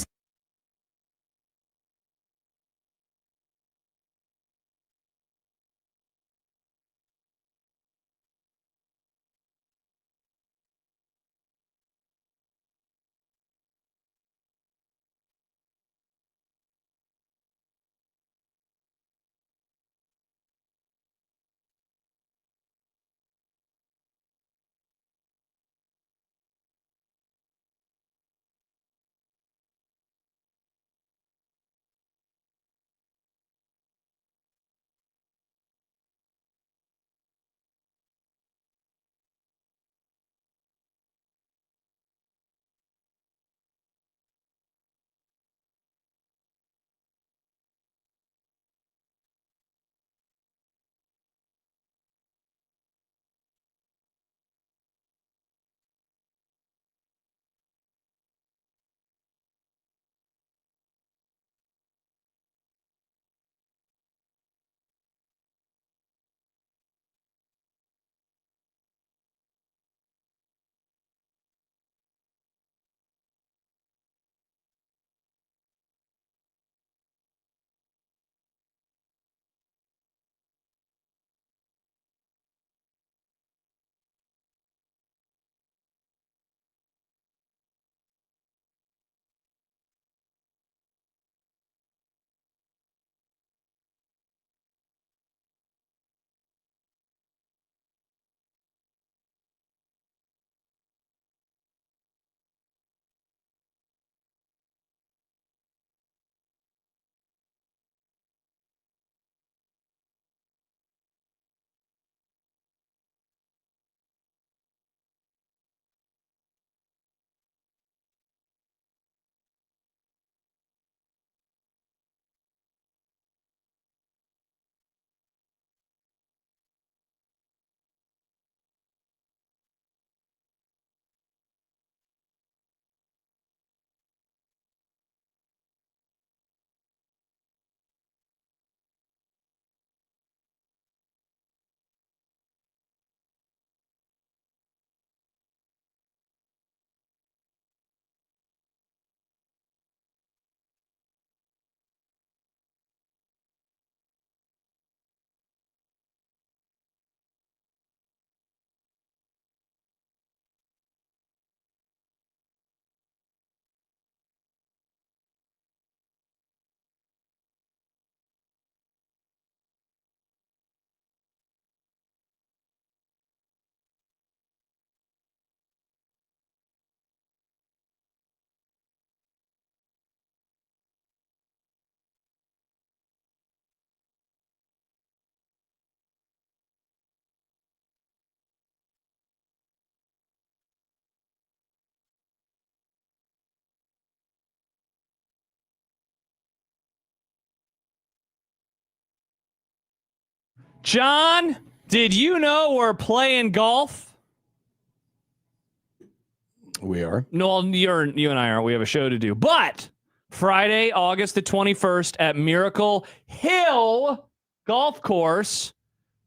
John, did you know we're playing golf? We are. No, you and I aren't. We have a show to do. But Friday, August the 21st at Miracle Hill Golf Course,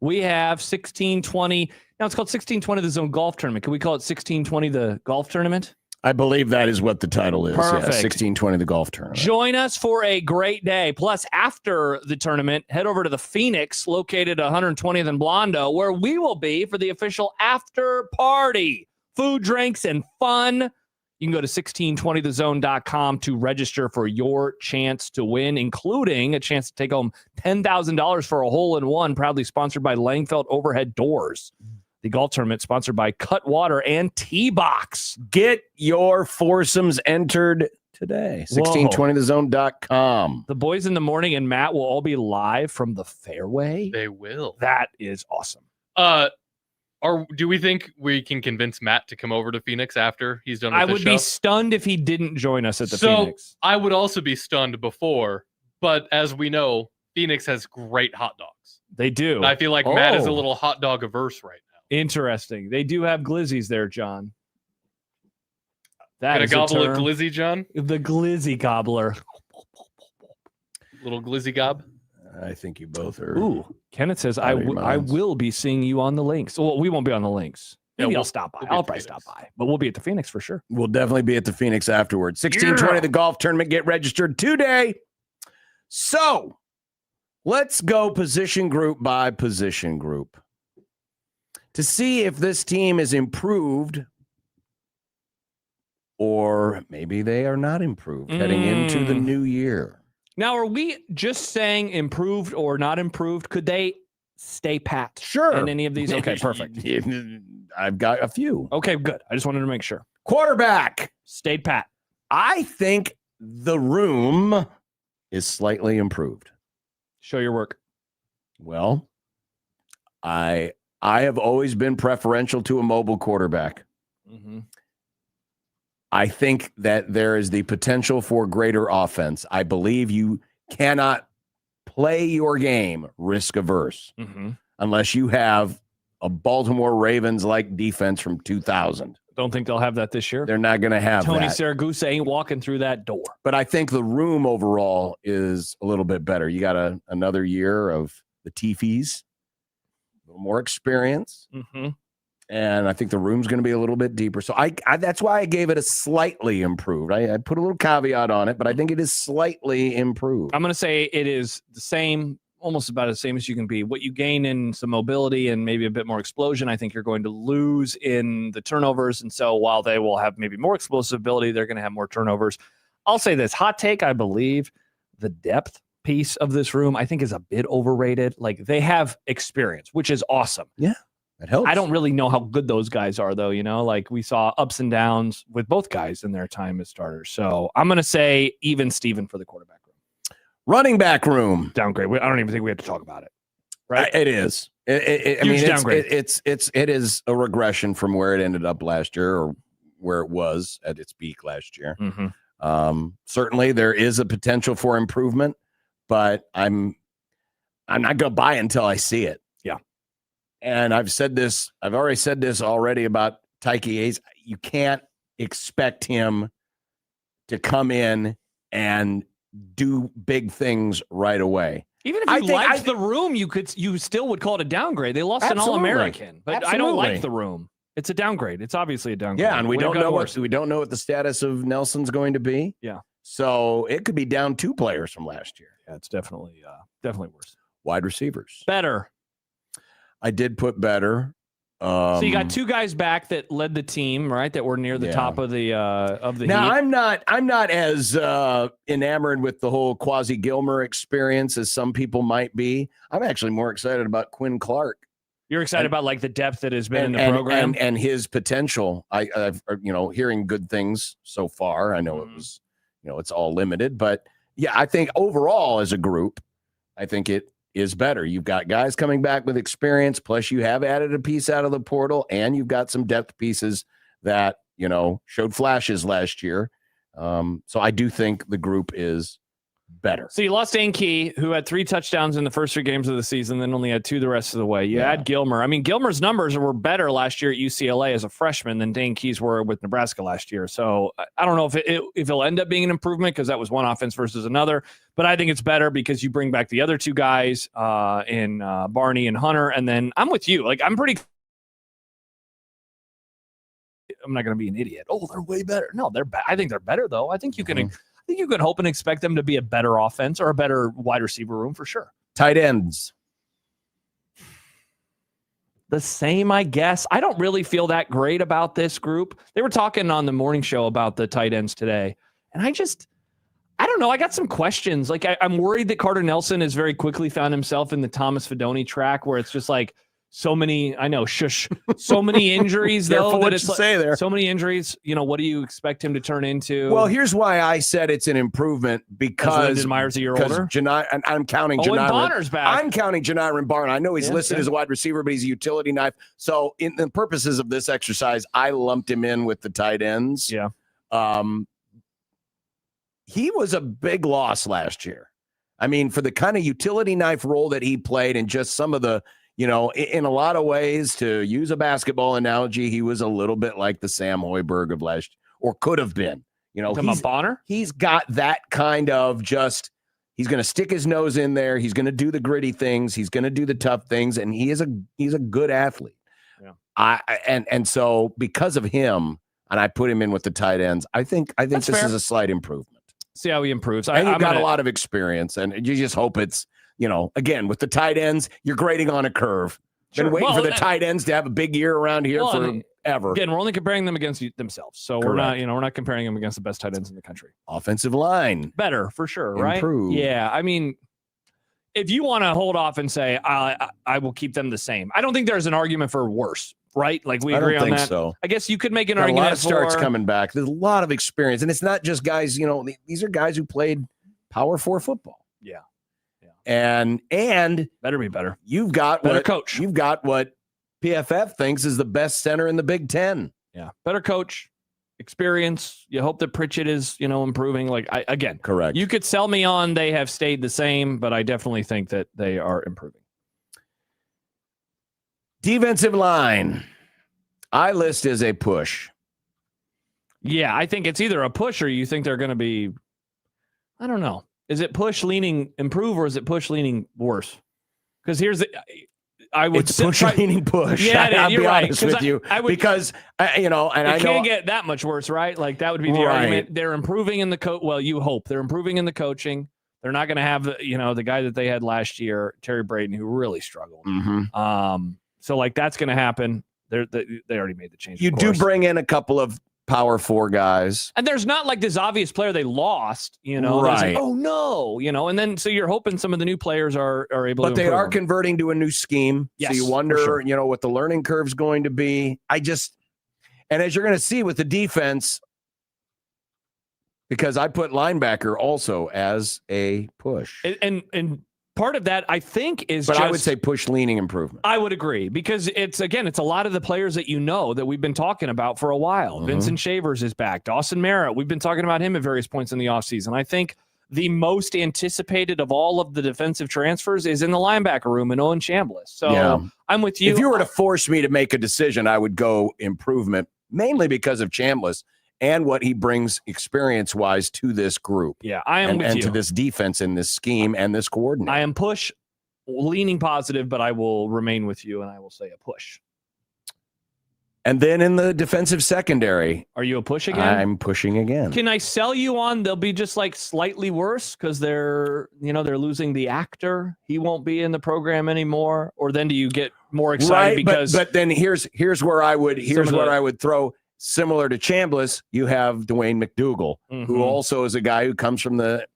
we have 1620. Now it's called 1620 the Zone Golf Tournament. Can we call it 1620 the Golf Tournament? I believe that is what the title is. Perfect. Yeah, 1620 the Golf Tournament. Join us for a great day. Plus, after the tournament, head over to the Phoenix, located 120th and Blondo, where we will be for the official after party. Food, drinks, and fun. You can go to 1620thezone.com to register for your chance to win, including a chance to take home $10,000 for a hole-in-one, proudly sponsored by Langfeld Overhead Doors. The golf tournament sponsored by Cutwater and T-Box. Get your foursomes entered today. 1620thezone.com. The boys in the morning and Matt will all be live from the fairway. They will. That is awesome. Do we think we can convince Matt to come over to Phoenix after he's done with I the would show? be stunned if he didn't join us at the So Phoenix. I would also be stunned before, but as we know, Phoenix has great hot dogs. They do. And I feel like Matt is a little hot dog averse right now. Interesting. They do have glizzies there, John. That Gonna is a gobble a term. glizzy, John? The glizzy gobbler. Little glizzy gob? I think you both are. Ooh, Kenneth says, Out I of your minds. will be seeing you on the links. Well, we won't be on the links. Maybe Yeah, I'll stop by. we'll be I'll at the probably Phoenix. stop by. But we'll be at the Phoenix for sure. We'll definitely be at the Phoenix afterwards. 1620 the Golf Tournament. Get registered today. So let's go position group by position group to see if this team is improved or maybe they are not improved heading into the new year. Now, are we just saying improved or not improved? Could they stay pat? Sure. In any of these? Okay, perfect. I've got a few. Okay, good. I just wanted to make sure. Quarterback. Stayed pat. I think the room is slightly improved. Show your work. Well, I have always been preferential to a mobile quarterback. Mm-hmm. I think that there is the potential for greater offense. I believe you cannot play your game risk averse unless you have a Baltimore Ravens like defense from 2000. Don't think they'll have that this year. They're not going to have Tony that. Siragusa ain't walking through that door. But I think the room overall is a little bit better. You got another year of the Teefies, a little more experience. Mm-hmm. And I think the room's going to be a little bit deeper. So I that's why I gave it a slightly improved. I put a little caveat on it, but I think it is slightly improved. I'm going to say it is the same, almost about the same as you can be. What you gain in some mobility and maybe a bit more explosion, I think you're going to lose in the turnovers. And so while they will have maybe more explosive ability, they're going to have more turnovers. I'll say this hot take. I believe the depth piece of this room, I think, is a bit overrated. Like, they have experience, which is awesome. Yeah. That helps. I don't really know how good those guys are, though. You know, like we saw ups and downs with both guys in their time as starters. So I'm going to say even Steven for the quarterback room. Running back room. Downgrade. I don't even think we have to talk about it. Right? It is. I Huge mean, downgrade. it is a regression from where it ended up last year or where it was at its peak last year. Mm-hmm. Certainly there is a potential for improvement, but I'm not going to buy it until I see it. Yeah. And I've already said this already about Tyke Hayes. You can't expect him to come in and do big things right away. Even if you liked the room, you still would call it a downgrade. They lost Absolutely. an All-American, but I don't Absolutely. like the room. It's a downgrade. It's obviously a downgrade. Yeah, and we don't know worse. what the status of Nelson's going to be. Yeah. So it could be down 2 players from last year. Yeah, it's definitely worse. Wide receivers. Better. I did put better. So you got 2 guys back that led the team, right? That were near the top of the Now heap. I'm not as enamored with the whole Quasi Gilmer experience as some people might be. I'm actually more excited about Quinn Clark. You're excited about like the depth that has been in the program and his potential. I've hearing good things so far. I know it was it's all limited, but yeah, I think overall as a group, I think it is better. You've got guys coming back with experience, plus you have added a piece out of the portal, and you've got some depth pieces that, showed flashes last year. So I do think the group is better. So you lost Dane Key, who had 3 touchdowns in the first 3 games of the season, then only had 2 the rest of the way. You add Gilmer. I mean, Gilmer's numbers were better last year at UCLA as a freshman than Dane Key's were with Nebraska last year. So I don't know if it'll end up being an improvement because that was one offense versus another. But I think it's better because you bring back the other 2 guys in Barney and Hunter. And then I'm with you. Like, I'm not going to be an idiot. Oh, they're way better. No, they're I think they're better, though. I think you can hope and expect them to be a better offense or a better wide receiver room for sure. Tight ends. The same, I guess. I don't really feel that great about this group. They were talking on the morning show about the tight ends today. And I don't know. I got some questions. Like, I'm worried that Carter Nelson has very quickly found himself in the Thomas Fidone track where it's just like, so many, I know, so many injuries, though. What you say there. So many injuries. What do you expect him to turn into? Well, here's why I said it's an improvement because Myers a year older. I'm counting Janiron. Bonner's back. I'm counting Janiron Barner. I know he's listed as a wide receiver, but he's a utility knife. So, in the purposes of this exercise, I lumped him in with the tight ends. Yeah. He was a big loss last year. I mean, for the kind of utility knife role that he played, and just some of the. In a lot of ways, to use a basketball analogy, he was a little bit like the Sam Hoiberg of last year, or could have been. Bonner? He's got that kind of just, he's going to stick his nose in there. He's going to do the gritty things. He's going to do the tough things. And he's a good athlete. Yeah. And so because of him, and I put him in with the tight ends, I think this is a slight improvement. See how he improves. And you've got a lot of experience, and you just hope it's, again, with the tight ends, you're grading on a curve. Sure. Been waiting for the tight ends to have a big year around here forever. Again, we're only comparing them against themselves. So Correct. we're not comparing them against the best tight ends in the country. Offensive line. Better, for sure, right? Improved. Yeah, I mean, if you want to hold off and say, I will keep them the same, I don't think there's an argument for worse, right? Like, we agree on that. I don't think so. I guess you could make an Got argument a lot of starts for coming back. There's a lot of experience. And it's not just guys, these are guys who played Power 4 football. Yeah. And better be better. You've got better coach. You've got what PFF thinks is the best center in the Big Ten. Yeah, better coach, experience. You hope that Pritchett is, improving. Like, correct. You could sell me on they have stayed the same, but I definitely think that they are improving. Defensive line, I list as a push. Yeah, I think it's either a push or you think they're going to be. I don't know. Is it push leaning improve or is it push leaning worse? Because it's push leaning push. Yeah, I'll be right. honest with you because and I can't get that much worse, right? Like, that would be the argument. They're improving in the coach. Well, you hope they're improving in the coaching. They're not going to have the guy that they had last year, Terry Braden, who really struggled. Mm-hmm. So like that's going to happen. They already made the change. You do bring in a couple of Power 4 guys. And there's not like this obvious player they lost, Right. Like, oh no, and then so you're hoping some of the new players are able to. But they are converting to a new scheme. Yes, so you wonder, sure. What the learning curve is going to be. And as you're going to see with the defense, because I put linebacker also as a push. And part of that, I think, is I would say push leaning improvement. I would agree because it's a lot of the players that that we've been talking about for a while. Mm-hmm. Vincent Shavers is back. Dawson Merritt, we've been talking about him at various points in the offseason. I think the most anticipated of all of the defensive transfers is in the linebacker room in Owen Chambliss. So I'm with you. If you were to force me to make a decision, I would go improvement, mainly because of Chambliss and what he brings experience-wise to this group. Yeah, I am with you. And to this defense and this scheme and this coordinator. I am push leaning positive, but I will remain with you, and I will say a push. And then in the defensive secondary. Are you a push again? I'm pushing again. Can I sell you on they'll be just like slightly worse because they're losing the actor? He won't be in the program anymore? Or then do you get more excited because but then here's where I would throw. Similar to Chambliss, you have Dwayne McDougal, who also is a guy who comes from the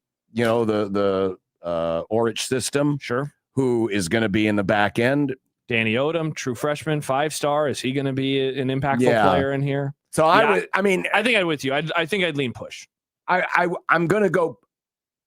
Orich system. Sure. Who is going to be in the back end. Danny Odom, true freshman, 5-star. Is he going to be an impactful player in here? So I think I'm with you. I think I'd lean push. I'm going to go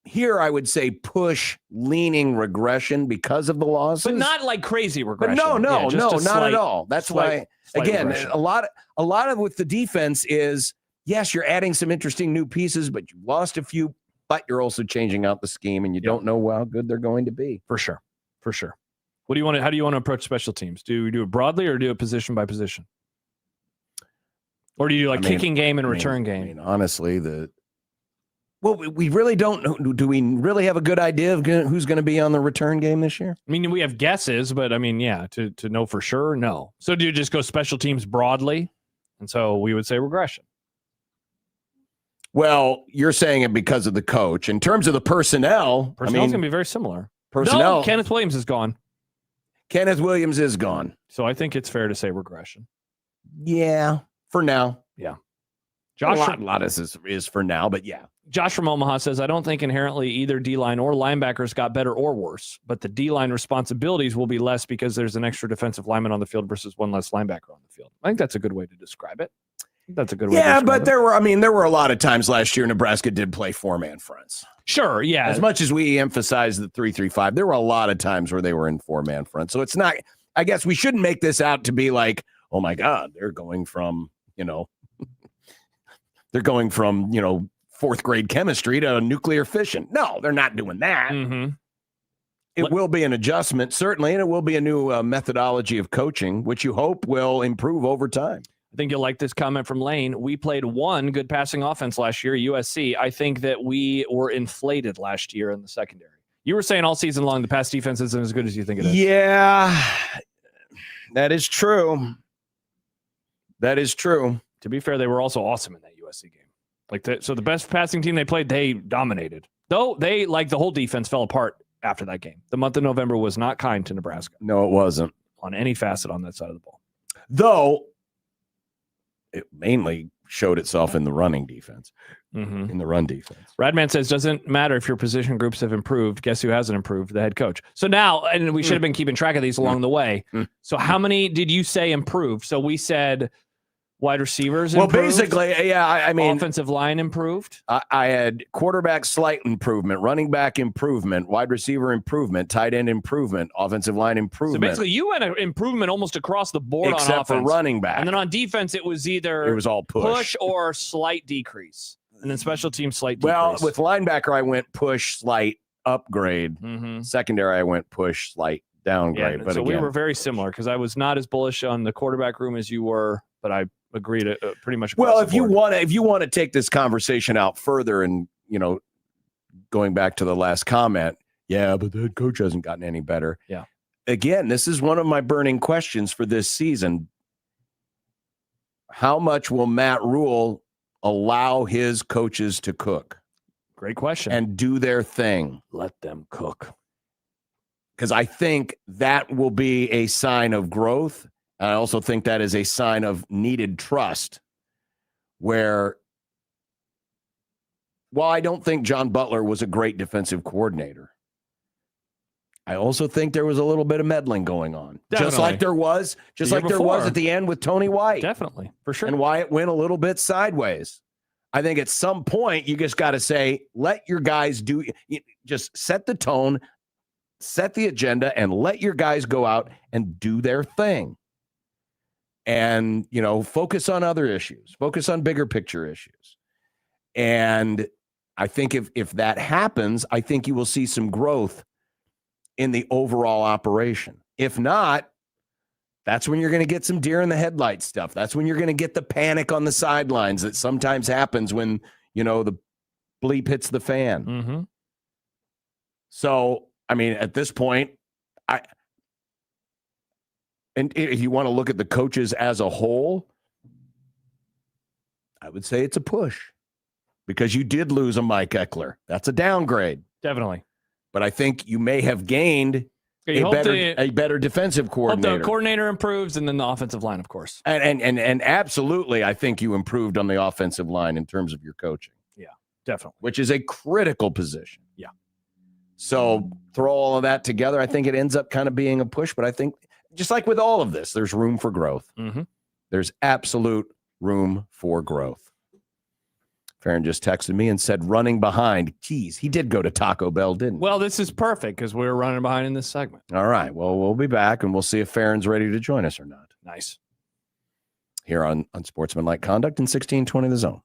here. I would say push leaning regression because of the losses, but not like crazy regression. But no, not at all. That's slight again, regression. a lot of with the defense is, yes, you're adding some interesting new pieces, but you lost a few but you're also changing out the scheme, and you don't know how good they're going to be. For sure. What do you want to? How do you want to approach special teams? Do we do it broadly or do it position by position? Or do you do kicking game and return game? Honestly, we really don't know. Do we really have a good idea of who's going to be on the return game this year? I mean, we have guesses, but to know for sure, no. So do you just go special teams broadly? And so we would say regression. Well, you're saying it because of the coach. In terms of the personnel, Personnel's going to be very similar. Personnel. No, Kenneth Williams is gone. Kenneth Williams is gone. So I think it's fair to say regression. Yeah, for now. Yeah. Josh, a lot of this is for now, but yeah. Josh from Omaha says, I don't think inherently either D-line or linebackers got better or worse, but the D-line responsibilities will be less because there's an extra defensive lineman on the field versus one less linebacker on the field. I think that's a good way to describe it. That's a good way to describe it. Yeah, but there were a lot of times last year Nebraska did play four-man fronts. Sure, yeah. As much as we emphasize the 3-3-5, there were a lot of times where they were in four-man fronts. So it's not, I guess we shouldn't make this out to be like, oh my God, they're going from, fourth grade chemistry to nuclear fission. No, they're not doing that. Mm-hmm. It will be an adjustment, certainly, and it will be a new methodology of coaching, which you hope will improve over time. I think you'll like this comment from Lane. We played one good passing offense last year, USC. I think that we were inflated last year in the secondary. You were saying all season long the pass defense isn't as good as you think it is. Yeah, that is true. That is true. To be fair, they were also awesome in that USC game. So the best passing team they played, they dominated. Though the whole defense fell apart after that game. The month of November was not kind to Nebraska. No, it wasn't. On any facet on that side of the ball. Though it mainly showed itself in the running defense, in the run defense. Radman says, doesn't matter if your position groups have improved. Guess who hasn't improved? The head coach. So now, and we should have been keeping track of these along the way. So how many did you say improved? So we said wide receivers improved. Well, basically, yeah, I mean. Offensive line improved. I had quarterback slight improvement, running back improvement, wide receiver improvement, tight end improvement, offensive line improvement. So basically, you had an improvement almost across the board except on offense. for running back. And then on defense, it was all push or slight decrease. And then special team slight decrease. Well, with linebacker, I went push, slight, upgrade. Secondary, I went push, slight, downgrade. Yeah, but so again, we were very similar because I was not as bullish on the quarterback room as you were, but I agreed pretty much. Well, if you want to take this conversation out further, and going back to the last comment, but the head coach hasn't gotten any better. Yeah. Again, this is one of my burning questions for this season. How much will Matt Rule allow his coaches to cook? Great question. And do their thing. Let them cook. Because I think that will be a sign of growth. I also think that is a sign of needed trust, where while I don't think John Butler was a great defensive coordinator, I also think there was a little bit of meddling going on. Definitely. Just like there was at the end with Tony White. Definitely, for sure. And why it went a little bit sideways. I think at some point you just got to say, let your guys just set the tone, set the agenda, and let your guys go out and do their thing. And, focus on other issues, focus on bigger picture issues. And I think if that happens, I think you will see some growth in the overall operation. If not, that's when you're going to get some deer in the headlights stuff. That's when you're going to get the panic on the sidelines that sometimes happens when, the bleep hits the fan. So, I mean, at this point, and if you want to look at the coaches as a whole, I would say it's a push, because you did lose a Mike Eckler. That's a downgrade. Definitely. But I think you may have gained a better defensive coordinator. Hope the coordinator improves, and then the offensive line, of course. And absolutely, I think you improved on the offensive line in terms of your coaching. Yeah, definitely. Which is a critical position. Yeah. So throw all of that together, I think it ends up kind of being a push. But I think, just like with all of this, there's room for growth. There's absolute room for growth. Farron just texted me and said, running behind. Geez, he did go to Taco Bell, didn't he? Well, this is perfect because we're running behind in this segment. All right. Well, we'll be back, and we'll see if Farron's ready to join us or not. Nice. Here on Unsportsmanlike Conduct in 1620 The Zone.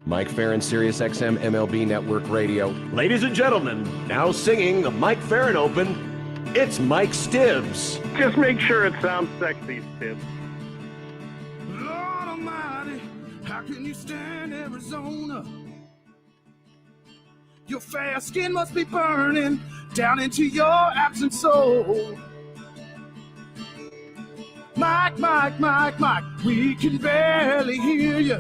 Mike Farron, Sirius XM MLB Network Radio. Ladies and gentlemen, now singing the Mike Farron Open, it's Mike Stibbs. Just make sure it sounds sexy, Stibbs. Lord Almighty, how can you stand Arizona? Your fair skin must be burning down into your absent soul. Mike, Mike, Mike, Mike, we can barely hear you.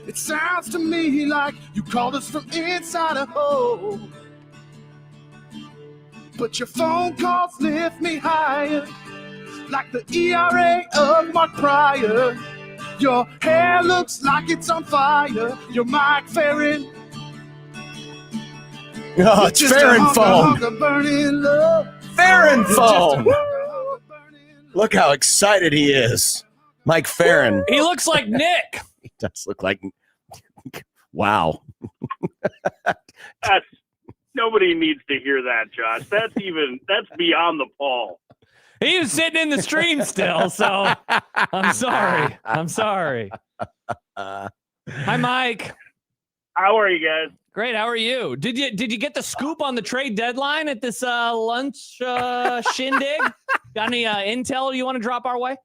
It sounds to me like you called us from inside a hole. But your phone calls lift me higher, like the ERA of Mark Pryor. Your hair looks like it's on fire. You're Mike Farron. Oh, it's Farron phone. Farron phone. Look how excited he is. Mike Farron. He looks like Nick. He does look like. Wow. Nobody needs to hear that, Josh. That's beyond the pall. He was sitting in the stream still, so I'm sorry. Hi, Mike. How are you guys? Great. How are you? Did you get the scoop on the trade deadline at this lunch shindig? Got any intel you want to drop our way?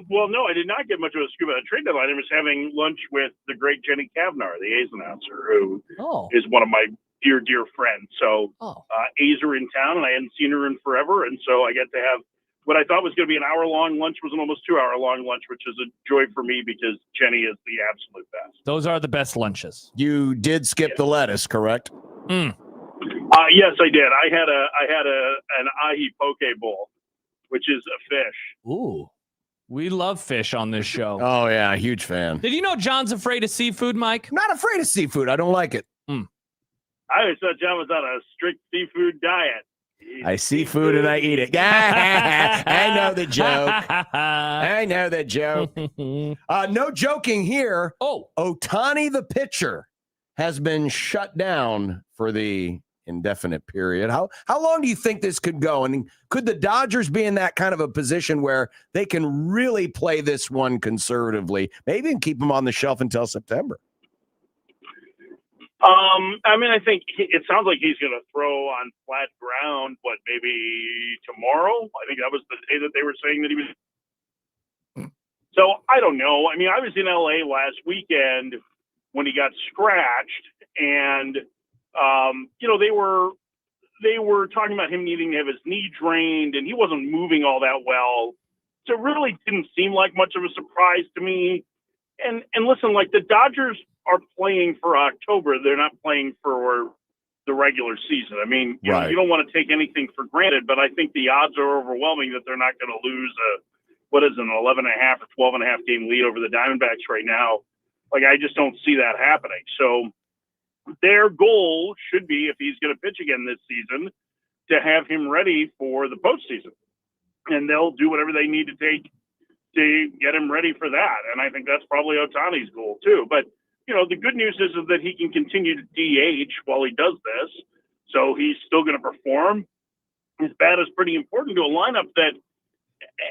Well, no, I did not get much of a scoop on the trade deadline. I was having lunch with the great Jenny Kavnar, the A's announcer, who is one of my dear, dear friends. So A's are in town, and I hadn't seen her in forever, and so I get to have what I thought was going to be an hour-long lunch was an almost 2-hour-long lunch, which is a joy for me because Jenny is the absolute best. Those are the best lunches. You did skip the lettuce, correct? Mm. Yes, I did. I had an ahi poke bowl, which is a fish. Ooh. We love fish on this show. Oh, yeah, huge fan. Did you know John's afraid of seafood, Mike? I'm not afraid of seafood. I don't like it. I always thought John was on a strict seafood diet. I see food and I eat it. I know the joke. I know the joke. No joking here. Ohtani, the pitcher, has been shut down for the indefinite period. How long do you think this could go? And could the Dodgers be in that kind of a position where they can really play this one conservatively, maybe even keep him on the shelf until September? I mean, I think it sounds like he's going to throw on flat ground, maybe tomorrow? I think that was the day that they were saying that he was. So I don't know. I mean, I was in LA last weekend when he got scratched, and they were talking about him needing to have his knee drained, and he wasn't moving all that well. So it really didn't seem like much of a surprise to me. And listen, like the Dodgers are playing for October. They're not playing for the regular season. I mean, you know, you don't want to take anything for granted, but I think the odds are overwhelming that they're not going to lose an 11.5 or 12.5 game lead over the Diamondbacks right now. Like, I just don't see that happening. So their goal should be, if he's going to pitch again this season, to have him ready for the postseason. And they'll do whatever they need to take to get him ready for that. And I think that's probably Ohtani's goal too. But, you know, the good news is that he can continue to DH while he does this. So he's still going to perform. His bat is pretty important to a lineup that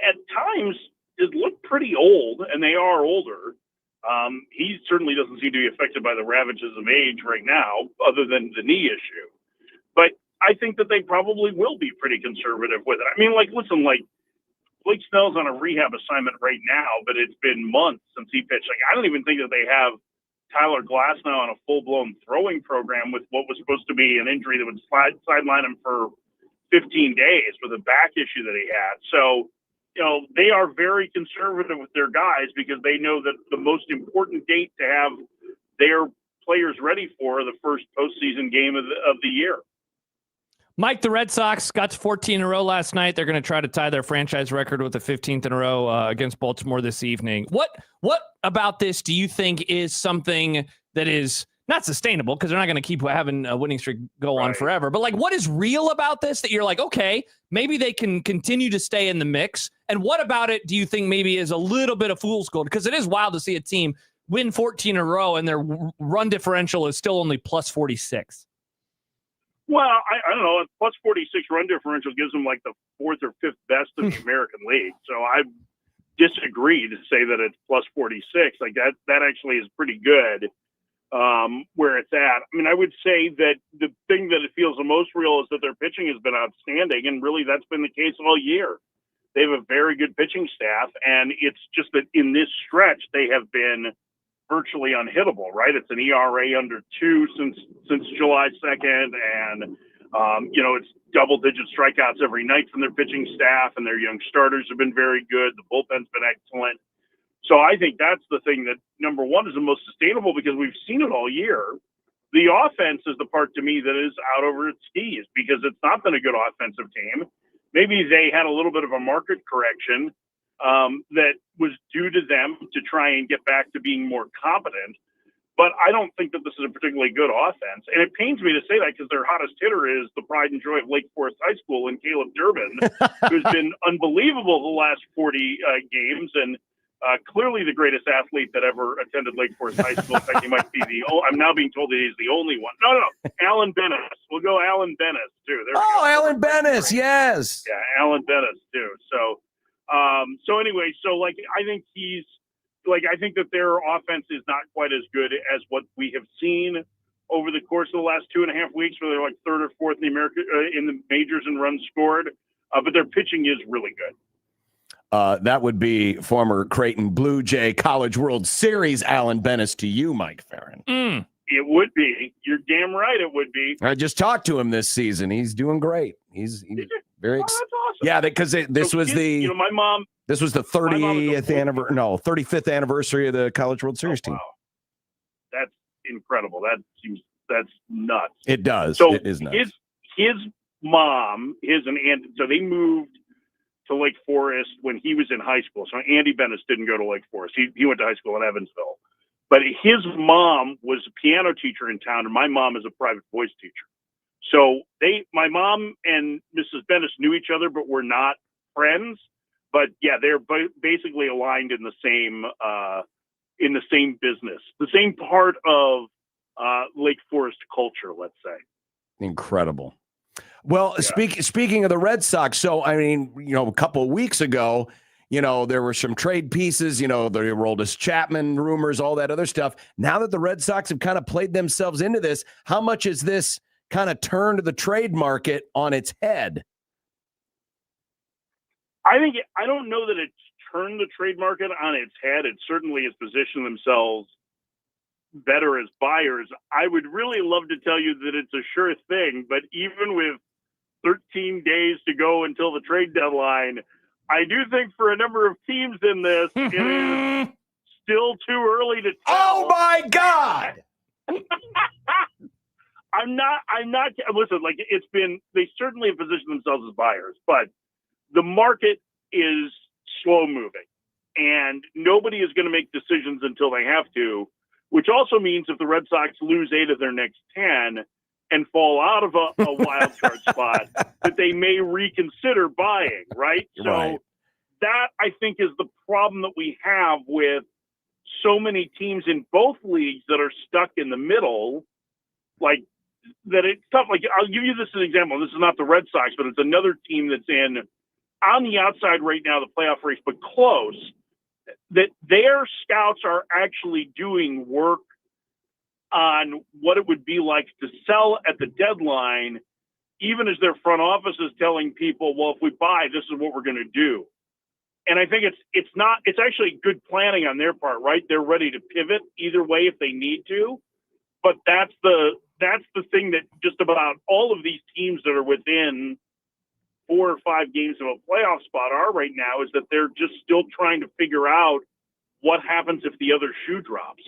at times is look pretty old, and they are older. He certainly doesn't seem to be affected by the ravages of age right now, other than the knee issue. But I think that they probably will be pretty conservative with it. I mean, like, listen, like, Blake Snell's on a rehab assignment right now, but it's been months since he pitched. Like, I don't even think that they have Tyler Glass now on a full-blown throwing program with what was supposed to be an injury that would sideline him for 15 days with a back issue that he had. So, you know, they are very conservative with their guys because they know that the most important date to have their players ready for the first postseason game of the year. Mike, the Red Sox got to 14 in a row last night. They're going to try to tie their franchise record with the 15th in a row against Baltimore this evening. What about this do you think is something that is not sustainable, because they're not going to keep having a winning streak go on forever, but like, what is real about this that you're like, okay, maybe they can continue to stay in the mix? And what about it do you think maybe is a little bit of fool's gold? Because it is wild to see a team win 14 in a row and their run differential is still only plus 46. Well, I don't know. A plus 46 run differential gives them like the fourth or fifth best in the American League. So disagree to say that it's plus 46. Like that actually is pretty good where it's at. I mean, I would say that the thing that it feels the most real is that their pitching has been outstanding, and really that's been the case all year. They have a very good pitching staff, and it's just that in this stretch they have been virtually unhittable, right? It's an ERA under 2 since July 2nd, and it's double-digit strikeouts every night from their pitching staff, and their young starters have been very good. The bullpen's been excellent. So I think that's the thing that, number one, is the most sustainable because we've seen it all year. The offense is the part to me that is out over its skis because it's not been a good offensive team. Maybe they had a little bit of a market correction that was due to them to try and get back to being more competent. But I don't think that this is a particularly good offense. And it pains me to say that because their hottest hitter is the pride and joy of Lake Forest High School and Caleb Durbin, who's been unbelievable the last 40 games and clearly the greatest athlete that ever attended Lake Forest High School. In fact, he might be I'm now being told that he's the only one. No. Alan Bennis. We'll go Alan Bennis, too. Alan Bennis, yes. Yeah, Alan Bennis, too. So anyway, I think I think that their offense is not quite as good as what we have seen over the course of the last 2.5 weeks, where they're like third or fourth in the majors in runs scored. But their pitching is really good. That would be former Creighton Blue Jay College World Series Alan Bennis to you, Mike Farron. It would be. You're damn right it would be. I just talked to him this season. He's doing great. He's very that's awesome. Yeah, because this was my mom. This was the 35th anniversary of the College World Series team. Wow. That's incredible. That's nuts. It does. So it is nuts. His mom is an aunt. So they moved to Lake Forest when he was in high school. So Andy Bennis didn't go to Lake Forest. He went to high school in Evansville. But his mom was a piano teacher in town, and my mom is a private voice teacher. So my mom and Mrs. Bennis knew each other, but were not friends. But yeah, they're basically aligned in the same business, the same part of Lake Forest culture, let's say. Incredible. Well, yeah. Speaking of the Red Sox, so I mean, a couple of weeks ago, there were some trade pieces, the Aroldis Chapman rumors, all that other stuff. Now that the Red Sox have kind of played themselves into this, how much has this kind of turned the trade market on its head? I don't know that it's turned the trade market on its head. It certainly has positioned themselves better as buyers. I would really love to tell you that it's a sure thing, but even with 13 days to go until the trade deadline, I do think for a number of teams in this, it is still too early to tell. Oh my God! I'm not, listen, they certainly have positioned themselves as buyers, but the market is slow moving and nobody is going to make decisions until they have to, which also means if the Red Sox lose 8 of their next 10 and fall out of a wild card spot, that they may reconsider buying, right? So that, I think, is the problem that we have with so many teams in both leagues that are stuck in the middle, like that it's tough. Like, I'll give you this as an example. This is not the Red Sox, but it's another team that's on the outside right now, the playoff race, but close, that their scouts are actually doing work on what it would be like to sell at the deadline, even as their front office is telling people, well, if we buy, this is what we're going to do. And I think it's actually good planning on their part, right? They're ready to pivot either way if they need to. But that's the thing that just about all of these teams that are within 4 or 5 games of a playoff spot are right now, is that they're just still trying to figure out what happens if the other shoe drops.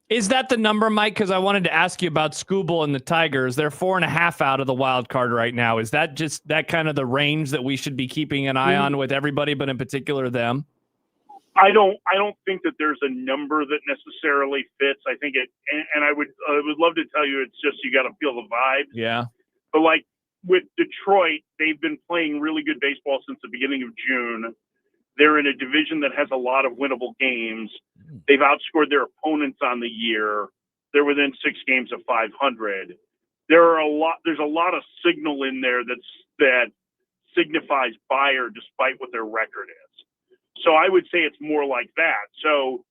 Is that the number, Mike? Because I wanted to ask you about Skubal and the Tigers. They're 4.5 out of the wild card right now. Is that just that kind of the range that we should be keeping an eye on with everybody, but in particular them? I don't think that there's a number that necessarily fits. I think and I would love to tell you it's just you got to feel the vibes. Yeah. But like with Detroit, they've been playing really good baseball since the beginning of June. They're in a division that has a lot of winnable games. They've outscored their opponents on the year. They're within 6 games of 500. There's a lot of signal in there that signifies buyer despite what their record is. So I would say it's more like that. So,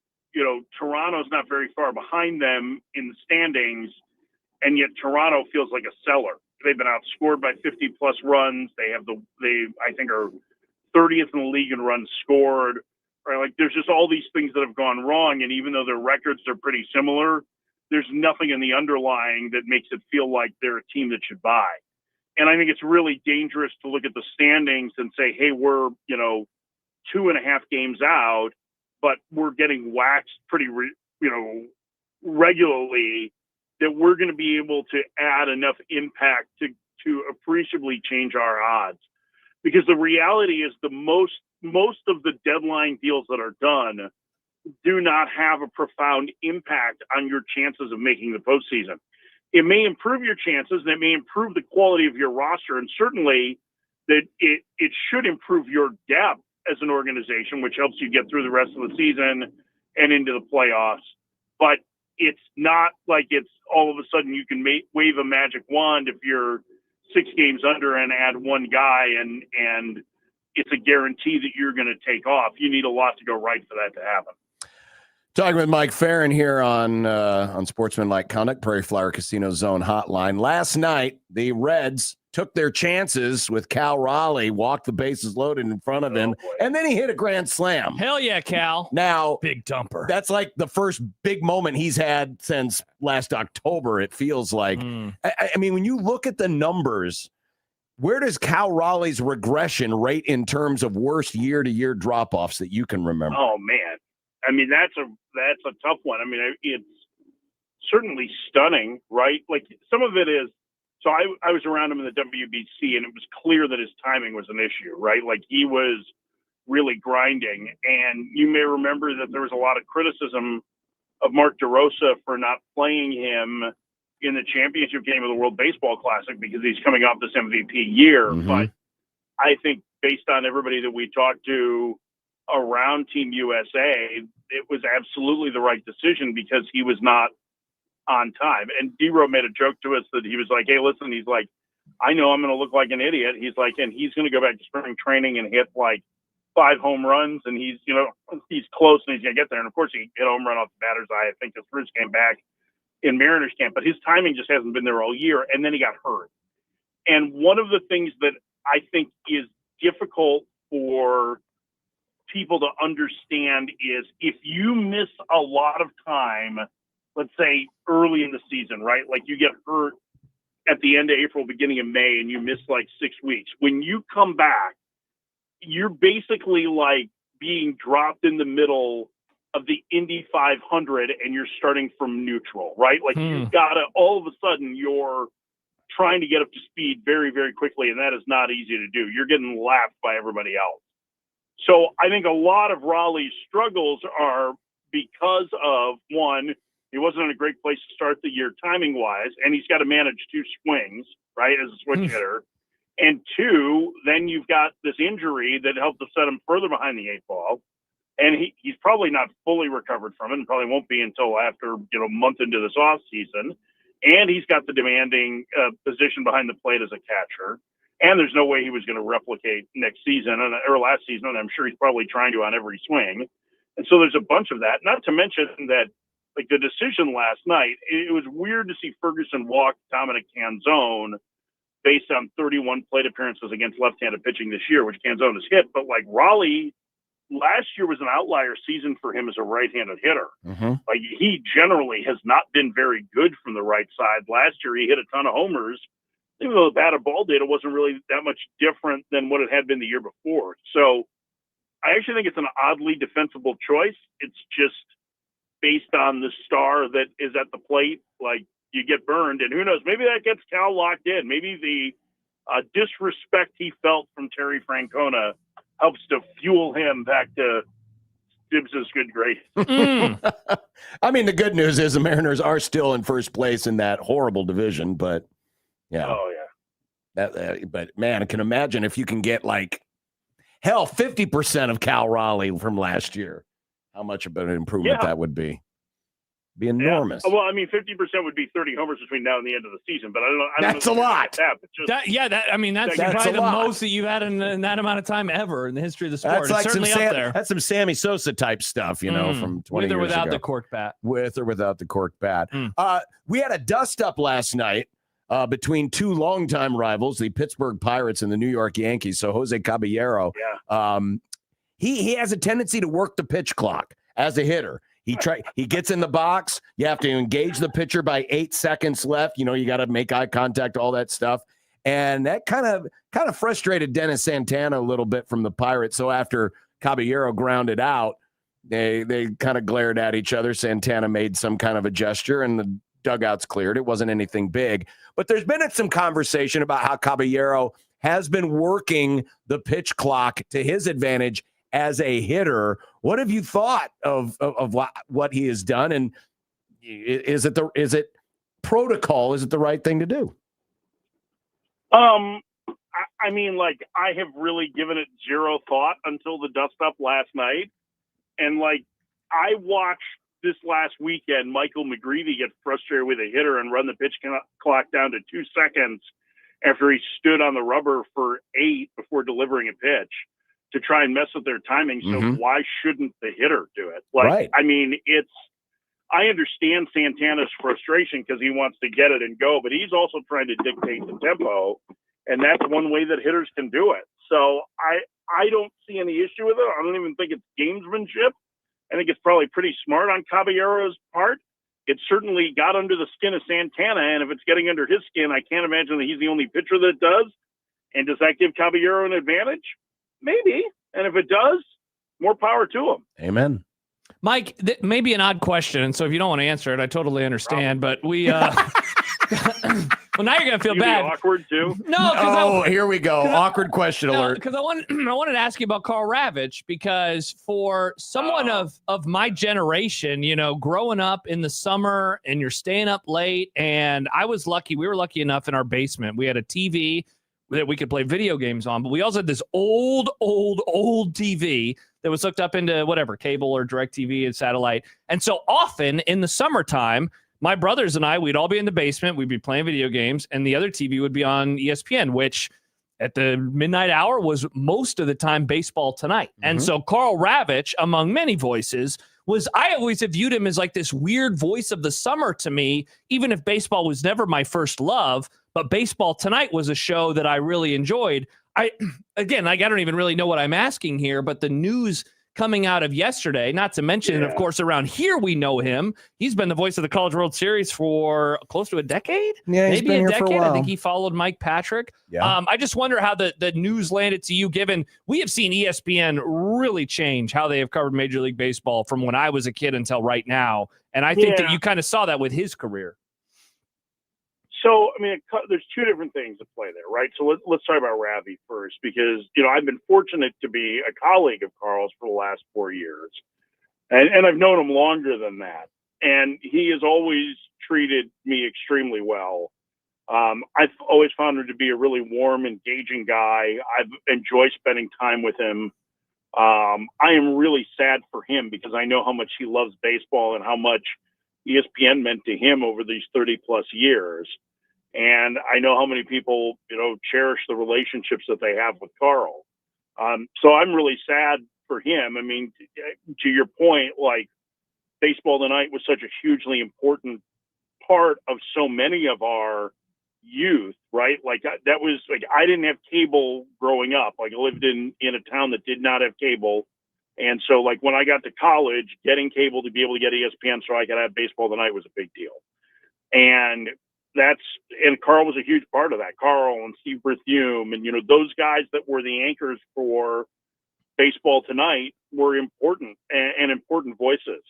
Toronto's not very far behind them in the standings, and yet Toronto feels like a seller. They've been outscored by 50 plus runs. They I think are 30th in the league in runs scored. Right? Like there's just all these things that have gone wrong. And even though their records are pretty similar, there's nothing in the underlying that makes it feel like they're a team that should buy. And I think it's really dangerous to look at the standings and say, hey, we're, 2.5 games out, but we're getting waxed pretty, regularly, that we're going to be able to add enough impact to appreciably change our odds. Because the reality is most of the deadline deals that are done do not have a profound impact on your chances of making the postseason. It may improve your chances, and it may improve the quality of your roster, and certainly that it should improve your depth as an organization, which helps you get through the rest of the season and into the playoffs. But it's not like it's all of a sudden you can wave a magic wand if you're 6 games under and add one guy and it's a guarantee that you're going to take off. You need a lot to go right for that to happen. Talking with Mike Farron here on Sportsmanlike Conduct, Prairie Flower Casino Zone Hotline. Last night, the Reds took their chances with Cal Raleigh, walked the bases loaded in front of him, and then he hit a grand slam. Hell yeah, Cal. Now, big dumper. That's like the first big moment he's had since last October, it feels like. I mean, when you look at the numbers, where does Cal Raleigh's regression rate in terms of worst year-to-year drop-offs that you can remember? Oh, man. I mean, that's a tough one. I mean, it's certainly stunning, right? Like some of it is, so I was around him in the WBC, and it was clear that his timing was an issue, right? Like he was really grinding. And you may remember that there was a lot of criticism of Mark DeRosa for not playing him in the championship game of the World Baseball Classic because he's coming off this MVP year. Mm-hmm. But I think based on everybody that we talked to around Team USA, it was absolutely the right decision because he was not on time. And D-Row made a joke to us that he was like, hey, listen, he's like, I know I'm going to look like an idiot. He's like, and he's going to go back to spring training and hit like 5 home runs, and he's close and he's going to get there. And of course he hit a home run off the batter's eye, I think, his first game back in Mariners camp, but his timing just hasn't been there all year. And then he got hurt. And one of the things that I think is difficult for people to understand is if you miss a lot of time, let's say early in the season, right? Like you get hurt at the end of April, beginning of May, and you miss like 6 weeks. When you come back, you're basically like being dropped in the middle of the Indy 500 and you're starting from neutral, right? Like you've got to, all of a sudden you're trying to get up to speed very, very quickly. And that is not easy to do. You're getting lapped by everybody else. So I think a lot of Raleigh's struggles are because of, one, he wasn't in a great place to start the year timing wise, and he's got to manage 2 swings, right, as a switch hitter. And 2, then you've got this injury that helped to set him further behind the 8 ball. And he's probably not fully recovered from it and probably won't be until after, a month into this off season. And he's got the demanding position behind the plate as a catcher. And there's no way he was going to replicate next season or last season. And I'm sure he's probably trying to on every swing. And so there's a bunch of that, not to mention that like the decision last night, it was weird to see Ferguson walk Dominic Canzone based on 31 plate appearances against left-handed pitching this year, which Canzone has hit. But like Raleigh last year was an outlier season for him as a right-handed hitter. Mm-hmm. Like he generally has not been very good from the right side. Last year, he hit a ton of homers, even though the batted ball data wasn't really that much different than what it had been the year before. So I actually think it's an oddly defensible choice. It's just based on the star that is at the plate. Like you get burned, and who knows, maybe that gets Cal locked in. Maybe the disrespect he felt from Terry Francona helps to fuel him back to Gibbs's good grace. I mean, the good news is the Mariners are still in first place in that horrible division, but yeah. Oh, yeah. But man, I can imagine if you can get like, hell, 50% of Cal Raleigh from last year, how much of an improvement that would be. Be enormous. Yeah. Well, I mean, 50% would be 30 homers between now and the end of the season, but I don't know. That's a lot. That, but just, that's probably the most that you've had in that amount of time ever in the history of the sport. That's like certainly up there. That's some Sammy Sosa type stuff, from 20 with or years without ago. the cork bat. With or without the cork bat. We had a dust-up last night between two longtime rivals, the Pittsburgh Pirates and the New York Yankees. So Jose Caballero, he has a tendency to work the pitch clock as a hitter. He gets in the box. You have to engage the pitcher by 8 seconds left. You got to make eye contact, all that stuff. And that kind of frustrated Dennis Santana a little bit from the Pirates. So after Caballero grounded out, they kind of glared at each other. Santana made some kind of a gesture, and the dugouts cleared. It wasn't anything big. But there's been some conversation about how Caballero has been working the pitch clock to his advantage as a hitter. What have you thought of what he has done? And is it protocol? Is it the right thing to do? I mean, like, I have really given it zero thought until the dust up last night. And like, I watched this last weekend, Michael McGreevy get frustrated with a hitter and run the pitch clock down to 2 seconds after he stood on the rubber for 8 before delivering a pitch, to try and mess with their timing. So why shouldn't the hitter do it? Like, I mean, I understand Santana's frustration because he wants to get it and go, but he's also trying to dictate the tempo, and that's one way that hitters can do it. So I don't see any issue with it. I don't even think it's gamesmanship. I think it's probably pretty smart on Caballero's part. It certainly got under the skin of Santana, and if it's getting under his skin, I can't imagine that he's the only pitcher that it does. And does that give Caballero an advantage? Maybe. And if it does, more power to him. Amen. Mike, maybe an odd question. And so if you don't want to answer it, I totally understand. But we, well, now you're going to feel bad. Awkward too? No. Here we go. Awkward question alert. Because I wanted to ask you about Carl Ravitch, because for someone of my generation, growing up in the summer and you're staying up late, and I was lucky. We were lucky enough in our basement. We had a TV that we could play video games on, but we also had this old TV that was hooked up into whatever, cable or direct TV and satellite. And so often in the summertime, my brothers and I, we'd all be in the basement, we'd be playing video games, and the other TV would be on ESPN, which at the midnight hour was most of the time Baseball Tonight. And so Carl Ravitch, among many voices, I always have viewed him as like this weird voice of the summer to me, even if baseball was never my first love. But Baseball Tonight was a show that I really enjoyed. I don't even really know what I'm asking here, but the news coming out of yesterday, not to mention, of course, around here we know him. He's been the voice of the College World Series for close to a decade. Yeah, maybe been a here decade. for a while. I think he followed Mike Patrick. Yeah. I just wonder how the news landed to you, given we have seen ESPN really change how they have covered Major League Baseball from when I was a kid until right now. And I think that you kind of saw that with his career. So, I mean, there's two different things at play there, right? So let's talk about Ravi first, because, I've been fortunate to be a colleague of Carl's for the last 4 years. And I've known him longer than that. And he has always treated me extremely well. I've always found him to be a really warm, engaging guy. I've enjoyed spending time with him. I am really sad for him because I know how much he loves baseball and how much ESPN meant to him over these 30-plus years. And I know how many people, cherish the relationships that they have with Carl. So I'm really sad for him. I mean, to your point, like, Baseball Tonight was such a hugely important part of so many of our youth, right? Like, that was like, I didn't have cable growing up. Like, I lived in a town that did not have cable. And so, like, when I got to college, getting cable to be able to get ESPN so I could have Baseball Tonight was a big deal. And Carl was a huge part of that. Carl and Steve Berthiaume and, those guys that were the anchors for Baseball Tonight were important and important voices.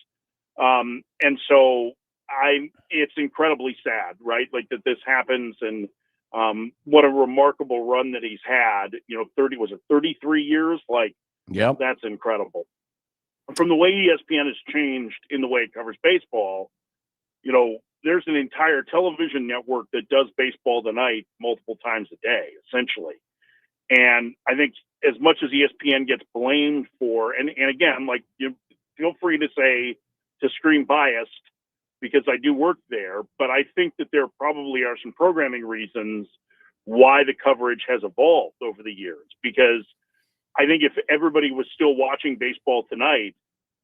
And so it's incredibly sad, right? Like, that this happens, and what a remarkable run that he's had, 33 years? Like, that's incredible. From the way ESPN has changed in the way it covers baseball, there's an entire television network that does Baseball Tonight multiple times a day, essentially. And I think as much as ESPN gets blamed for, and again, like, feel free to scream biased, because I do work there, but I think that there probably are some programming reasons why the coverage has evolved over the years. Because I think if everybody was still watching Baseball Tonight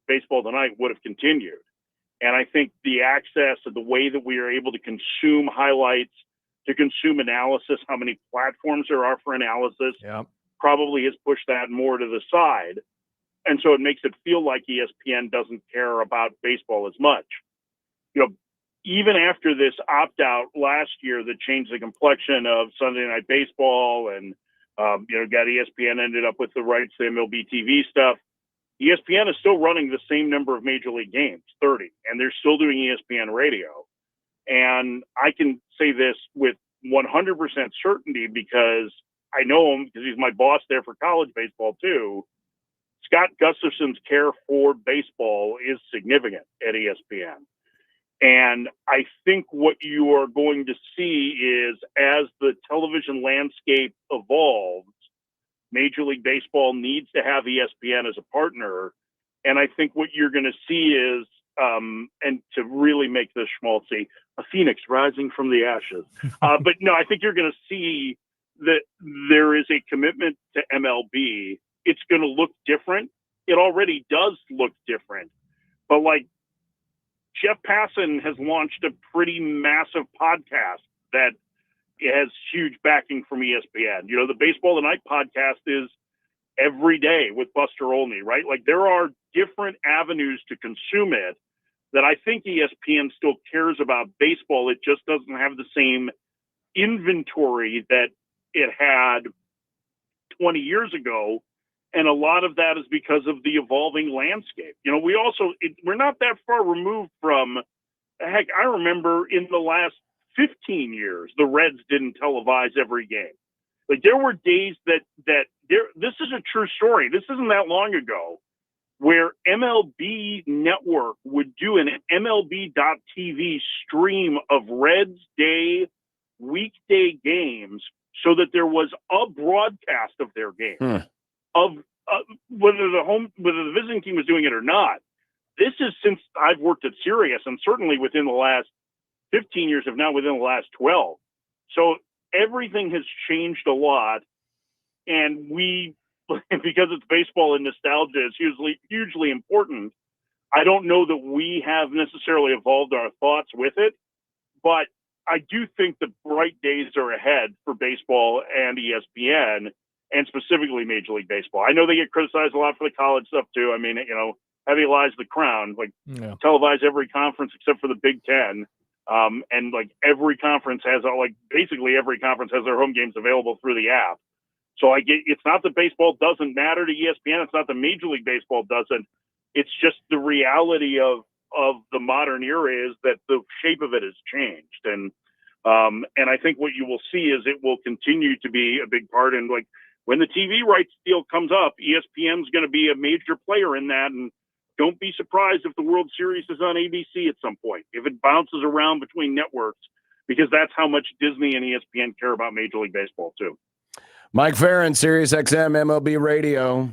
would have continued. And I think the access and the way that we are able to consume highlights, to consume analysis, how many platforms there are for analysis, probably has pushed that more to the side. And so it makes it feel like ESPN doesn't care about baseball as much. You know, even after this opt-out last year that changed the complexion of Sunday Night Baseball and, got ESPN ended up with the rights to MLB TV stuff, ESPN is still running the same number of Major League games, 30, and they're still doing ESPN radio. And I can say this with 100% certainty because I know him because he's my boss there for college baseball too. Scott Gustafson's care for baseball is significant at ESPN. And I think what you are going to see is as the television landscape evolves, Major League Baseball needs to have ESPN as a partner. And I think what you're going to see is, and to really make this schmaltzy, a phoenix rising from the ashes. But no, I think you're going to see that there is a commitment to MLB. It's going to look different. It already does look different. But like Jeff Passan has launched a pretty massive podcast that has huge backing from ESPN. You know, the Baseball Tonight podcast is every day with Buster Olney, right? Like there are different avenues to consume it that I think ESPN still cares about baseball. It just doesn't have the same inventory that it had 20 years ago. And a lot of that is because of the evolving landscape. You know, we're not that far removed from, heck, I remember in the last 15 years, the Reds didn't televise every game. Like there were days that this is a true story. This isn't that long ago where MLB Network would do an MLB.TV stream of Reds Day weekday games so that there was a broadcast of their game. Of whether the visiting team was doing it or not. This is since I've worked at Sirius, and certainly within the last 15 years, if not within the last 12. So everything has changed a lot, and because it's baseball and nostalgia is hugely important. I don't know that we have necessarily evolved our thoughts with it, but I do think the bright days are ahead for baseball and ESPN. And specifically Major League Baseball. I know they get criticized a lot for the college stuff too. I mean, heavy lies the crown, televise every conference except for the Big Ten. And like every conference basically every conference has their home games available through the app. So it's not that baseball doesn't matter to ESPN. It's not that Major League Baseball doesn't. It's just the reality of the modern era is that the shape of it has changed. And I think what you will see is it will continue to be a big part. And like, when the TV rights deal comes up, ESPN's going to be a major player in that. And don't be surprised if the World Series is on ABC at some point, if it bounces around between networks, because that's how much Disney and ESPN care about Major League Baseball too. Mike Farron, Sirius XM, MLB Radio.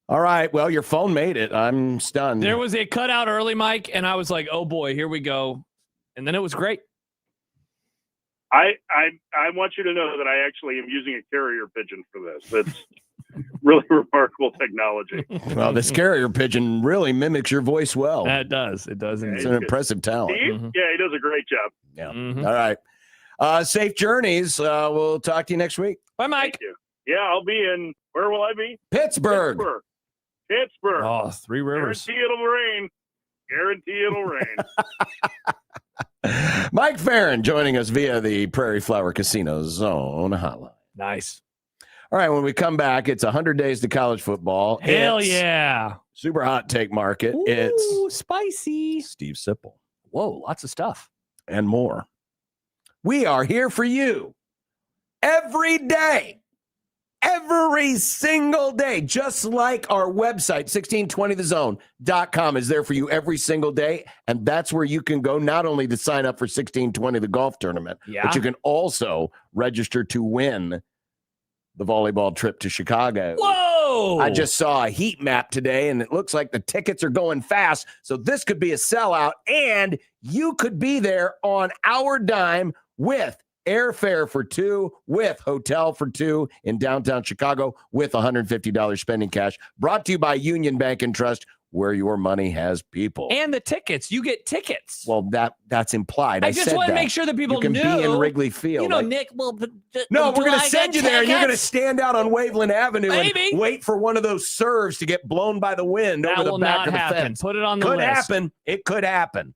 All right. Well, your phone made it. I'm stunned. There was a cutout early, Mike, and I was like, oh boy, here we go. And then it was great. I want you to know that I actually am using a carrier pigeon for this. That's really remarkable technology. Well, this carrier pigeon really mimics your voice well. It does. It does. It's an impressive talent. Yeah, he does a great job. Yeah. All right. Safe journeys. We'll talk to you next week. Bye, Mike. Thank you. Yeah, I'll be in. Where will I be? Pittsburgh. Oh, Three Rivers. Guarantee it'll rain. Mike Farron joining us via the Prairie Flower Casino Zone hotline. Nice. All right, when we come back, it's 100 days to college football. Hell yeah. Super hot take market. Ooh, it's spicy. Steve Sipple. Whoa, lots of stuff. And more. We are here for you every day. Every single day, just like our website, 1620thezone.com is there for you every single day. And that's where you can go not only to sign up for 1620, the golf tournament, but you can also register to win the volleyball trip to Chicago. Whoa! Oh, I just saw a heat map today, and it looks like the tickets are going fast. So this could be a sellout, and you could be there on our dime with airfare for two, with hotel for two in downtown Chicago, with $150 spending cash. Brought to you by Union Bank and Trust, where your money has people. and the tickets. You get tickets. Well, that's implied. I just want to make sure that people you can knew. be in Wrigley Field. You know, like, Nick. Well, no, we're going to send you there, and you're going to stand out on Waveland Avenue Maybe. and wait for one of those serves to get blown by the wind That over the will back not of the happen. fence. Put it on the Could list. happen. It could happen.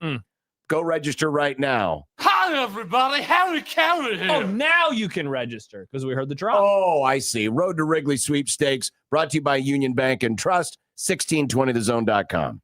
Go register right now. Hi, everybody. Harry Carey here. Oh, now you can register because we heard the drop. Oh, I see. Road to Wrigley sweepstakes brought to you by Union Bank and Trust, 1620thezone.com.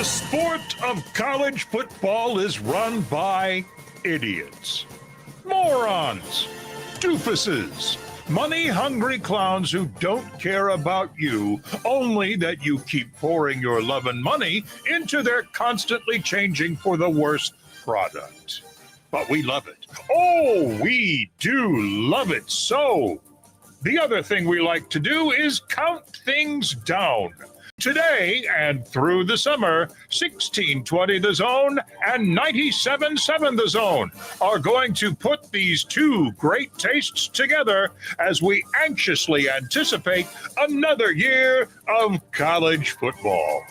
The sport of college football is run by idiots, morons, doofuses, money-hungry clowns who don't care about you, only that you keep pouring your love and money into their constantly changing for the worst product. But we love it. Oh, we do love it so. The other thing we like to do is count things down. Today and through the summer, 1620 The Zone and 97.7 The Zone are going to put these two great tastes together as we anxiously anticipate another year of college football.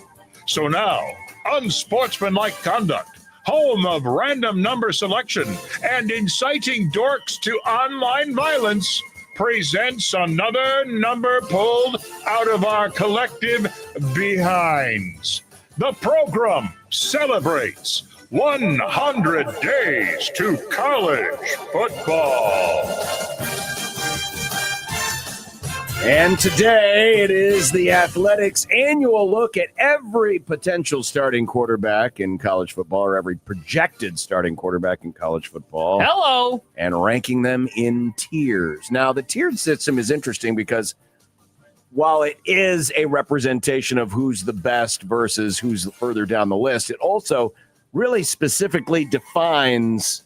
So now, Unsportsmanlike Conduct, home of random number selection and inciting dorks to online violence, presents another number pulled out of our collective behinds. The program celebrates 100 days to college football. And today it is the Athletics' annual look at every potential starting quarterback in college football, or every projected starting quarterback in college football. Hello. And ranking them in tiers. Now, the tiered system is interesting because while it is a representation of who's the best versus who's further down the list, it also really specifically defines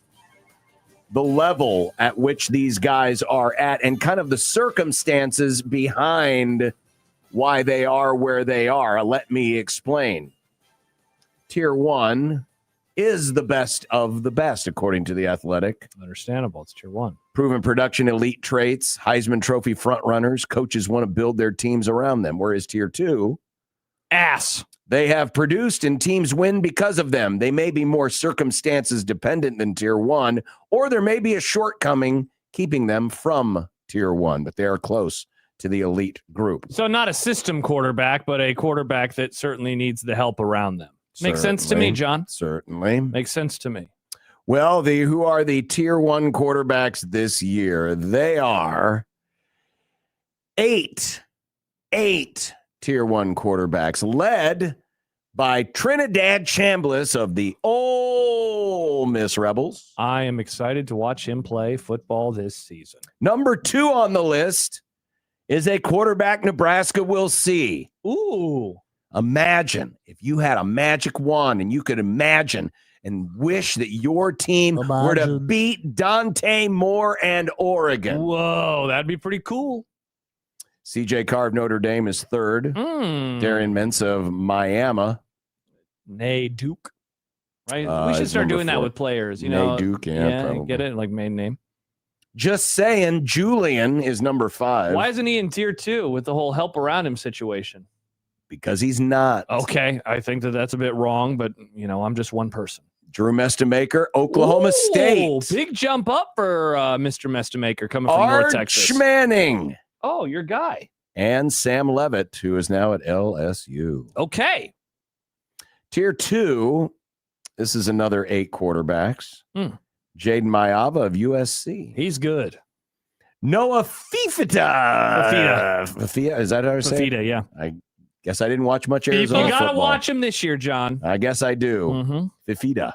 the level at which these guys are at and kind of the circumstances behind why they are where they are. Let me explain. Tier 1 is the best of the best, according to The Athletic. Understandable. It's tier 1. Proven production, elite traits, Heisman Trophy frontrunners. Coaches want to build their teams around them. Whereas tier 2, ass. They have produced and teams win because of them. They may be more circumstances dependent than tier 1, or there may be a shortcoming keeping them from tier 1, but they are close to the elite group. So not a system quarterback, but a quarterback that certainly needs the help around them. Makes sense to me, John. Certainly. Makes sense to me. Well, who are the tier 1 quarterbacks this year? They are eight tier 1 quarterbacks, led by Trinidad Chambliss of the Ole Miss Rebels. I am excited to watch him play football this season. Number 2 on the list is a quarterback Nebraska will see. Ooh. Imagine if you had a magic wand and you could imagine and wish that your team were to beat Dante Moore and Oregon. Whoa, that'd be pretty cool. CJ Carr of Notre Dame is 3rd. Darian Mintz of Miami. Nay Duke. Right? We should start doing 4. that with players. You know, Nay Duke, yeah, probably. Get it? Like main name. Just saying, Julian is number 5. Why isn't he in tier 2 with the whole help around him situation? Because he's not. Okay, I think that's a bit wrong, but, I'm just one person. Drew Mestamaker, Oklahoma State. Big jump up for Mr. Mestamaker coming from North Texas. Arch Manning. Oh, your guy. And Sam Levitt, who is now at LSU. Okay. Tier 2, this is another 8 quarterbacks. Jaden Mayava of USC. He's good. Noah Fifita. Fifita, is that how I say it? Fifita, yeah. I guess I didn't watch much Arizona You got to football. watch him this year, John. I guess I do. Fifita.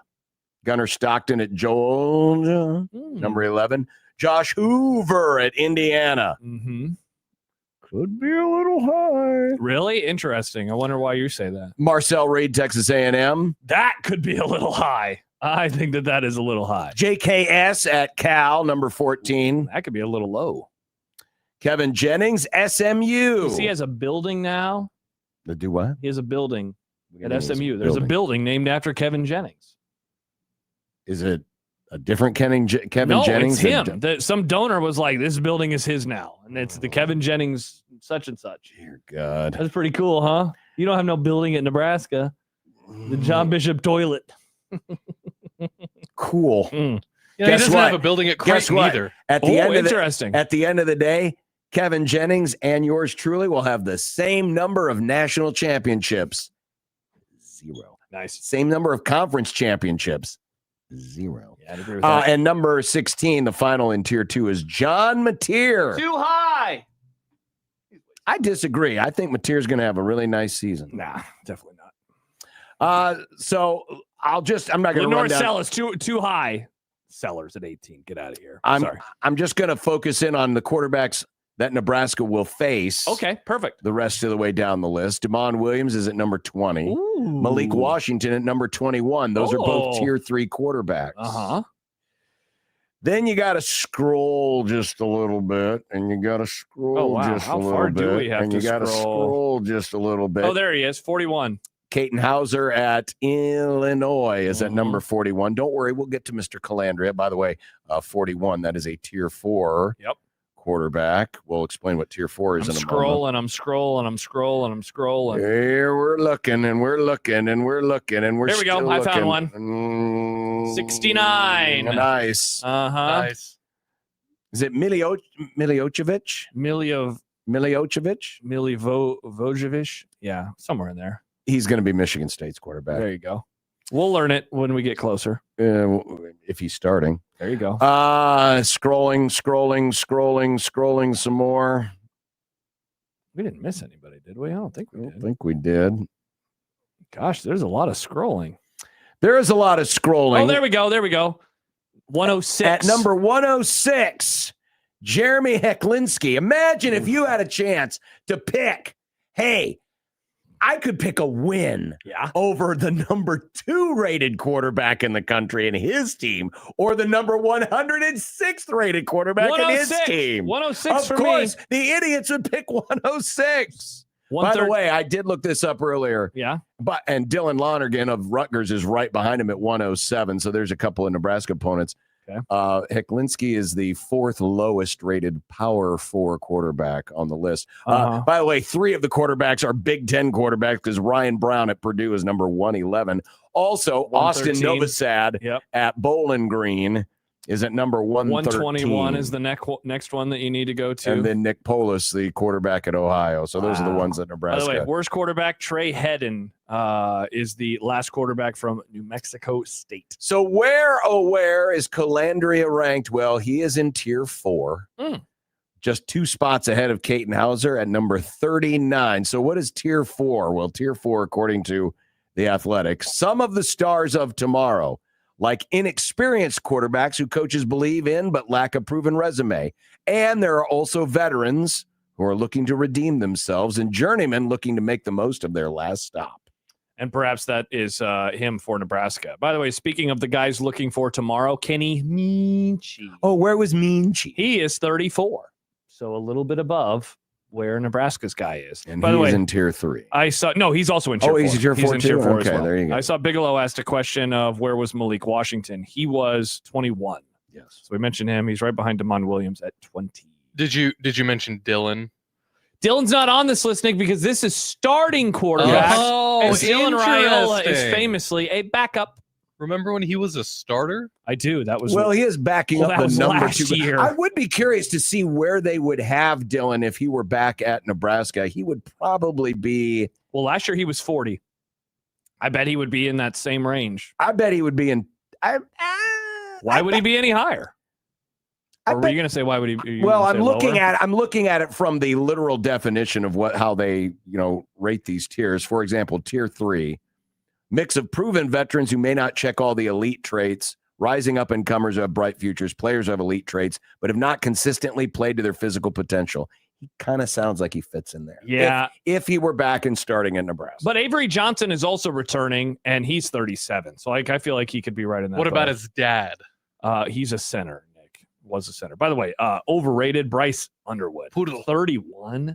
Gunnar Stockton at Georgia, number 11. Josh Hoover at Indiana. Could be a little high. Really? Interesting. I wonder why you say that. Marcel Reed, Texas A&M. That could be a little high. I think that is a little high. JKS at Cal, number 14. That could be a little low. Kevin Jennings, SMU. He has a building now. The do what? He has a building at SMU. There's a building named after Kevin Jennings. Is it a different Kevin Jennings? No, it's him. Some donor was like, this building is his now. And it's the Kevin Jennings such and such. Dear God. That's pretty cool, huh? You don't have no building at Nebraska. The John Bishop toilet. Cool. Yeah, he doesn't have a building at Creighton either. At the end interesting. At the end of the day, Kevin Jennings and yours truly will have the same number of national championships. 0. Nice. Same number of conference championships. 0. Yeah, I'd agree with that. And number 16, the final in tier 2, is John Mateer. Too high. I disagree. I think Mateer's going to have a really nice season. Nah, definitely So I'm not going to Lenore run down. Sell is too high. Sellers at 18. Get out of here. I'm just going to focus in on the quarterbacks that Nebraska will face. Okay, perfect. The rest of the way down the list. Damon Williams is at number 20. Ooh. Malik Washington at number 21. Those are both tier 3 quarterbacks. Uh-huh. Then you got to scroll just a little bit, and you got to scroll just a little bit. How far do we have and to you got to scroll just a little bit. Oh, there he is, 41. Caton Hauser at Illinois is at number 41. Don't worry, we'll get to Mr. Calandria. By the way, 41, that is a tier 4 quarterback. We'll explain what tier 4 is in a moment. I'm scrolling. Here we're looking, and we're looking, and we're looking, and we're There we go. I found one. 69. Nice. Uh-huh. Nice. Is it Miliocevic? Milivojevic? Yeah, somewhere in there. He's going to be Michigan State's quarterback. There you go. We'll learn it when we get closer. If he's starting. There you go. Scrolling some more. We didn't miss anybody, did we? I don't think we did. Gosh, there's a lot of scrolling. There is a lot of scrolling. Oh, there we go. 106. At number 106, Jeremy Hecklinski. Imagine if you had a chance to pick, hey, I could pick a win over the number 2 rated quarterback in the country and his team, or the number 106th rated quarterback in his team. 106 of for course, me. the idiots would pick 106. By the way, I did look this up earlier. Yeah. And Dylan Lonergan of Rutgers is right behind him at 107. So there's a couple of Nebraska opponents. Okay. Hecklinski is the 4th lowest rated Power 4 quarterback on the list. By the way, 3 of the quarterbacks are Big Ten quarterbacks because Ryan Brown at Purdue is number 111. Also, Austin Novosad at Bowling Green is at number 113. 121 is the next one that you need to go to. And then Nick Polis, the quarterback at Ohio. So those are the ones that Nebraska. By the way, worst quarterback, Trey Hedden, is the last quarterback from New Mexico State. So where is Calandria ranked? Well, he is in tier 4. Just 2 spots ahead of Caton Hauser at number 39. So what is tier 4? Well, tier 4, according to The Athletic, some of the stars of tomorrow, like inexperienced quarterbacks who coaches believe in but lack a proven resume. And there are also veterans who are looking to redeem themselves and journeymen looking to make the most of their last stop. And perhaps that is him for Nebraska. By the way, speaking of the guys looking for tomorrow, Kenny Minchie. Oh, where was Minchie? He is 34. So a little bit above where Nebraska's guy is. And by the way, in tier 3. He's also in tier 4. He's in tier 4 as well. There you go. I saw Bigelow asked a question of where was Malik Washington. He was 21. Yes. So we mentioned him. He's right behind Damon Williams at 20. Did you mention Dylan? Dylan's not on this list, Nick, because this is starting quarterback. And Dylan Raiola is famously a backup. Remember when he was a starter? I do. That was he is backing up the number 2. Year. I would be curious to see where they would have Dylan if he were back at Nebraska. He would probably be. Well, last year he was 40. I bet he would be in that same range. I bet he would be in. Why would he be any higher? Or were you going to say why would he be? Well, I'm looking at it from the literal definition of how they rate these tiers. For example, tier 3. Mix of proven veterans who may not check all the elite traits, rising up and comers who have bright futures, players who have elite traits, but have not consistently played to their physical potential. He kind of sounds like he fits in there. Yeah. If he were back and starting at Nebraska. But Avery Johnson is also returning, and he's 37. So I feel like he could be right in that. What about his dad? He's a center, Nick. Was a center. By the way, overrated Bryce Underwood. Poodle. 31.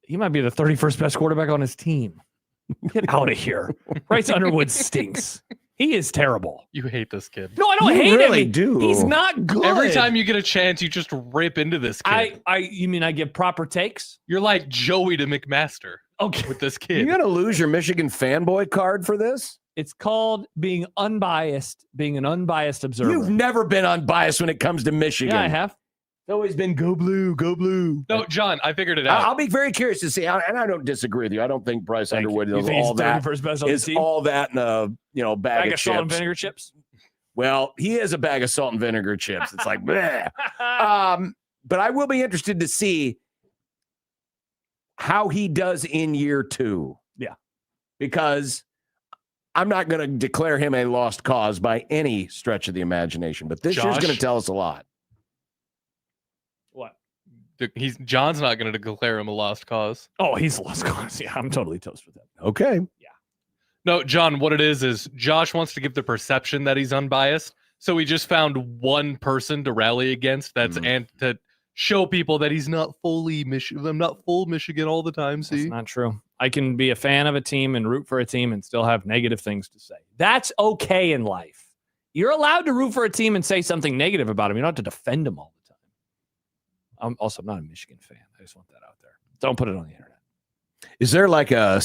He might be the 31st best quarterback on his team. Get out of here. Bryce Underwood stinks. He is terrible. You hate this kid. No, I don't hate him. You really do. He's not good. Every time you get a chance, you just rip into this kid. You mean I give proper takes? You're like Joey to McMaster. Okay. With this kid. You're going to lose your Michigan fanboy card for this? It's called being unbiased, being an unbiased observer. You've never been unbiased when it comes to Michigan. Yeah, I have. It's always been go blue, go blue. No, John, I figured it out. I'll be very curious to see, and I don't disagree with you. I don't think Bryce Underwood is all that in a bag of salt and chips. vinegar chips. Well, he is a bag of salt and vinegar chips. It's like, bleh. But I will be interested to see how he does in year 2. Yeah, because I'm not going to declare him a lost cause by any stretch of the imagination, but this year's going to tell us a lot. What? John's not going to declare him a lost cause. Oh, he's a lost cause. Yeah, I'm totally toast with that. Okay. Yeah. No, John, what it is Josh wants to give the perception that he's unbiased. So he just found one person to rally against and to show people that he's not fully Michigan. I'm not full Michigan all the time. See, that's not true. I can be a fan of a team and root for a team and still have negative things to say. That's okay in life. You're allowed to root for a team and say something negative about them. You don't have to defend them all the time. I'm not a Michigan fan. I just want that out there. Don't put it on the internet. Is there like a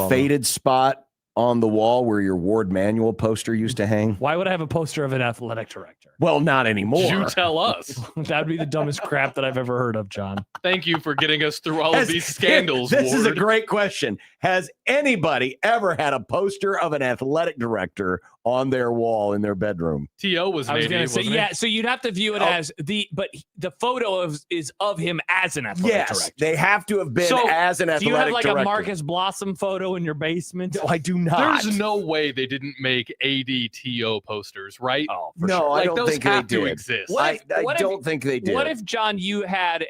faded spot on the wall where your Ward Manual poster used to hang? Why would I have a poster of an athletic director? Well, not anymore. You tell us. That'd be the dumbest crap that I've ever heard of, John. Thank you for getting us through all of these scandals, This is a Ward. great question. Has anybody ever had a poster of an athletic director on their wall in their bedroom? T.O. was I was going to say, wasn't yeah, he? so you'd have to view it as the photo is of him as an athletic director. They have to have been as an athletic director. Do you have like a Marcus Blossom photo in your basement? No, I do not. There's no way they didn't make ADTO posters, right? Oh, for no, sure. I Like, don't those think have they to did. exist. I don't think they did. What if, John, you had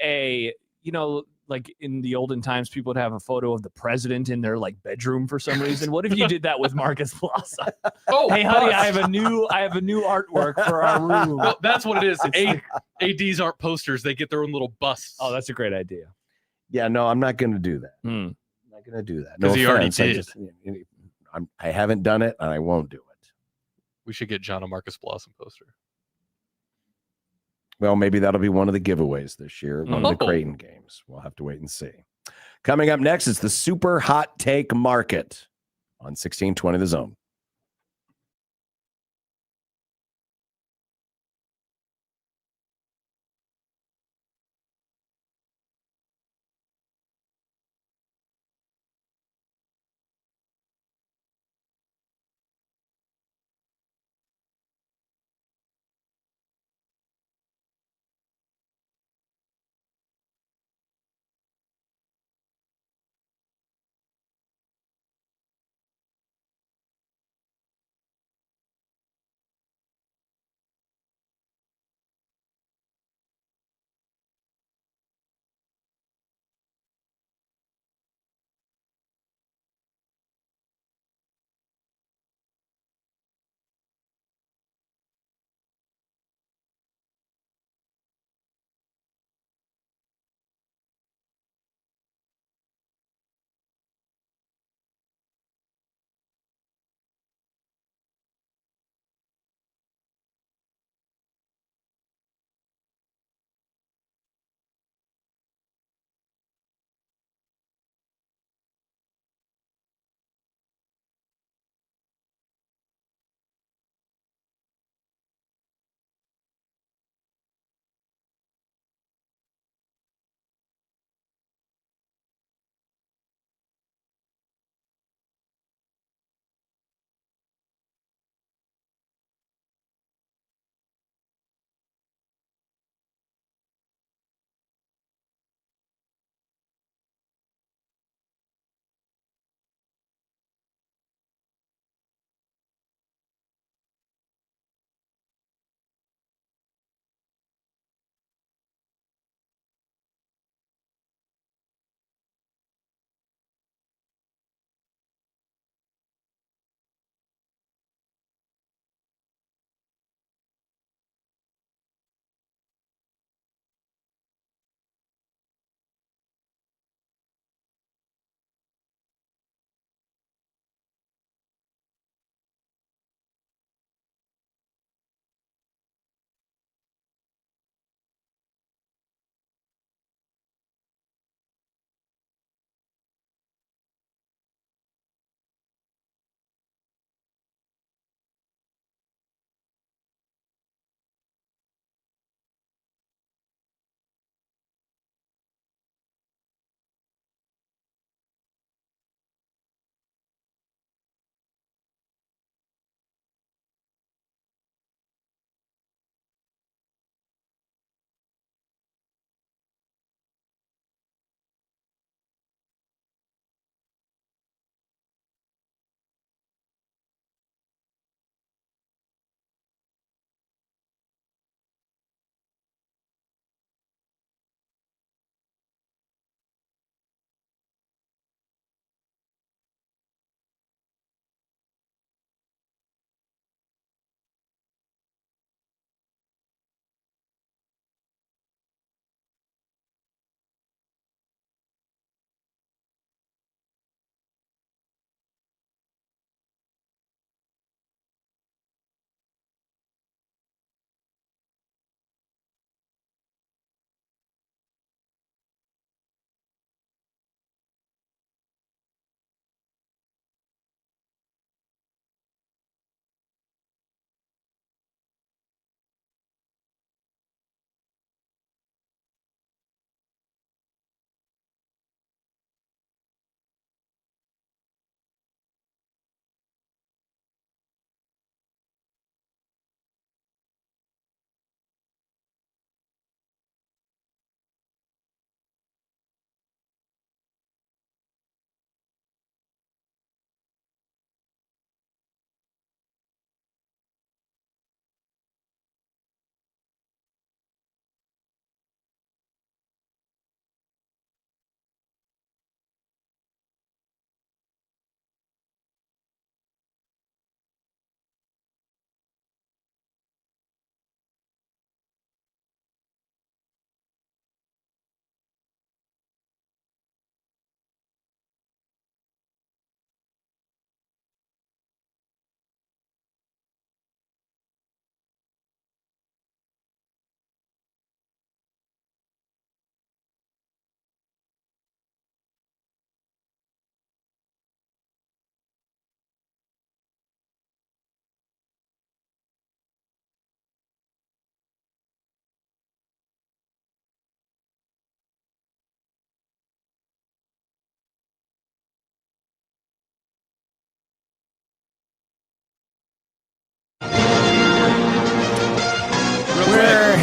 like in the olden times, people would have a photo of the president in their like bedroom for some reason. What if you did that with Marcus Blossom? Oh, hey, honey, I have a new artwork for our room. No, that's what it is. ADs aren't posters; they get their own little busts. Oh, that's a great idea. Yeah, no, I'm not going to do that. I'm not going to do that. No, Because he already offense, did. I haven't done it, and I won't do it. We should get John a Marcus Blossom poster. Well, maybe that'll be one of the giveaways this year, one of the Oh. Creighton games. We'll have to wait and see. Coming up next is the Super Hot Take Market on 1620 The Zone.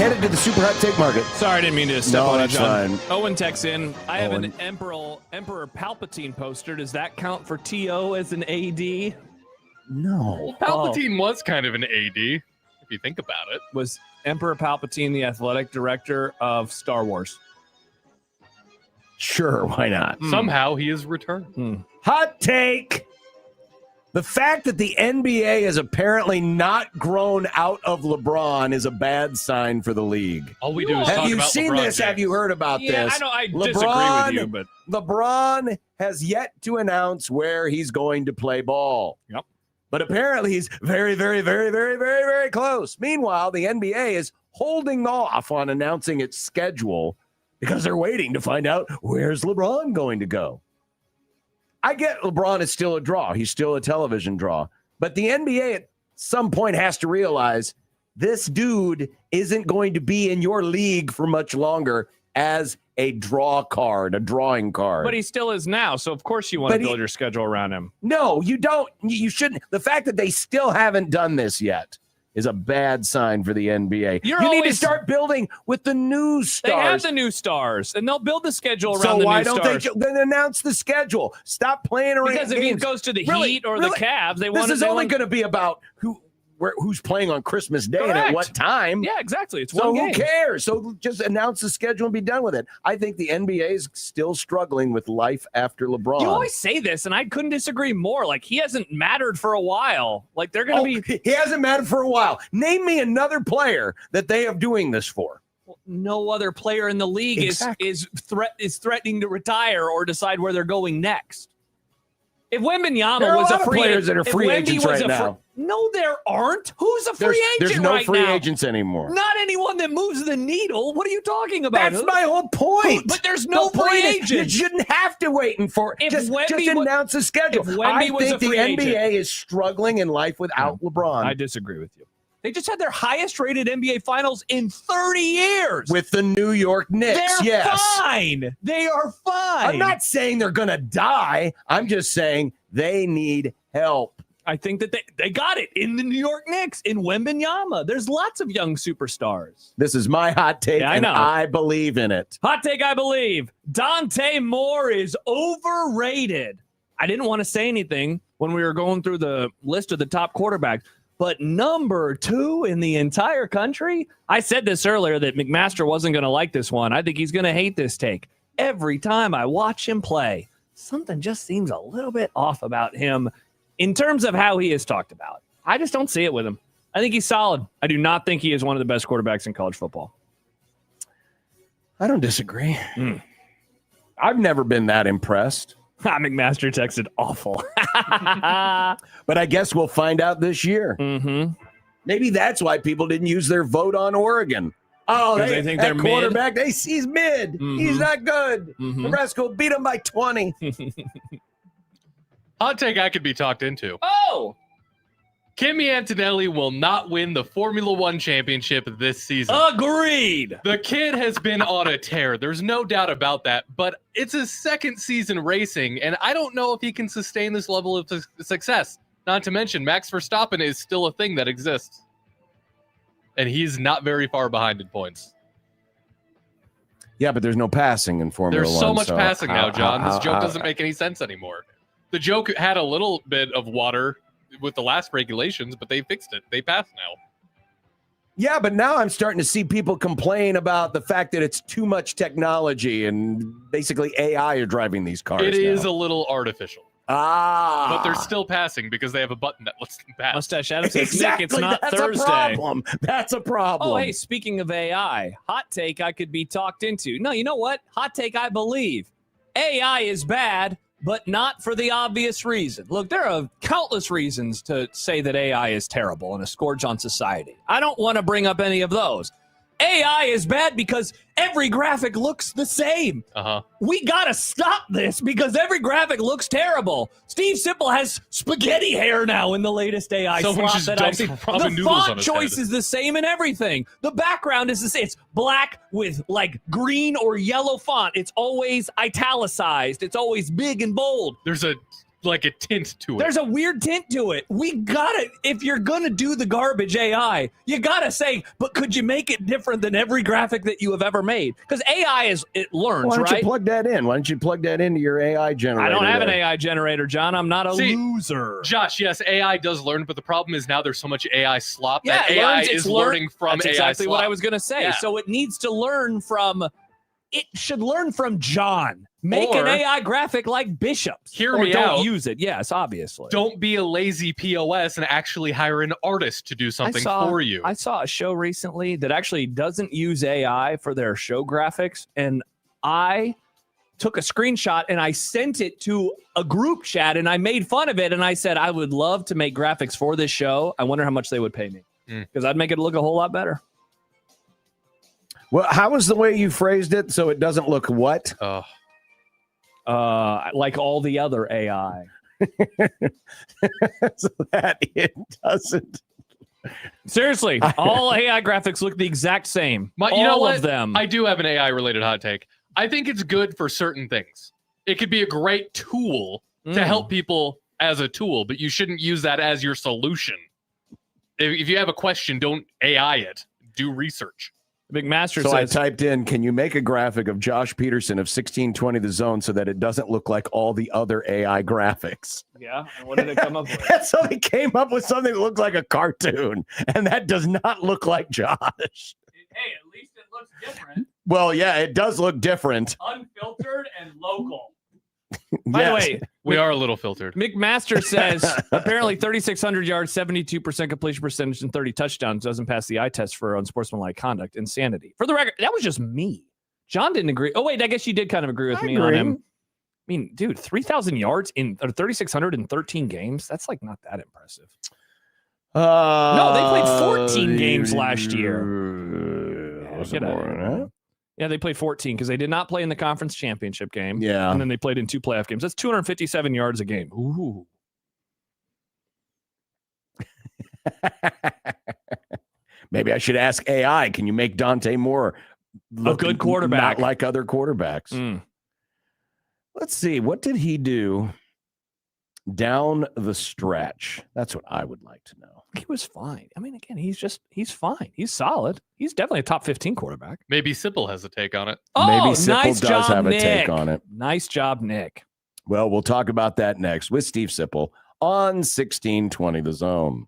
headed to the super hot take market. Sorry, I didn't mean to step on you, that's John. fine. Owen texts in. I have Owen. an Emperor Palpatine poster. Does that count for TO as an AD? No. Palpatine was kind of an AD, if you think about it. Was Emperor Palpatine the athletic director of Star Wars? Sure, why not? Somehow he has returned. Hot take. The fact that the NBA has apparently not grown out of LeBron is a bad sign for the league. All we do is Have talk you about seen LeBron this? James. Have you heard about Yeah, this? I know. I disagree with you, but LeBron has yet to announce where he's going to play ball. Yep. But apparently he's very, very, very, very, very, very close. Meanwhile, the NBA is holding off on announcing its schedule because they're waiting to find out where's LeBron going to go. I get LeBron is still a draw. He's still a television draw. But the NBA at some point has to realize this dude isn't going to be in your league for much longer as a draw card, a drawing card. he still is now. So of course you want to build your schedule around him. No, you don't. You shouldn't. The fact that they still haven't done this yet is a bad sign for the NBA. You need to start building with the new stars. They have the new stars, and they'll build the schedule around So the why new don't stars. they then announce the schedule? Stop playing around. Because if he goes to the Heat or the Cavs, they want. This is only going to be about who's playing on Christmas Day and at what time. Yeah, exactly. It's so one game. Who cares? So just announce the schedule and be done with it. I think the NBA is still struggling with life after LeBron. You always say this, and I couldn't disagree more. Like, he hasn't mattered for a while. Like, they're going to be. He hasn't mattered for a while. Name me another player that they have doing this for. Well, no other player in the league is threatening to retire or decide where they're going next. If Wembanyama was a free players that are free agents right now. No, there aren't. Who's a free agent There's no right free now? agents anymore. Not anyone that moves the needle. What are you talking about? That's my whole point. But there's no free agent. You shouldn't have to wait for just announce the schedule. I think the NBA is struggling in life without LeBron. I disagree with you. They just had their highest rated NBA finals in 30 years. With the New York Knicks, They're fine. They are fine. I'm not saying they're going to die. I'm just saying they need help. I think that they got it in the New York Knicks, in Wembanyama. There's lots of young superstars. This is my hot take, I and know. I believe in it. Hot take, I believe. Dante Moore is overrated. I didn't want to say anything when we were going through the list of the top quarterbacks, but number 2 in the entire country? I said this earlier that McMaster wasn't going to like this one. I think he's going to hate this take. Every time I watch him play, something just seems a little bit off about him in terms of how he is talked about. I just don't see it with him. I think he's solid. I do not think he is one of the best quarterbacks in college football. I don't disagree. I've never been that impressed. McMaster texted awful. But I guess we'll find out this year. Mm-hmm. Maybe that's why people didn't use their vote on Oregon. Oh, they think that they're quarterback, he's mid. Mm-hmm. He's not good. Nebraska will beat him by 20. Hot take I could be talked into. Oh! Kimi Antonelli will not win the Formula One championship this season. Agreed. The kid has been on a tear. There's no doubt about that. But it's his second season racing, and I don't know if he can sustain this level of success. Not to mention, Max Verstappen is still a thing that exists. And he's not very far behind in points. Yeah, but there's no passing in Formula There's One. so much passing now, John. This joke doesn't make any sense anymore. The joke had a little bit of water with the last regulations, but they fixed it. They pass now. Yeah, but now I'm starting to see people complain about the fact that it's too much technology and basically AI are driving these cars. It is a little artificial. But they're still passing because they have a button that lets them pass. Mustache Adam says, Exactly. Nick, it's not That's Thursday. a problem. That's a problem. Oh, hey, speaking of AI, hot take I could be talked into. No, you know what? Hot take I believe. AI is bad, but not for the obvious reason. Look, there are countless reasons to say that AI is terrible and a scourge on society. I don't want to bring up any of those. AI is bad because every graphic looks the same. We got to stop this because every graphic looks terrible. Steve Sipple has spaghetti hair now in the latest AI Someone slot just that I've dumped seen. ramen The noodles on font his choice head. is the same in everything. The background is the same. It's black with like green or yellow font. It's always italicized. It's always big and bold. There's a like a tint to it. There's a weird tint to it. We gotta, if you're gonna do the garbage AI, you gotta say, but could you make it different than every graphic that you have ever made? Because AI it learns, Why don't right? you plug that in? Why don't you plug that into your AI generator? I don't have an there? AI generator, John. I'm not a loser. Josh, yes, AI does learn, but the problem is now there's so much AI slop Yeah, that it AI learns, is it's learning from That's AI exactly slop. what I was gonna say. Yeah. So it needs to learn from. It should learn from John. Make an Or- AI graphic like Bishop's. Hear or me don't out. use it. Yes, obviously. Don't be a lazy POS and actually hire an artist to do something for you. I saw a show recently that actually doesn't use AI for their show graphics, and I took a screenshot and I sent it to a group chat and I made fun of it and I said I would love to make graphics for this show. I wonder how much they would pay me because I'd make it look a whole lot better. Well, how was the way you phrased it so it doesn't look what? Like all the other AI. So that it doesn't. Seriously, all AI graphics look the exact same. You all know what? of them. I do have an AI related hot take. I think it's good for certain things. It could be a great tool to help people as a tool, but you shouldn't use that as your solution. If you have a question, don't AI it. Do research. McMaster So says, I typed in, can you make a graphic of Josh Peterson of 1620 The Zone so that it doesn't look like all the other AI graphics? yeah, and what did it come up with? And so they came up with something that looked like a cartoon, and that does not look like Josh. Hey, at least it looks different. Well, yeah, it does look different. Unfiltered and local. By the Yes. way, We are a little filtered. McMaster says apparently 3,600 yards, 72% completion percentage, and 30 touchdowns doesn't pass the eye test for unsportsmanlike conduct. Insanity. For the record, that was just me. John didn't agree. Oh, wait, I guess you did kind of agree with me on him. I mean, dude, 3,000 yards in 3,613 games? That's like not that impressive. No, they played 14 games last year. Get out of here, man. Yeah, they played 14 because they did not play in the conference championship game. Yeah. And then they played in 2 playoff games. That's 257 yards a game. Ooh. Maybe I should ask AI, can you make Dante Moore look good quarterback? Not like other quarterbacks. Let's see. What did he do down the stretch? That's what I would like to know. He was fine. I mean, again, he's fine. He's solid. He's definitely a top 15 quarterback. Maybe Sipple has a take on it. Oh, Maybe Sipple nice does job, have Nick. a take on it. Nice job, Nick. Well, we'll talk about that next with Steve Sipple on 1620 The Zone.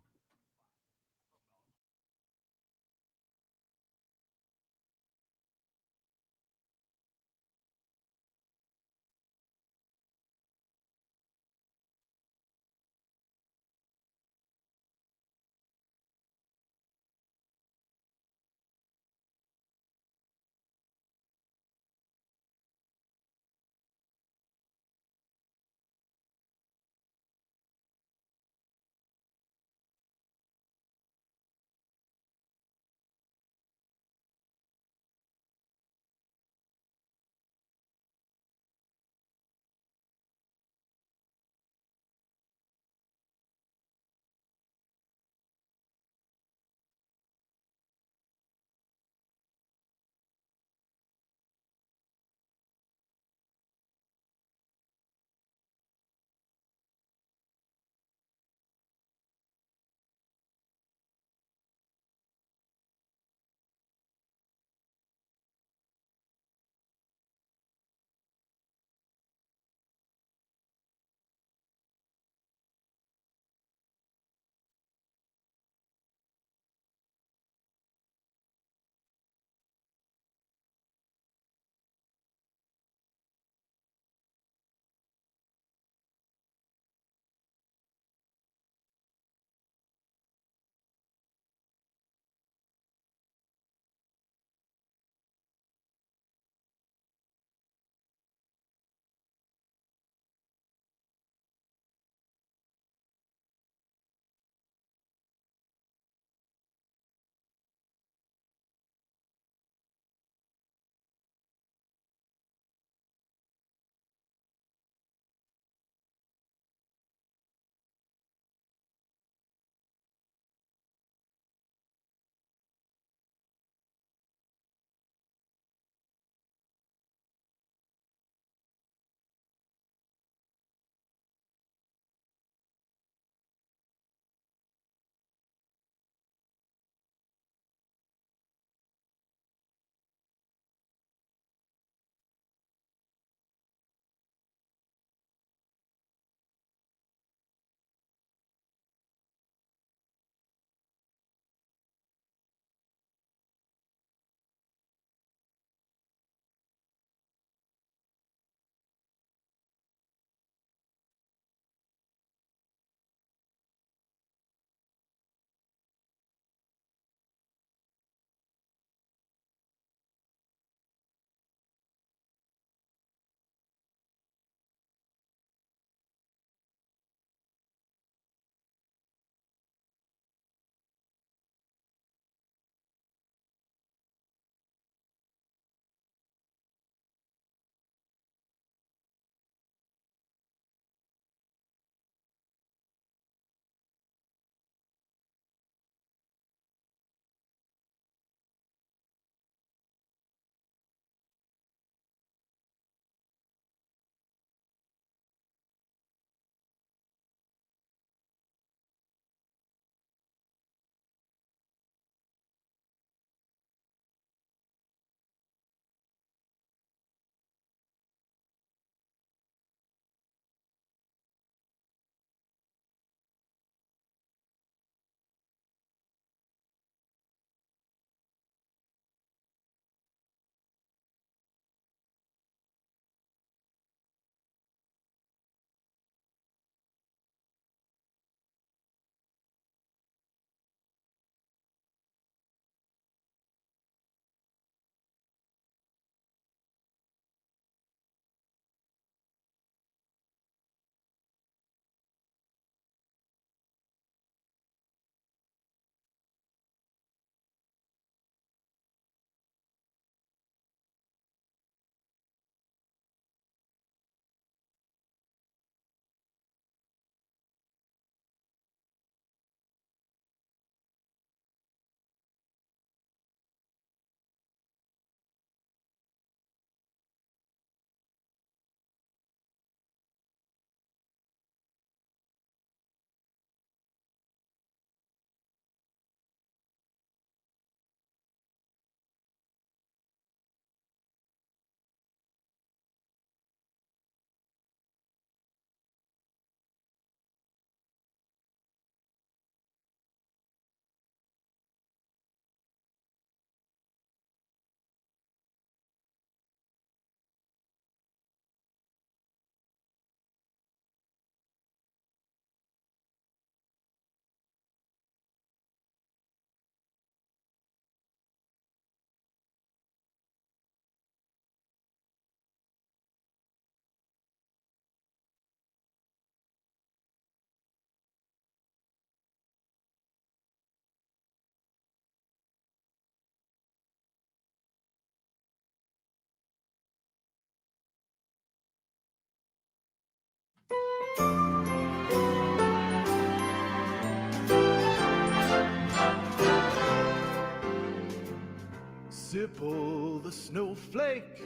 Sipple the snowflake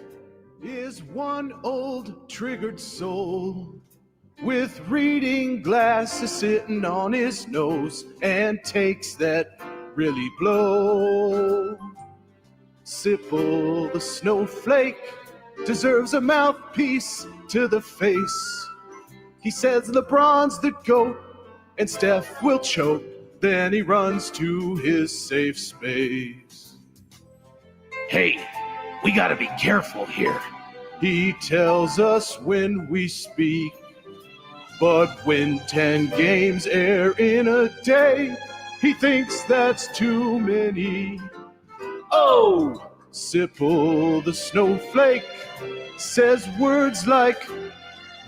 is one old triggered soul with reading glasses sitting on his nose and takes that really blow. Sipple the snowflake deserves a mouthpiece to the face. He says LeBron's the GOAT and Steph will choke. Then he runs to his safe space. Hey, we gotta be careful here. He tells us when we speak. But when 10 games air in a day, he thinks that's too many. Oh, Sipple the snowflake says words like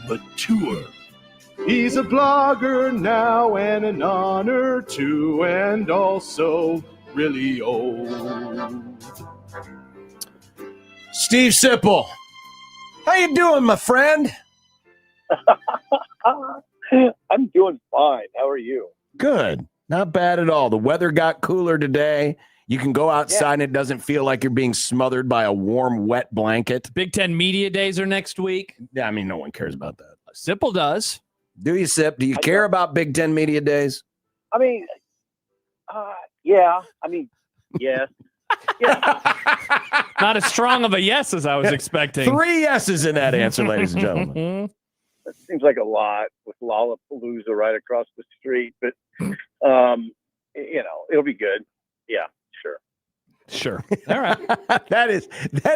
mature. He's a blogger now and an honor too, and also really old. Steve Sipple, how you doing, my friend? I'm doing fine. How are you? Good. Not bad at all. The weather got cooler today. You can go outside and it doesn't feel like you're being smothered by a warm, wet blanket. Big Ten Media Days are next week. Yeah, I mean, no one cares about that. Sipple does. Do you, Sip? Do you care about Big Ten Media Days? I mean, yeah. I mean, yes. Not as strong of a yes as I was expecting. 3 yeses in that answer, ladies and gentlemen. It seems like a lot with Lollapalooza right across the street, but it'll be good. Yeah, sure. Sure. All right. That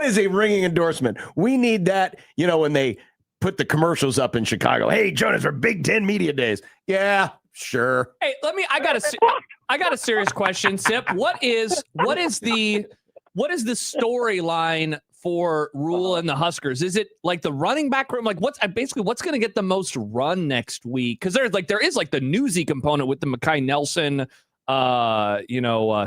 is a ringing endorsement. We need that, when they put the commercials up in Chicago. Hey, Jonas, for Big Ten Media Days. Yeah, sure. Hey, I got a serious question, Sip. What is the storyline for Rule and the Huskers? Is it like the running back room? Like what's going to get the most run next week? Because there is the newsy component with the Mekhi Nelson,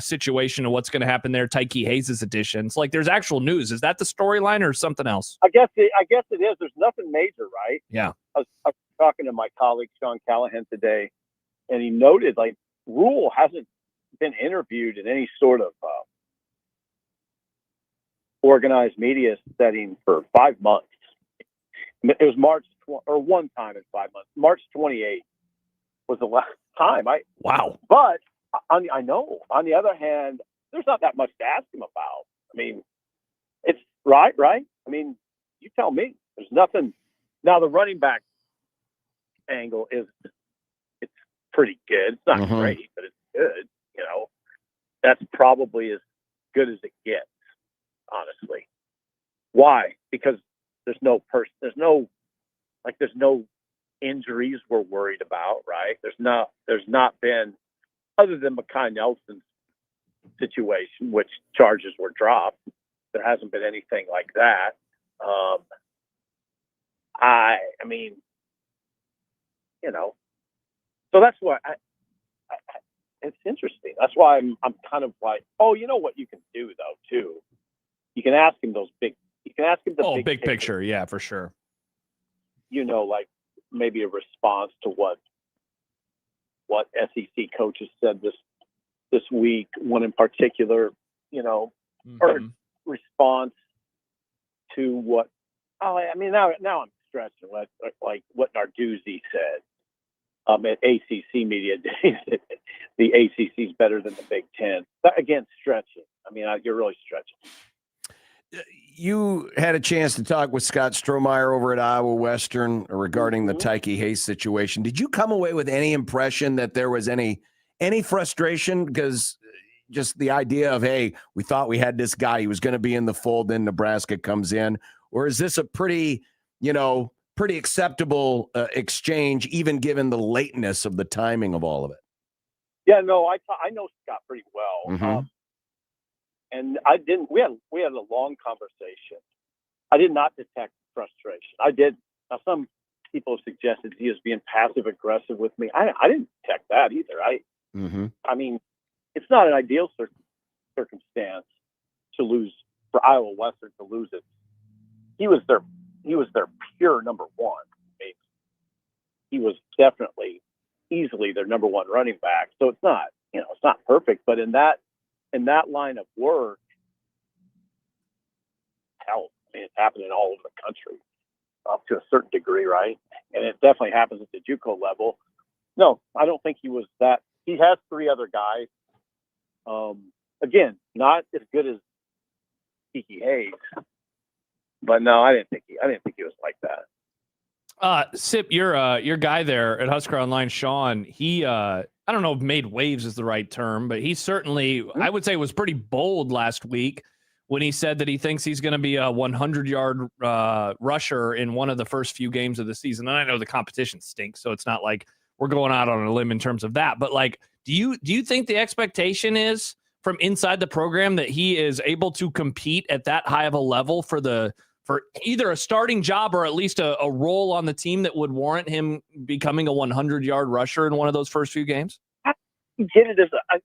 situation of what's going to happen there. Tyke Hayes' additions. Like there's actual news. Is that the storyline or something else? I guess it is. There's nothing major, right? Yeah. I was talking to my colleague Sean Callahan today, and he noted Rule hasn't been interviewed in any sort of organized media setting for 5 months. It was one time in 5 months. March 28th was the last time. Wow. But I know. On the other hand, there's not that much to ask him about. I mean, it's right. I mean, you tell me. There's nothing. Now the running back angle it's pretty good. It's not great, but it's good. That's probably as good as it gets. Honestly. Why? Because there's no injuries we're worried about, right? There's not been, other than Mekhi Nelson's situation, which charges were dropped, there hasn't been anything like that. I mean, so that's why it's interesting. That's why I'm kind of like, you know what you can do though too. You can ask him the big picture. Yeah, for sure. Like maybe a response to what SEC coaches said this week, one in particular, or response to what, now I'm stretching, like what Narduzzi said at ACC Media Days. The ACC is better than the Big Ten. Again, stretching. I mean, you're really stretching. You had a chance to talk with Scott Strohmeyer over at Iowa Western regarding the Tyke Hayes situation. Did you come away with any impression that there was any frustration? Because just the idea of, hey, we thought we had this guy, he was going to be in the fold, then Nebraska comes in, or is this a pretty acceptable exchange, even given the lateness of the timing of all of it? Yeah, no, I know Scott pretty well. And I didn't. We had a long conversation. I did not detect frustration. I did. Now, some people have suggested he was being passive aggressive with me. I didn't detect that either. I mean, it's not an ideal circumstance to lose for Iowa Western to lose it. He was their pure number one. I mean, he was definitely easily their number one running back. So it's not perfect, but in that line of work, tell. I mean, it's happening all over the country up to a certain degree, right? And it definitely happens at the JUCO level. No, I don't think he was that. He has 3 other guys. Again, not as good as Kiki Hayes, but no, I didn't think he was like that. Sip, your guy there at Husker Online, Sean, he I don't know if made waves is the right term, but he certainly, I would say, was pretty bold last week when he said that he thinks he's going to be a 100-yard rusher in one of the first few games of the season. And I know the competition stinks, so it's not like we're going out on a limb in terms of that. But like, do you think the expectation is from inside the program that he is able to compete at that high of a level for either a starting job or at least a role on the team that would warrant him becoming a 100-yard rusher in one of those first few games? I get it as I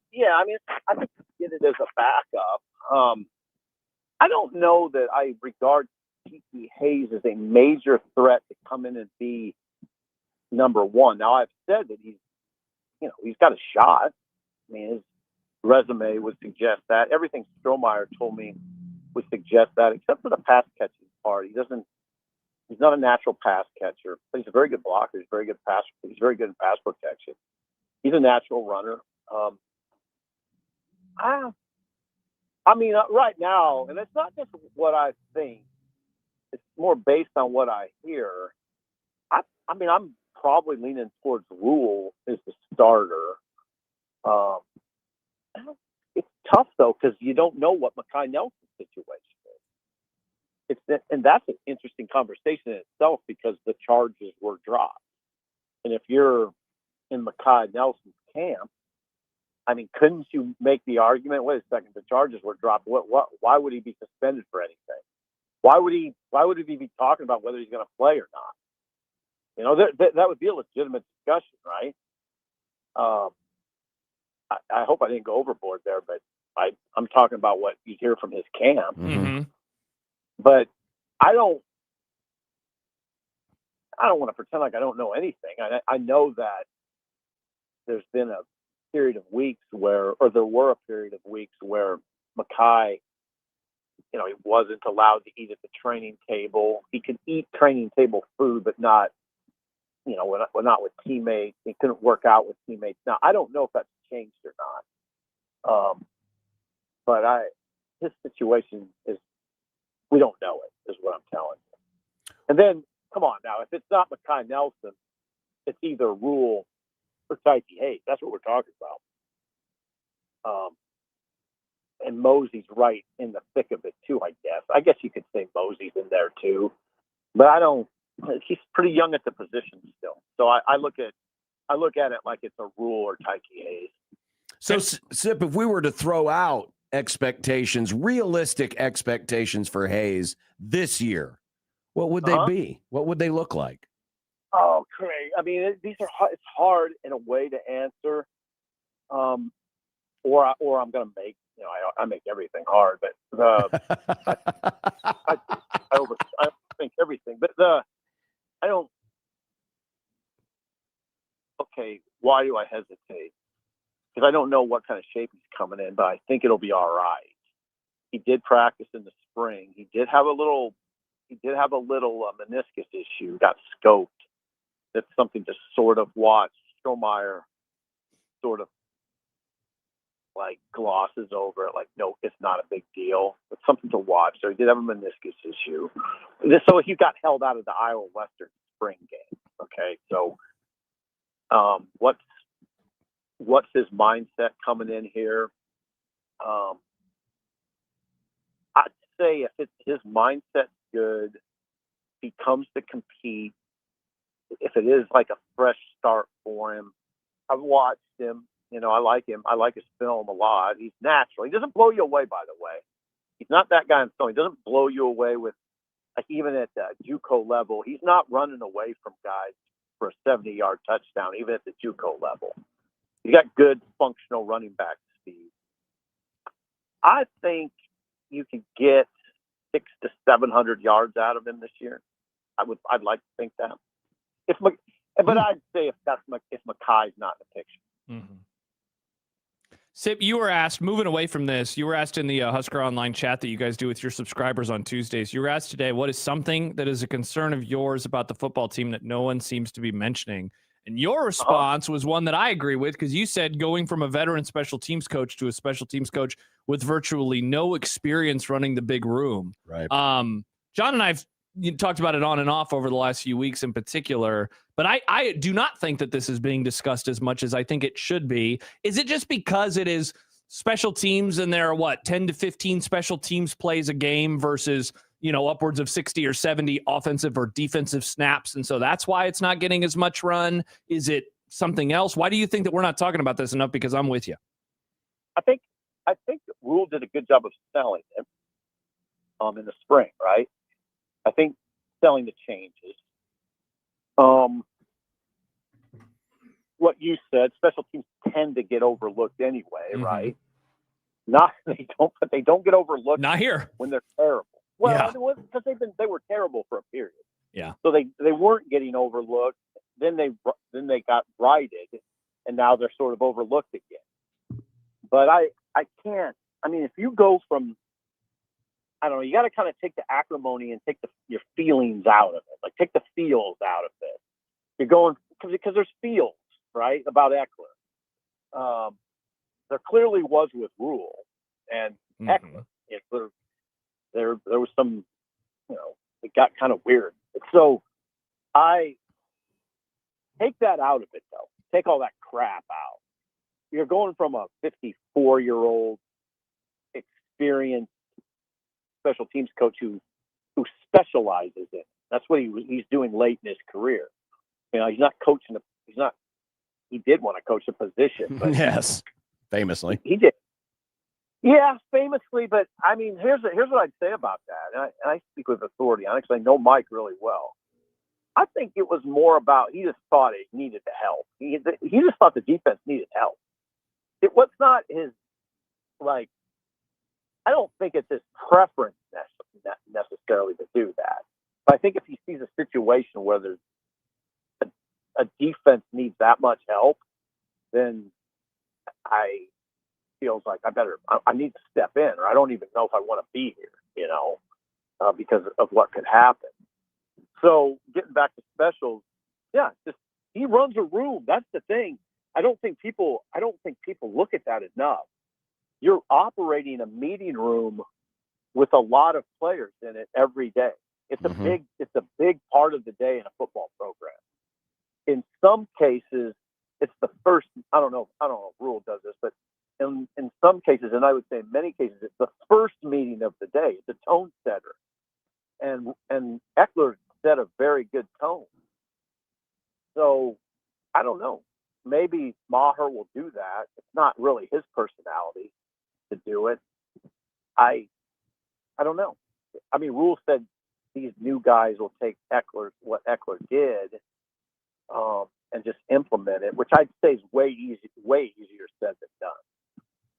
think you get it as a backup. I don't know that I regard Kiki Hayes as a major threat to come in and be number 1. Now, I've said that he's got a shot. I mean, his resume would suggest that. Everything Strohmeyer told me would suggest that, except for the pass catching part. He's not a natural pass catcher, but he's a very good blocker. He's very good passer. He's very good in pass protection. He's a natural runner. Right now, and it's not just what I think, it's more based on what I hear. I'm probably leaning towards Rule as the starter. It's tough, though, because you don't know what Mekhi Nelson's situation is. And that's an interesting conversation in itself because the charges were dropped. And if you're in Mekhi Nelson's camp, I mean, couldn't you make the argument? Wait a second, the charges were dropped. Why would he be suspended for anything? Why would he be talking about whether he's going to play or not? You know, that would be a legitimate discussion, right? I hope I didn't go overboard there, but I'm talking about what you hear from his camp. Mm-hmm. But I don't want to pretend like I don't know anything. I know that there's been a period of weeks where Mekhi, he wasn't allowed to eat at the training table. He could eat training table food, but not, not with teammates. He couldn't work out with teammates. Now, I don't know if that's changed or not. But his situation is, we don't know it, is what I'm telling you. And then, come on now, if it's not Mekhi Nelson, it's either Rule or Tyke Hayes. That's what we're talking about. And Mosey's right in the thick of it too, I guess. I guess you could say Mosey's in there too, but he's pretty young at the position still. So I look at it like it's a Rule or Tyke Hayes. So, Sip, if we were to throw out realistic expectations for Hayes this year, what would they be? What would they look like? Oh, great. I mean, it's hard in a way to answer. Or I'm going to make, I make everything hard, but I overthink everything. But why do I hesitate? Because I don't know what kind of shape he's coming in, but I think it'll be all right. He did practice in the spring. He did have a little meniscus issue, got scoped. That's something to sort of watch. Strohmeyer sort of like glosses over it, like, no, it's not a big deal. It's something to watch. So he did have a meniscus issue. So he got held out of the Iowa Western spring game. Okay, so what's his mindset coming in here? I'd say if his mindset's good, he comes to compete. If it is like a fresh start for him, I've watched him. I like him. I like his film a lot. He's natural. He doesn't blow you away, by the way. He's not that guy in film. He doesn't blow you away with, like, even at the JUCO level. He's not running away from guys for a 70-yard touchdown, even at the JUCO level. He's got good functional running back speed. I think you could get 600 to 700 yards out of him this year. I'd like to think that. But I'd say if Mekhi's not in the picture. Mm-hmm. Sip, you were asked, moving away from this, you were asked in the Husker Online chat that you guys do with your subscribers on Tuesdays. You were asked today, what is something that is a concern of yours about the football team that no one seems to be mentioning? And your response was one that I agree with, because you said going from a veteran special teams coach to a special teams coach with virtually no experience running the big room. Right. John and I've talked about it on and off over the last few weeks in particular, but I do not think that this is being discussed as much as I think it should be. Is it just because it is special teams and there are 10 to 15 special teams plays a game versus, upwards of 60 or 70 offensive or defensive snaps, and so that's why it's not getting as much run? Is it something else? Why do you think that we're not talking about this enough? Because I'm with you. I think Rule did a good job of selling it in the spring, right? I think selling the changes. What you said, special teams tend to get overlooked anyway, right? They don't get overlooked. Not here when they're terrible. Well, yeah. It was because they were terrible for a period. Yeah. So they weren't getting overlooked. Then they got righted, and now they're sort of overlooked again. But I can't. I mean, if you go from, I don't know, you got to kind of take the acrimony and take your feelings out of it. Like, take the feels out of it. You're going, because there's feels, right, about Eckler. There clearly was with Rule and Eckler. There was some, it got kind of weird. So I take that out of it, though. Take all that crap out. You're going from a 54-year-old experienced special teams coach who specializes in it. That's what he's doing late in his career. He's not coaching. He did want to coach a position, but yes, famously he did. Yeah, famously. But I mean, here's what I'd say about that. And I speak with authority on it because I know Mike really well. I think it was more about he just thought it needed the help. He just thought the defense needed help. It was not his I don't think it's his preference necessarily to do that. But I think if he sees a situation where there's a defense needs that much help, then I feels like I need to step in, or I don't even know if I want to be here, because of what could happen. So getting back to specials, he runs a room. That's the thing. I don't think people look at that enough. You're operating a meeting room with a lot of players in it every day. It's a big part of the day in a football program. In some cases, it's the first. I don't know if Rule does this, but in some cases, and I would say in many cases, it's the first meeting of the day. It's a tone setter, and Eckler set a very good tone. So I don't know. Maybe Maher will do that. It's not really his personality to do it. I don't know. I mean, Rule said these new guys will take what Eckler did, and just implement it, which I'd say is way easier said than done.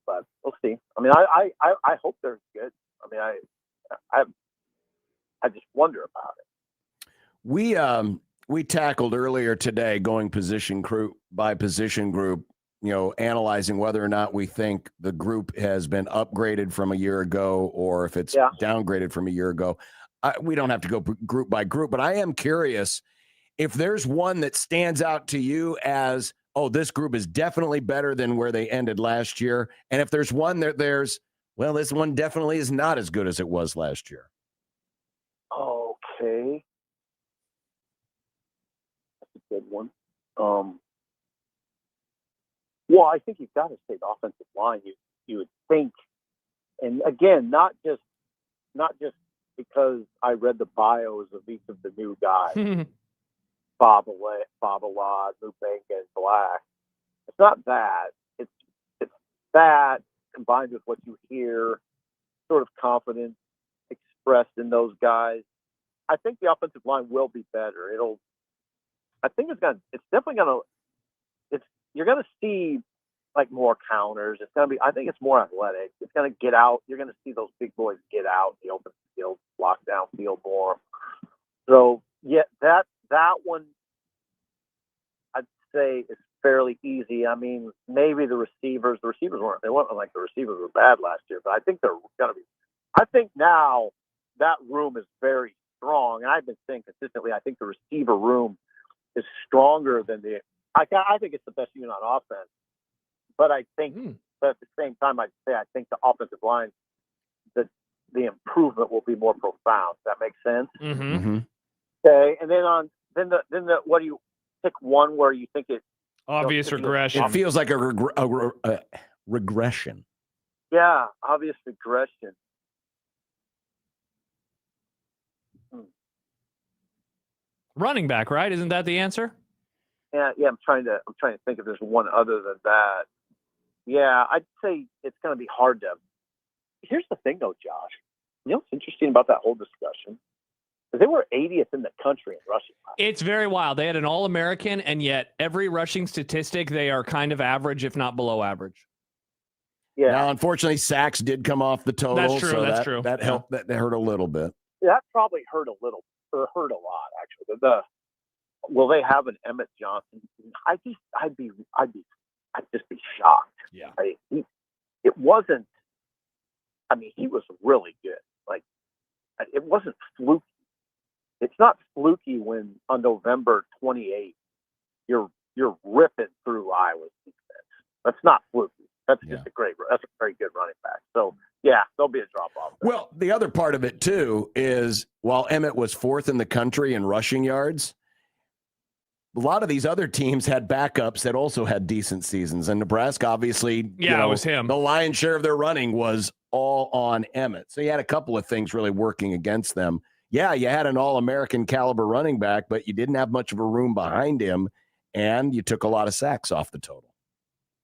But we'll see. I mean, I hope they're good. I mean, I just wonder about it. We tackled earlier today going position group by position group, analyzing whether or not we think the group has been upgraded from a year ago or if it's downgraded from a year ago. We don't have to go group by group, but I am curious if there's one that stands out to you as, oh, this group is definitely better than where they ended last year. And if there's one this one definitely is not as good as it was last year. Okay. That's a good one. Well, I think you've got to say the offensive line. You would think, and again, not just because I read the bios of each of the new guys, Babalad, Mubenga, and Black. It's not that. It's that combined with what you hear, sort of confidence expressed in those guys. I think the offensive line will be better. You're going to see like more counters. It's going to be, I think it's more athletic. It's going to get out. You're going to see those big boys get out in the open field, lock down field more. So yeah, that one I'd say is fairly easy. I mean, maybe the receivers weren't like the receivers were bad last year, but I think they're going to be. I think now that room is very strong, and I've been saying consistently, I think the receiver room is stronger than I think it's the best unit on offense, but I think, but at the same time, I think the offensive line, the improvement will be more profound. Does that make sense? Mm-hmm. Okay, and then the what do you pick one where you think it obvious regression? It feels like a regression. Yeah, obvious regression. Running back, right? Isn't that the answer? Yeah. I'm trying to think if there's one other than that. Yeah, I'd say it's going to be hard to. Here's the thing, though, Josh. You know what's interesting about that whole discussion? They were 80th in the country in rushing. It's very wild. They had an All-American, and yet every rushing statistic, they are kind of average, if not below average. Yeah. Now, unfortunately, sacks did come off the total. That's true. So that's true. That helped. That hurt a little bit. That probably hurt a lot, actually. Will they have an Emmett Johnson? I'd just be shocked. Yeah. It wasn't. I mean, he was really good. Like, it wasn't fluky. It's not fluky when on November 28th you're ripping through Iowa's defense. That's not fluky. That's just that's a very good running back. So yeah, there'll be a drop off. Well, the other part of it too is while Emmett was 4th in the country in rushing yards, a lot of these other teams had backups that also had decent seasons. And Nebraska, obviously, it was him. The lion's share of their running was all on Emmett. So you had a couple of things really working against them. Yeah, you had an All-American caliber running back, but you didn't have much of a room behind him, and you took a lot of sacks off the total.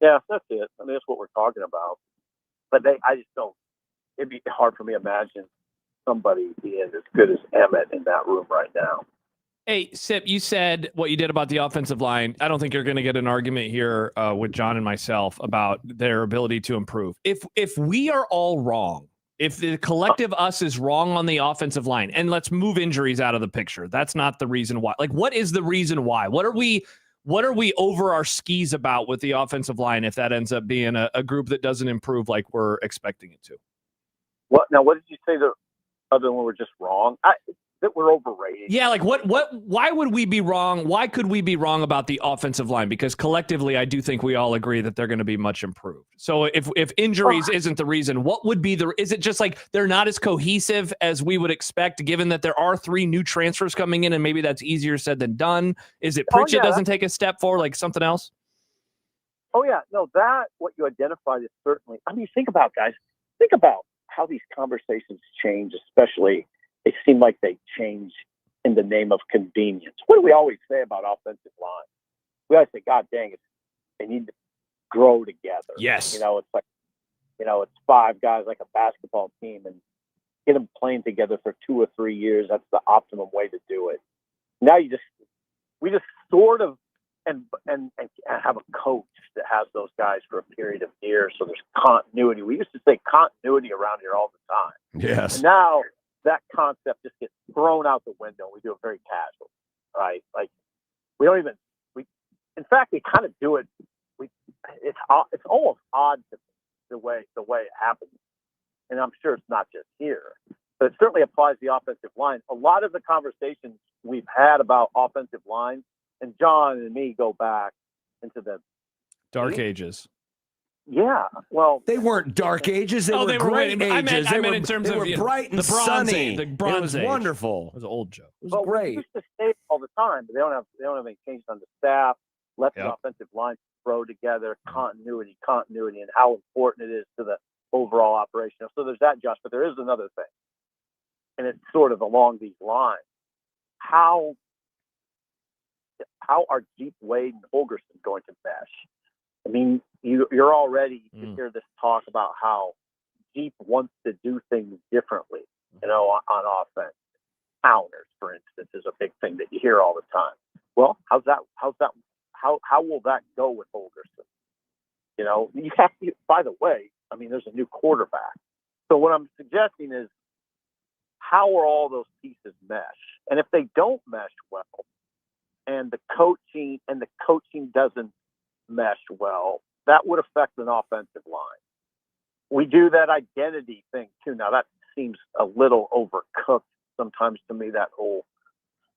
Yeah, that's it. I mean, that's what we're talking about. But I just don't. It'd be hard for me to imagine somebody being as good as Emmett in that room right now. Hey, Sip, you said what you did about the offensive line. I don't think you're going to get an argument here with John and myself about their ability to improve. If we are all wrong, if the collective us is wrong on the offensive line, and let's move injuries out of the picture, that's not the reason why. Like, what is the reason why? What are we over our skis about with the offensive line if that ends up being a group that doesn't improve like we're expecting it to? What did you say? Other than we're just wrong? That we're overrated. Yeah, like why would we be wrong? Why could we be wrong about the offensive line? Because collectively, I do think we all agree that they're going to be much improved. So if injuries isn't the reason, what would be is it just like they're not as cohesive as we would expect, given that there are 3 new transfers coming in and maybe that's easier said than done? Is it Pritchett doesn't take a step forward, like something else? Oh yeah, no, what you identified is certainly, I mean, think about how these conversations change, especially they seem like they change in the name of convenience. What do we always say about offensive line? We always say, God dang it, they need to grow together. Yes. It's like, it's 5 guys like a basketball team and get them playing together for 2 or 3 years. That's the optimum way to do it. Now we just sort of, and have a coach that has those guys for a period of years. So there's continuity. We used to say continuity around here all the time. Yes. And now that concept just gets thrown out the window. We do it very casual, right? Like in fact, we kind of do it. It's almost odd to the way it happens. And I'm sure it's not just here, but it certainly applies to the offensive line. A lot of the conversations we've had about offensive line, and John and me go back into the dark ages. Yeah, well, they weren't dark ages. They were great ages. I meant in terms of bright and the Bronze sunny. Age, the Bronze It was Age. wonderful. It was an old joke. It was great. We used to say it all the time, but they don't have any changes on the staff. Let the offensive line grow together, continuity, and how important it is to the overall operation. So there's that, Josh. But there is another thing, and it's sort of along these lines. How are Jeep Wade and Holgerson going to mesh? I mean, you're already you hear this talk about how Jeep wants to do things differently, on offense. Counters, for instance, is a big thing that you hear all the time. Well, how will that go with Holgerson? You have to. By the way, I mean, there's a new quarterback. So what I'm suggesting is, how are all those pieces mesh? And if they don't mesh well, and the coaching doesn't mesh well, that would affect an offensive line. We do that identity thing too. Now that seems a little overcooked sometimes to me, that whole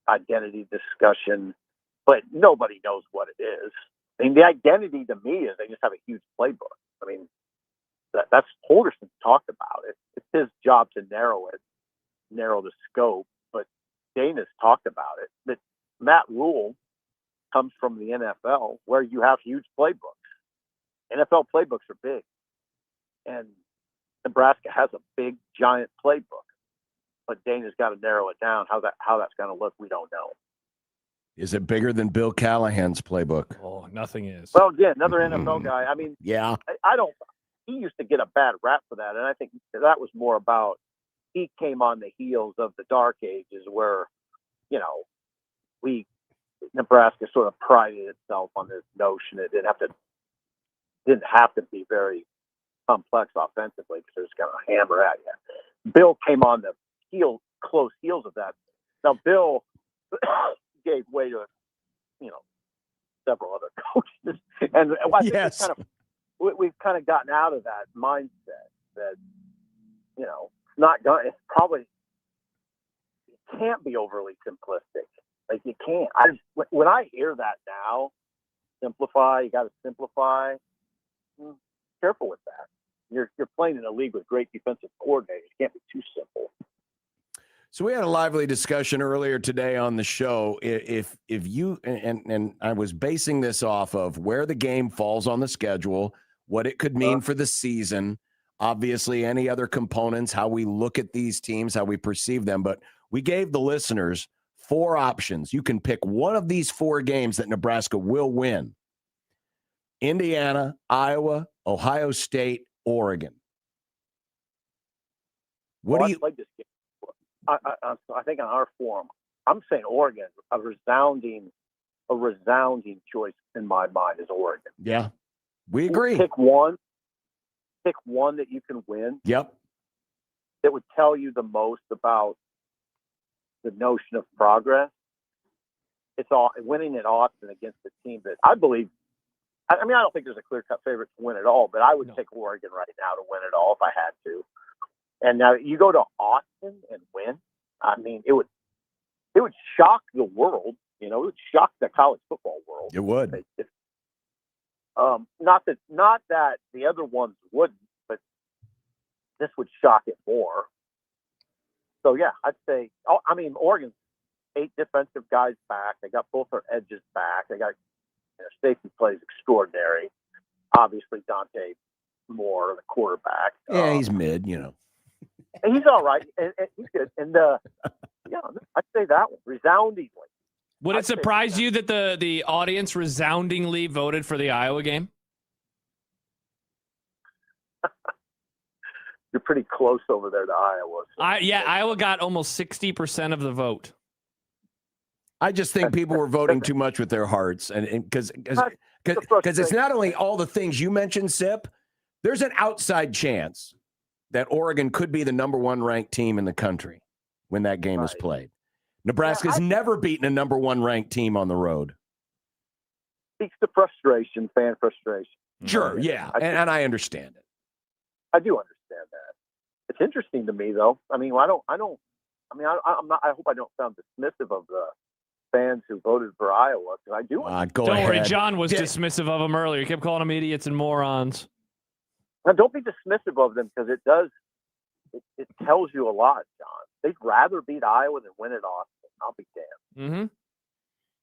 identity discussion, but nobody knows what it is. I mean, the identity to me is they just have a huge playbook. I mean, that's Holgerson's talked about it. It's his job to narrow the scope, but Dana's talked about it. That Matt Rule comes from the NFL where you have huge playbooks. NFL playbooks are big, and Nebraska has a big, giant playbook, but Dana's got to narrow it down. How that's going to look, we don't know. Is it bigger than Bill Callahan's playbook? Oh, nothing is. Well, yeah, another NFL guy. I mean, yeah, I don't. He used to get a bad rap for that, and I think that was more about he came on the heels of the dark ages where, Nebraska sort of prided itself on this notion it didn't have to be very complex offensively because they're just going to hammer at you. Bill came on the close heels of that. Now Bill gave way to several other coaches, and I think yes. we've kind of gotten out of that mindset that it's probably, it can't be overly simplistic. Like you can't. When I hear that now, simplify. You got to simplify. Careful with that. You're playing in a league with great defensive coordinators. You can't be too simple. So we had a lively discussion earlier today on the show. If you and I was basing this off of where the game falls on the schedule, what it could mean for the season, obviously any other components, how we look at these teams, how we perceive them. But we gave the listeners 4 options. You can pick one of these 4 games that Nebraska will win: Indiana, Iowa, Ohio State, Oregon. What do you? Like this game. I think on our forum, I'm saying Oregon. A resounding choice in my mind is Oregon. Yeah, we agree. Pick one that you can win. Yep. That would tell you the most about the notion of progress. It's all winning at Austin against a team that I believe. I mean, I don't think there's a clear-cut favorite to win it all, but I would take Oregon right now to win it all if I had to. And now you go to Austin and win. I mean, it would shock the world. It would shock the college football world. It would. Not that the other ones wouldn't, but this would shock it more. So yeah, I'd say. I mean, Oregon's 8 defensive guys back. They got both their edges back. They got safety plays extraordinary. Obviously, Dante Moore, the quarterback. Yeah, he's mid. And he's all right. And he's good. And I'd say that one resoundingly. Would it surprise you that the audience resoundingly voted for the Iowa game? You're pretty close over there to Iowa. So. Iowa got almost 60% of the vote. I just think people were voting too much with their hearts, and because it's not only all the things you mentioned, Sip. There's an outside chance that Oregon could be the number 1 ranked team in the country when that game is played. Nebraska's never beaten a number 1 ranked team on the road. Speaks to frustration, fan frustration. Sure, yeah, and I understand it. I do understand that. It's interesting to me, though. I mean, I hope I don't sound dismissive of the fans who voted for Iowa, because I do. Don't worry, John was dismissive of them earlier. He kept calling them idiots and morons. Now, don't be dismissive of them, because it tells you a lot, John. They'd rather beat Iowa than win at Austin. I'll be damned. Mm-hmm.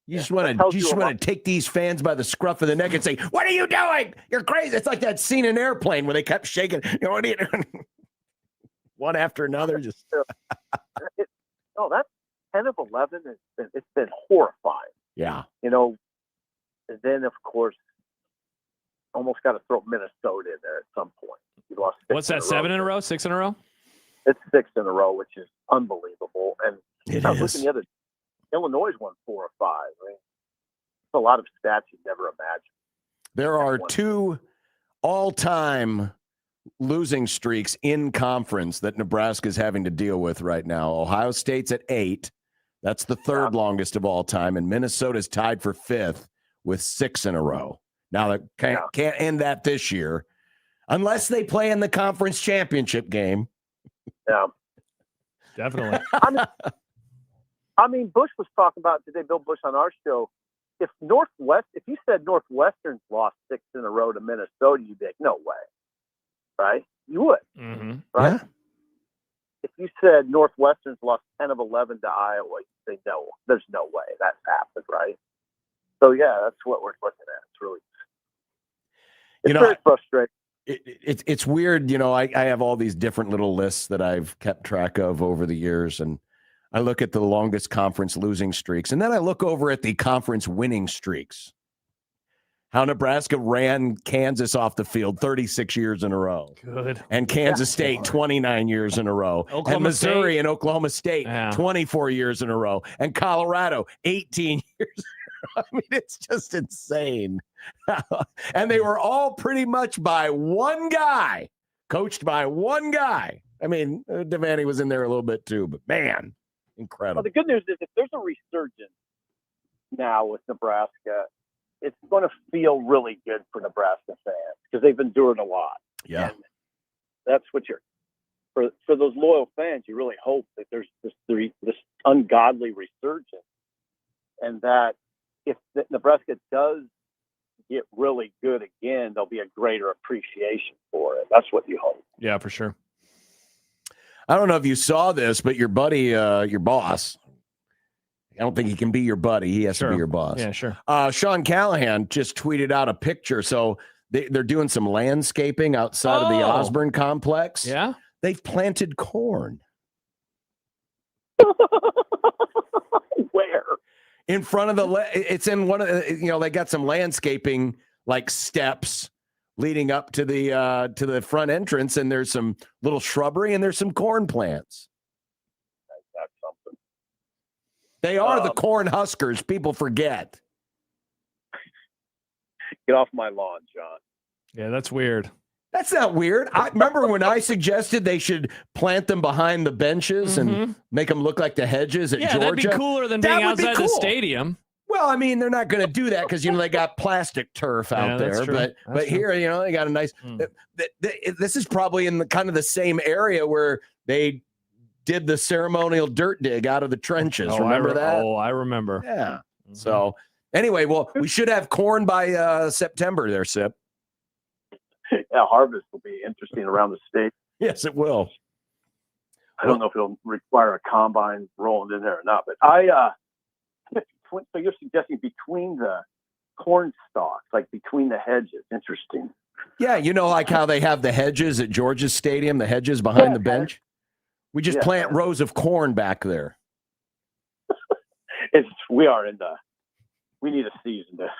You just want to take these fans by the scruff of the neck and say, "What are you doing? You're crazy." It's like that scene in Airplane where they kept shaking. What are you doing? One after another. Just that 10 of 11 it's been horrifying. Yeah. And then of course, almost got to throw Minnesota in there at some point. You lost. What's that? 7 in a row? 6 in a row? It's 6 in a row, which is unbelievable. And I was looking at the other, Illinois won 4 or 5. I mean, it's a lot of stats you'd never imagine. There are 2 all-time losing streaks in conference that Nebraska is having to deal with right now. Ohio State's at 8. That's the 3rd longest of all time. And Minnesota's tied for 5th with 6 in a row. Now they can't end that this year unless they play in the conference championship game. Yeah, definitely. I mean, Bush was talking about today, Bill Bush on our show. If you said Northwestern's lost 6 in a row to Minnesota, you'd be like, no way, right? You would, Mm-hmm. right? Yeah. If you said Northwestern's lost 10 of 11 to Iowa, you'd say, no, there's no way that's happened, right? So, yeah, that's what we're looking at. It's really very frustrating. It's weird. I have all these different little lists that I've kept track of over the years, and I look at the longest conference losing streaks, and then I look over at the conference winning streaks. How Nebraska ran Kansas off the field 36 years in a row. Good. And Kansas State 29 years in a row. Oklahoma and Missouri State. and Oklahoma State 24 years in a row. And Colorado 18 years in a row. I mean, it's just insane. And they were all pretty much by one guy, coached by one guy. I mean, Devaney was in there a little bit too, but man, incredible. Well, the good news is if there's a resurgence now with Nebraska, it's going to feel really good for Nebraska fans because they've endured a lot. Yeah. And that's what for those loyal fans, you really hope that there's this ungodly resurgence, and that if Nebraska does get really good again, there'll be a greater appreciation for it. That's what you hope. Yeah, for sure. I don't know if you saw this, but your buddy, your boss, I don't think he can be your buddy. He has to be your boss. Yeah, sure. Sean Callahan just tweeted out a picture. So they're doing some landscaping outside of the Osborne complex. Yeah. They've planted corn. Where? In front of it's in one of the, they got some landscaping like steps leading up to the front entrance, and there's some little shrubbery and there's some corn plants. That's something. They are the corn huskers. People forget. Get off my lawn, John. Yeah, that's weird. That's not weird. I remember when I suggested they should plant them behind the benches and make them look like the hedges at Georgia. That'd be cooler than being outside the stadium. Well, I mean, they're not going to do that because they got plastic turf out there. But here, they got a nice. This is probably in the kind of the same area where they did the ceremonial dirt dig out of the trenches. Remember that? Oh, I remember. Yeah. So anyway, well, we should have corn by September there, Sip. Yeah, harvest will be interesting around the state. Yes, it will. I don't know if it'll require a combine rolling in there or not, but so you're suggesting between the corn stalks, like between the hedges. Interesting. Yeah, like how they have the hedges at Georgia's stadium, the hedges behind the bench. We just plant rows of corn back there. We need a season to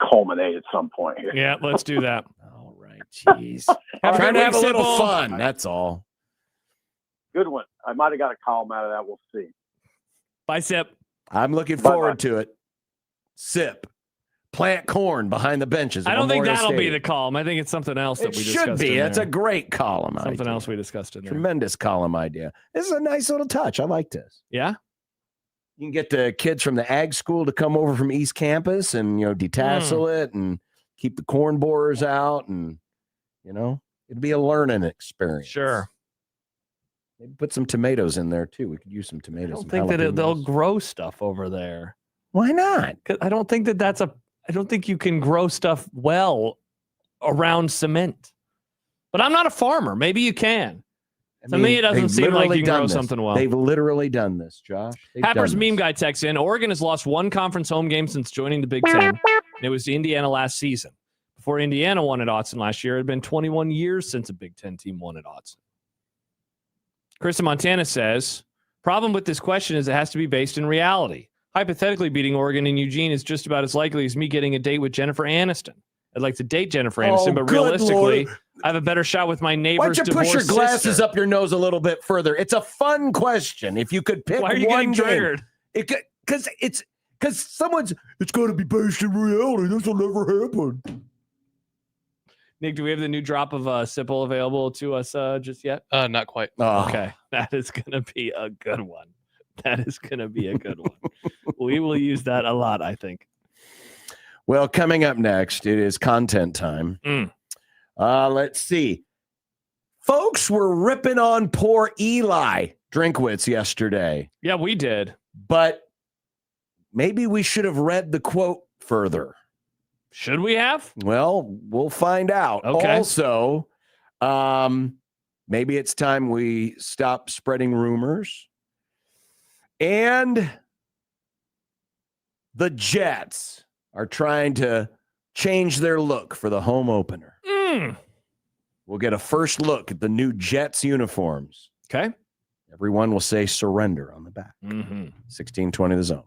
culminate at some point here. Yeah, let's do that. All right, jeez. Trying to have a little fun. That's all. Good one. I might have got a column out of that. We'll see. Bye, Sip. I'm looking forward to it. Sip. Plant corn behind the benches. I don't think that'll be the column. I think it's something else that we discussed. It should be. It's a great column. Something else we discussed in there. Tremendous column idea. This is a nice little touch. I like this. Yeah. You can get the kids from the ag school to come over from East Campus and, detassel it and keep the corn borers out. And, it'd be a learning experience. Sure. Maybe put some tomatoes in there, too. We could use some tomatoes. I don't think that they'll grow stuff over there. Why not? I don't think I don't think you can grow stuff well around cement. But I'm not a farmer. Maybe you can. To me, it doesn't seem like you can grow something well. They've literally done this, Josh. Happers Meme Guy texts in, Oregon has lost one conference home game since joining the Big Ten. And it was to Indiana last season. Before Indiana won at Autzen last year, it had been 21 years since a Big Ten team won at Autzen. Chris in Montana says, problem with this question is it has to be based in reality. Hypothetically, beating Oregon and Eugene is just about as likely as me getting a date with Jennifer Aniston. I'd like to date Jennifer Aniston, but realistically, I have a better shot with my neighbor's divorced sister. Why don't you push your glasses up your nose a little bit further? It's a fun question. If you could pick one game. Why are you getting triggered? Because it's got to be based in reality. This will never happen. Nick, do we have the new drop of Sipple available to us just yet? Not quite. Oh. Okay. That is going to be a good one. That is going to be a good one. We will use that a lot, I think. Well, coming up next, it is content time. Let's see. Folks were ripping on poor Eli Drinkwitz yesterday. Yeah, we did. But maybe we should have read the quote further. Should we have? Well, we'll find out. Okay. Also, maybe it's time we stop spreading rumors. And the Jets are trying to change their look for the home opener. We'll get a first look at the new Jets uniforms. Okay. Everyone will say surrender on the back. 1620 The Zone.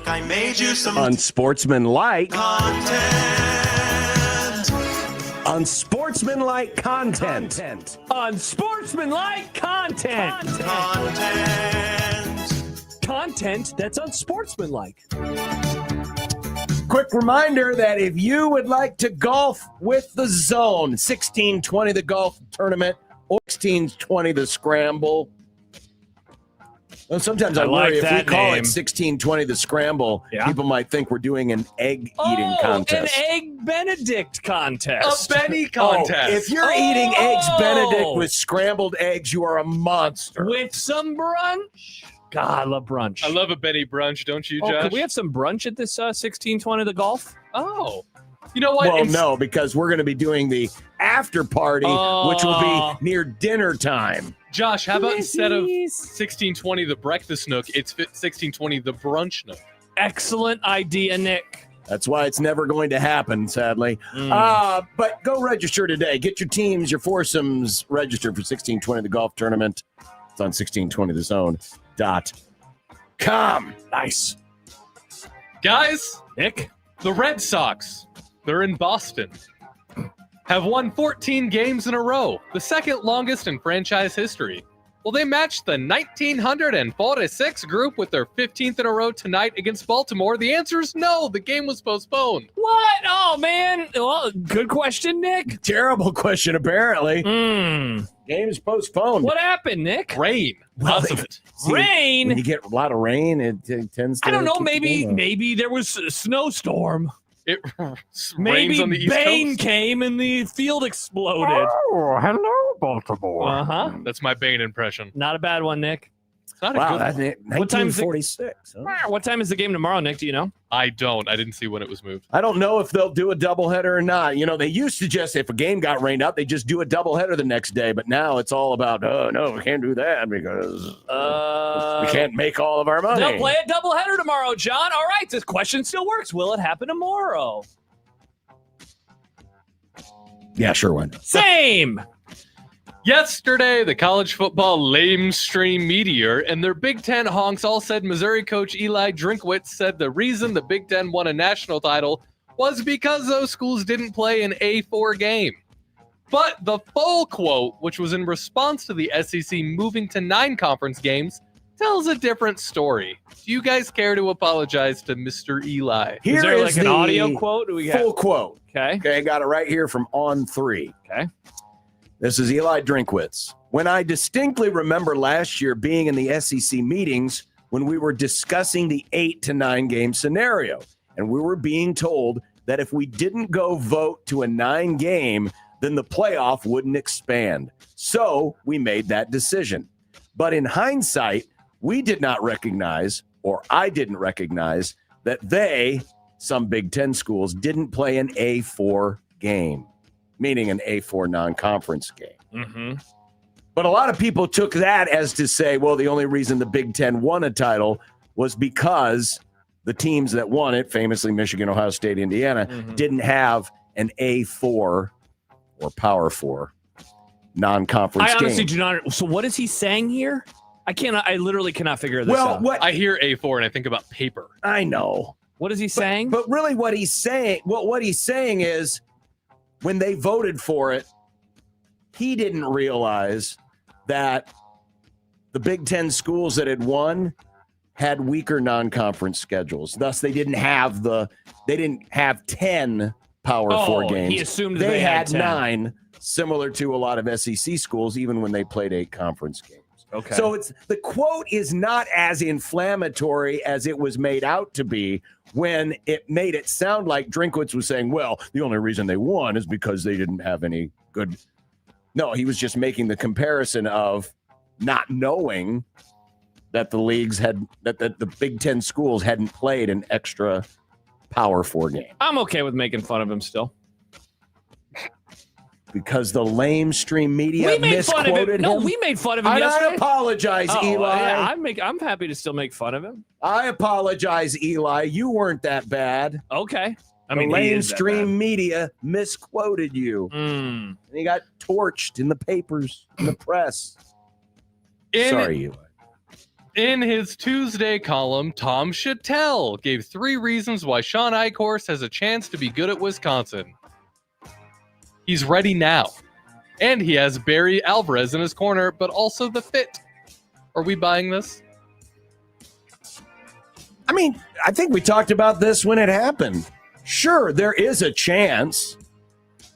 I made you some Unsportsmanlike content. Unsportsmanlike content. Unsportsmanlike content. Content that's unsportsmanlike. Quick reminder that if you would like to golf with the Zone, 1620 the golf tournament or 1620 the scramble. Well, sometimes I worry if we call it 1620 the scramble, people might think we're doing an egg eating contest. An egg Benedict contest. A Benny contest. If you're eating eggs Benedict with scrambled eggs, you are a monster. With some brunch. God, I love brunch. I love a Benny brunch, don't you, Josh? Could we have some brunch at this 1620 the golf? Oh. You know what? Well, no, because we're going to be doing the after party, which will be near dinner time. Josh, how about instead of 1620 the breakfast nook, it's 1620 the brunch nook? Excellent idea, Nick. That's why it's never going to happen, sadly. But go register today. Get your teams, your foursomes registered for 1620 the golf tournament. It's on 1620thezone.com. Nice. Guys, Nick, the Red Sox, they're in Boston, have won 14 games in a row, the second longest in franchise history. Will they match the 1946 group with their 15th in a row tonight against Baltimore? The answer is no. The game was postponed. What? Oh, man. Well, good question, Nick. Terrible question, apparently. Game is postponed. What happened, Nick? Rain. Lots of it. Rain? When you get a lot of rain, it tends to... I don't know. Maybe there was a snowstorm. It Maybe rains on the East Bane Coast. came and the field exploded. Oh, hello, Baltimore. Uh-huh. That's my Bane impression. Not a bad one, Nick. It's not a Wow, good that's one. What time is it? 1946. Huh? What time is the game tomorrow, Nick? Do you know? I don't. I didn't see when it was moved. I don't know if they'll do a doubleheader or not. You know, they used to just, if a game got rained out, they just do a doubleheader the next day. But now it's all about, oh, no, we can't do that because we can't make all of our money. They'll play a doubleheader tomorrow, John. All right, this question still works. Will it happen tomorrow? Yeah, sure, why not? Same. Yesterday, the college football lamestream meteor and their Big Ten honks all said Missouri coach Eli Drinkwitz said the reason the Big Ten won a national title was because those schools didn't play an A4 game. But the full quote, which was in response to the SEC moving to 9 conference games, tells a different story. Do you guys care to apologize to Mr. Eli? Is there like an audio quote? Full quote. Okay. Okay, I got it right here from On3. Okay. This is Eli Drinkwitz. When I distinctly remember last year being in the SEC meetings when we were discussing the 8 to 9 game scenario, and we were being told that if we didn't go vote to a 9 game, then the playoff wouldn't expand. So we made that decision. But in hindsight, we did not recognize, or I didn't recognize, that some Big Ten schools, didn't play an A4 game, meaning an A4 non-conference game. Mm-hmm. But a lot of people took that as to say, well, the only reason the Big Ten won a title was because the teams that won it, famously Michigan, Ohio State, Indiana, didn't have an A4 or Power 4 non-conference game. I honestly do not. So what is he saying here? I literally cannot figure this out. What I hear A4 and I think about paper. I know. What is he saying? But really what he's saying, what he's saying is when they voted for it, he didn't realize that the Big Ten schools that had won had weaker non-conference schedules. Thus, they didn't have 10 Power 4 games. He assumed they had 10. 9, similar to a lot of SEC schools, even when they played 8 conference games. Okay. So the quote is not as inflammatory as it was made out to be when it made it sound like Drinkwitz was saying, well, the only reason they won is because they didn't have any good. No, he was just making the comparison of not knowing that the leagues had, that the Big Ten schools hadn't played an extra Power 4 game. I'm okay with making fun of him still. Because the lamestream media misquoted him. No, we made fun of him yesterday. I apologize, Eli. Yeah, I'm happy to still make fun of him. I apologize, Eli. You weren't that bad. Okay. The lamestream media misquoted you. And he got torched in the papers, in the press. Sorry, Eli. In his Tuesday column, Tom Chattel gave 3 reasons why Sean Eichhorst has a chance to be good at Wisconsin. He's ready now. And he has Barry Alvarez in his corner, but also the fit. Are we buying this? I mean, I think we talked about this when it happened. Sure, there is a chance.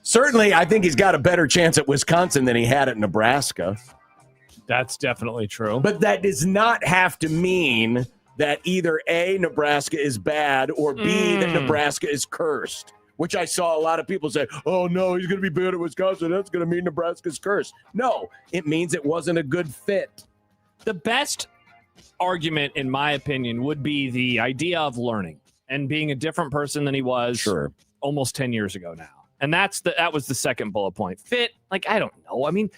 Certainly, I think he's got a better chance at Wisconsin than he had at Nebraska. That's definitely true. But that does not have to mean that either A, Nebraska is bad, or B, that Nebraska is cursed, which I saw a lot of people say, oh, no, he's going to be bad at Wisconsin. That's going to mean Nebraska's cursed. No, it means it wasn't a good fit. The best argument, in my opinion, would be the idea of learning and being a different person than he was almost 10 years ago now. And that was the second bullet point. Fit, like, I don't know. I mean,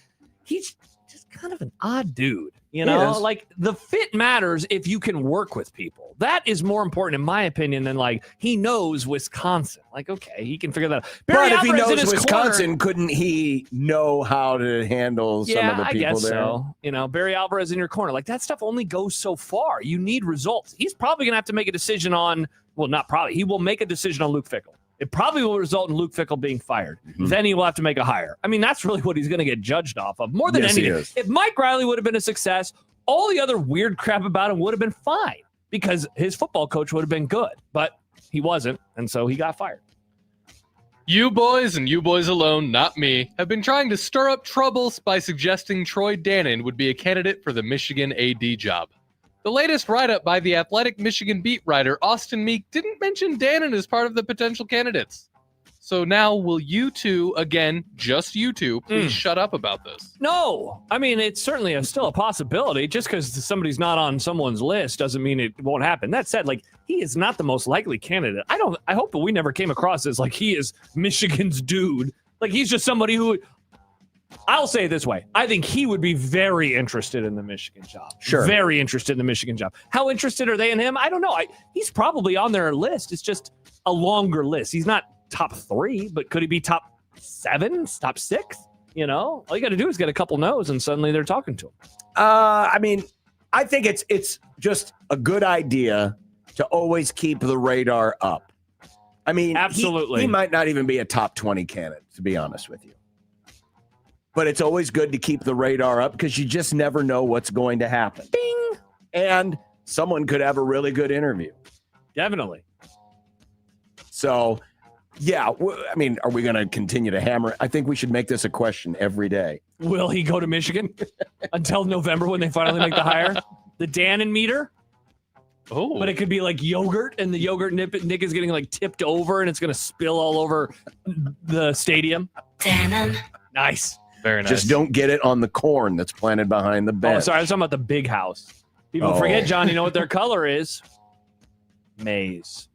he's just kind of an odd dude, you know? Like, the fit matters if you can work with people. That is more important, in my opinion, than, like, he knows Wisconsin. Like, okay, he can figure that out. But if he knows Wisconsin, couldn't he know how to handle some of the people I guess there? So. You know, Barry Alvarez in your corner. Like, that stuff only goes so far. You need results. He's probably going to have to make a decision on, well, not probably. He will make a decision on Luke Fickell. It probably will result in Luke Fickell being fired. Then he will have to make a hire. I mean, that's really what he's going to get judged off of. More than anything. If Mike Riley would have been a success, all the other weird crap about him would have been fine because his football coach would have been good. But he wasn't, and so he got fired. You boys and you boys alone, not me, have been trying to stir up troubles by suggesting Troy Dannon would be a candidate for the Michigan AD job. The latest write-up by the Athletic Michigan beat writer Austin Meek didn't mention Dannon as part of the potential candidates. So now will you two, again, just you two, please shut up about this? No. I mean, it's certainly still a possibility. Just because somebody's not on someone's list doesn't mean it won't happen. That said, like, he is not the most likely candidate. I hope that we never came across as like he is Michigan's dude. Like, he's just somebody who, I'll say it this way. I think he would be very interested in the Michigan job. Sure. Very interested in the Michigan job. How interested are they in him? I don't know. He's probably on their list. It's just a longer list. He's not top 3, but could he be top 7, top 6? You know, all you got to do is get a couple no's and suddenly they're talking to him. I mean, I think it's just a good idea to always keep the radar up. I mean, absolutely. He might not even be a top 20 candidate, to be honest with you. But it's always good to keep the radar up because you just never know what's going to happen. Bing! And someone could have a really good interview. Definitely. So, yeah, I mean, are we going to continue to hammer it? I think we should make this a question every day. Will he go to Michigan until November when they finally make the hire? The Dannon meter? Oh. But it could be like yogurt, and the yogurt Nick is getting like tipped over, and it's going to spill all over the stadium. Dannon. Nice. Very nice. Just don't get it on the corn that's planted behind the bench. Oh, sorry. I was talking about the big house. People forget, John, you know what their color is? Maize.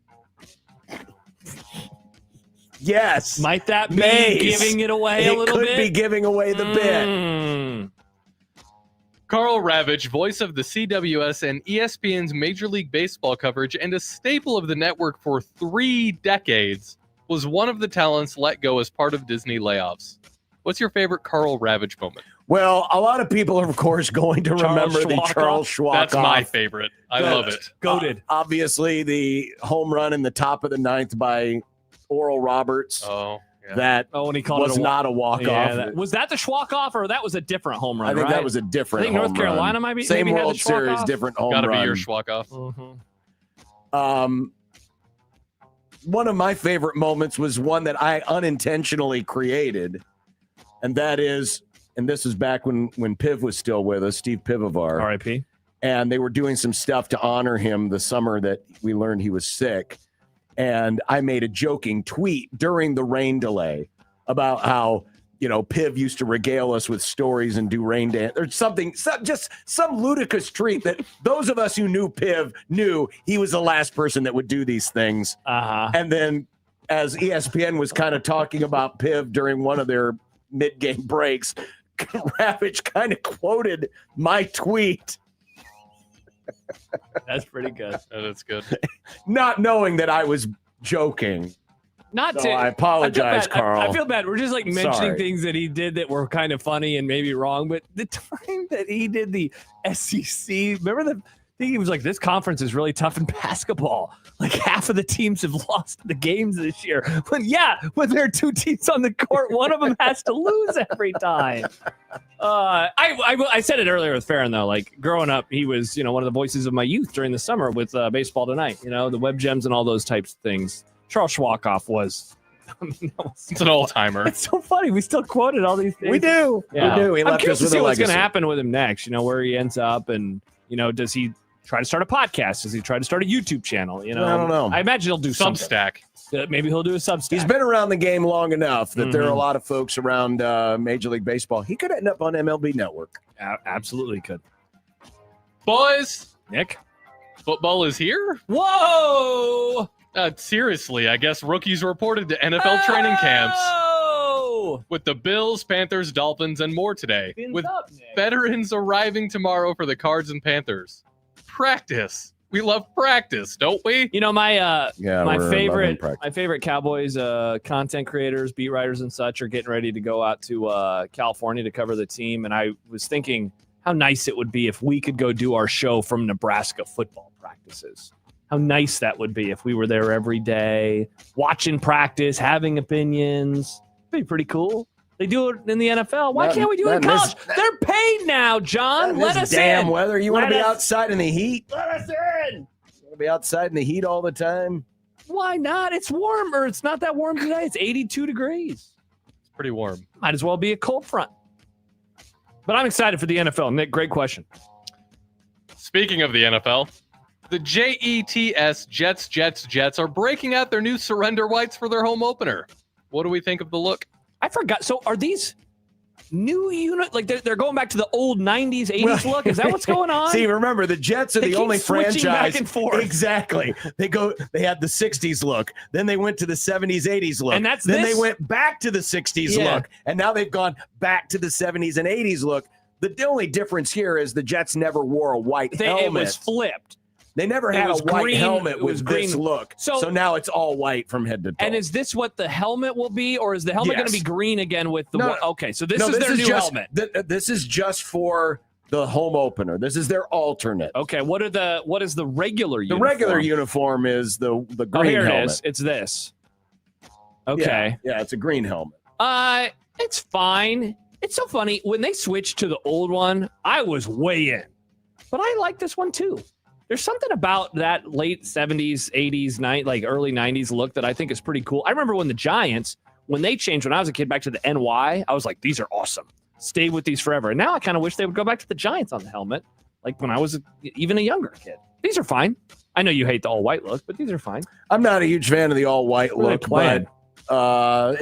Yes. Might that be Maize. giving it away a little bit? It could be giving away the bit. Carl Ravitch, voice of the CWS and ESPN's Major League Baseball coverage and a staple of the network for 3 decades, was one of the talents let go as part of Disney layoffs. What's your favorite Carl Ravitch moment? Well, a lot of people are, of course, going to remember the Charles Schwalkoff. That's my favorite. I love it. Goated. Obviously, the home run in the top of the 9th by Oral Roberts. Oh, yeah. That when he called was it not a walk-off. Yeah, was that the Schwalkoff, or that was a different home run? I think right? that was a different I think North home Carolina run. might be Same maybe had World the Series, Schwalkoff. different home Gotta run. be your Schwalkoff. One of my favorite moments was one that I unintentionally created, and that is, and this is back when Piv was still with us, Steve Pivovar. R.I.P. And they were doing some stuff to honor him the summer that we learned he was sick. And I made a joking tweet during the rain delay about how, you know, Piv used to regale us with stories and do rain dance or something, just some ludicrous treat that those of us who knew Piv knew he was the last person that would do these things. And then as ESPN was kind of talking about Piv during one of their mid-game breaks, Ravitch kind of quoted my tweet. That's pretty good. That's good. Not knowing that I was joking. I apologize, Carl. I feel bad. We're just like mentioning Sorry. things that he did that were kind of funny and maybe wrong. But the time that he did the SEC, remember the thing? He was like, "This conference is really tough in basketball. Like half of the teams have lost the games this year." When there are two teams on the court, one of them has to lose every time. I said it earlier with Farron though. Like growing up, he was one of the voices of my youth during the summer with Baseball Tonight. The Web Gems and all those types of things. Charles Schwakoff was. It's an old timer. It's so funny. We still quoted all these things. We do. Yeah. We do. He I'm left curious us to with see a what's going to legacy. happen with him next. Where he ends up, and does he try to start a podcast? Does he try to start a YouTube channel? I don't know. I imagine he'll do Substack. Maybe he'll do a Substack. He's been around the game long enough that there are a lot of folks around Major League Baseball. He could end up on MLB Network. Absolutely could. Boys, Nick, football is here. Whoa! Seriously, I guess rookies reported to NFL training camps Oh! with the Bills, Panthers, Dolphins, and more today. Fins With up, Nick. veterans arriving tomorrow for the Cards and Panthers. Practice. We love practice, don't we? My we're loving practice. my favorite Cowboys content creators, beat writers, and such are getting ready to go out to California to cover the team. And I was thinking how nice it would be if we could go do our show from Nebraska football practices. How nice that would be if we were there every day, watching practice, having opinions. It'd be pretty cool. They do it in the NFL. Why can't we do it in college? They're paid now, John. Let us damn in. weather. You want to be outside in the heat? Let us in. You want to be outside in the heat all the time? Why not? It's warmer. It's not that warm today. It's 82 degrees. It's pretty warm. Might as well be a cold front. But I'm excited for the NFL. Nick, great question. Speaking of the NFL, the Jets are breaking out their new surrender whites for their home opener. What do we think of the look? I forgot. So are these new unit? Like they're going back to the old 90s, 80s look? Is that what's going on? See, remember, the Jets are They the keep only switching franchise. back and forth. Exactly. They had the 60s look. Then they went to the 70s, 80s look. And that's then this? they went back to the 60s Yeah. look. And now they've gone back to the 70s and 80s look. The only difference here is the Jets never wore a white helmet. It was flipped. They never It had a was white green. helmet It was with this green. look. So now it's all white from head to toe. And is this what the helmet will be, or is the helmet going to Yes. be green again with the? No. Okay, so this is their new just, helmet. This is just for the home opener. This is their alternate. Okay, what is the regular The uniform? regular uniform is the green Oh, here helmet. it is. It's this. Okay. Yeah, it's a green helmet. It's fine. It's so funny when they switched to the old one. I was way in, but I like this one too. There's something about that late 70s, 80s, early 90s look that I think is pretty cool. I remember when the Giants, when they changed when I was a kid back to the NY, I was like, these are awesome. Stay with these forever. And now I kind of wish they would go back to the Giants on the helmet, like when I was even a younger kid. These are fine. I know you hate the all white look, but these are fine. I'm not a huge fan of the all white What are they look, playing? but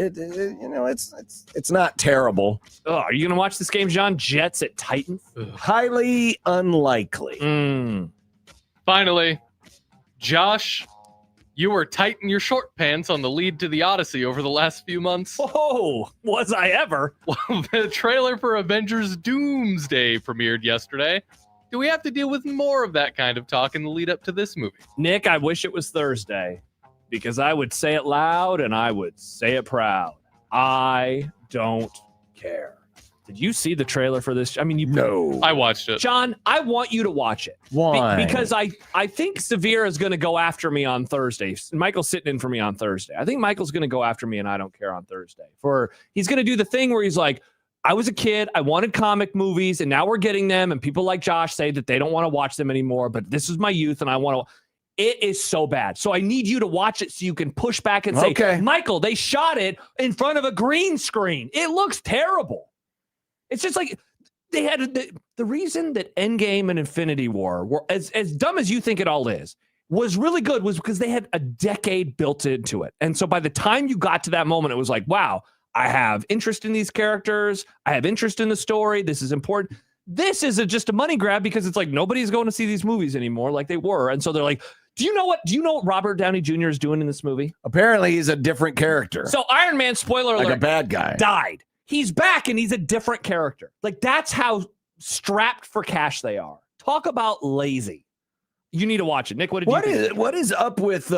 it's not terrible. Oh, are you going to watch this game, John? Jets at Titans? Highly unlikely. Finally, Josh, you were tight in your short pants on the lead to the Odyssey over the last few months. Oh, was I ever? Well, the trailer for Avengers Doomsday premiered yesterday. Do we have to deal with more of that kind of talk in the lead up to this movie? Nick, I wish it was Thursday because I would say it loud and I would say it proud. I don't care. Did you see the trailer for this? I mean, No. I watched it. John, I want you to watch it. Why? Because I think Severe is going to go after me on Thursday. Michael's sitting in for me on Thursday. I think Michael's going to go after me and I don't care on Thursday. He's going to do the thing where he's like, I was a kid, I wanted comic movies, and now we're getting them, and people like Josh say that they don't want to watch them anymore, but this is my youth, and I want to. It is so bad. So I need you to watch it so you can push back and say, Okay. Michael, they shot it in front of a green screen. It looks terrible. It's just like they had the reason that Endgame and Infinity War were as dumb as you think it all is was really good was because they had a decade built into it. And so by the time you got to that moment, it was like, wow, I have interest in these characters. I have interest in the story. This is important. This is just a money grab because it's like nobody's going to see these movies anymore like they were. And so they're like, do you know what Robert Downey Jr. is doing in this movie? Apparently he's a different character. So Iron Man, spoiler like alert, a bad guy. died. He's back and he's a different character. Like that's how strapped for cash they are. Talk about lazy. You need to watch it. Nick, what is up with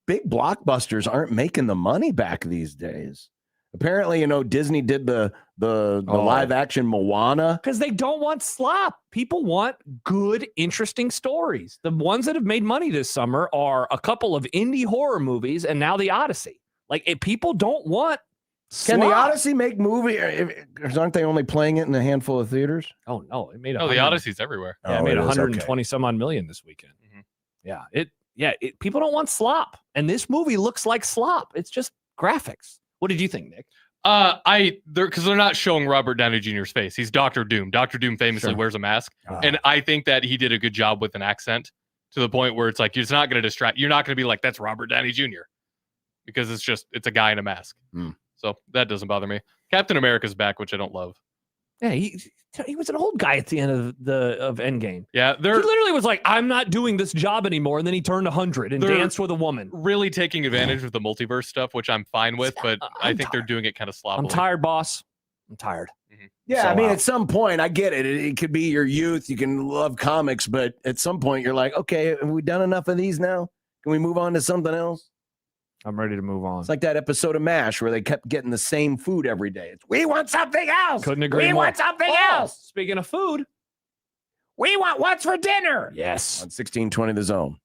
big blockbusters aren't making the money back these days. Apparently, Disney did the live action Moana because they don't want slop. People want good, interesting stories. The ones that have made money this summer are a couple of indie horror movies and now the Odyssey. Like, if people don't want slop. Can the Odyssey make movie? Aren't they only playing it in a handful of theaters? Oh no, it made. No, the Odyssey's everywhere. Yeah, it made 120 some odd million this weekend. Mm-hmm. Yeah, people don't want slop, and this movie looks like slop. It's just graphics. What did you think, Nick? Because they're not showing Robert Downey Jr.'s face. He's Dr. Doom. Dr. Doom famously wears a mask, and I think that he did a good job with an accent to the point where it's like it's not going to distract. You're not going to be like, that's Robert Downey Jr. because it's a guy in a mask. So that doesn't bother me. Captain America's back, which I don't love. Yeah, he was an old guy at the end of Endgame. Yeah, he literally was like, I'm not doing this job anymore, and then he turned 100 and danced with a woman. Really taking advantage of the multiverse stuff, which I'm fine with, but I think they're doing it kind of sloppily. I'm tired, boss. I'm tired. Yeah, I mean, at some point, I get it. It could be your youth. You can love comics, but at some point, you're like, okay, have we done enough of these now? Can we move on to something else? I'm ready to move on. It's like that episode of MASH where they kept getting the same food every day. We want something else. Couldn't agree We more. want something else. Speaking of food, We want what's for dinner. yes. On 1620 The Zone.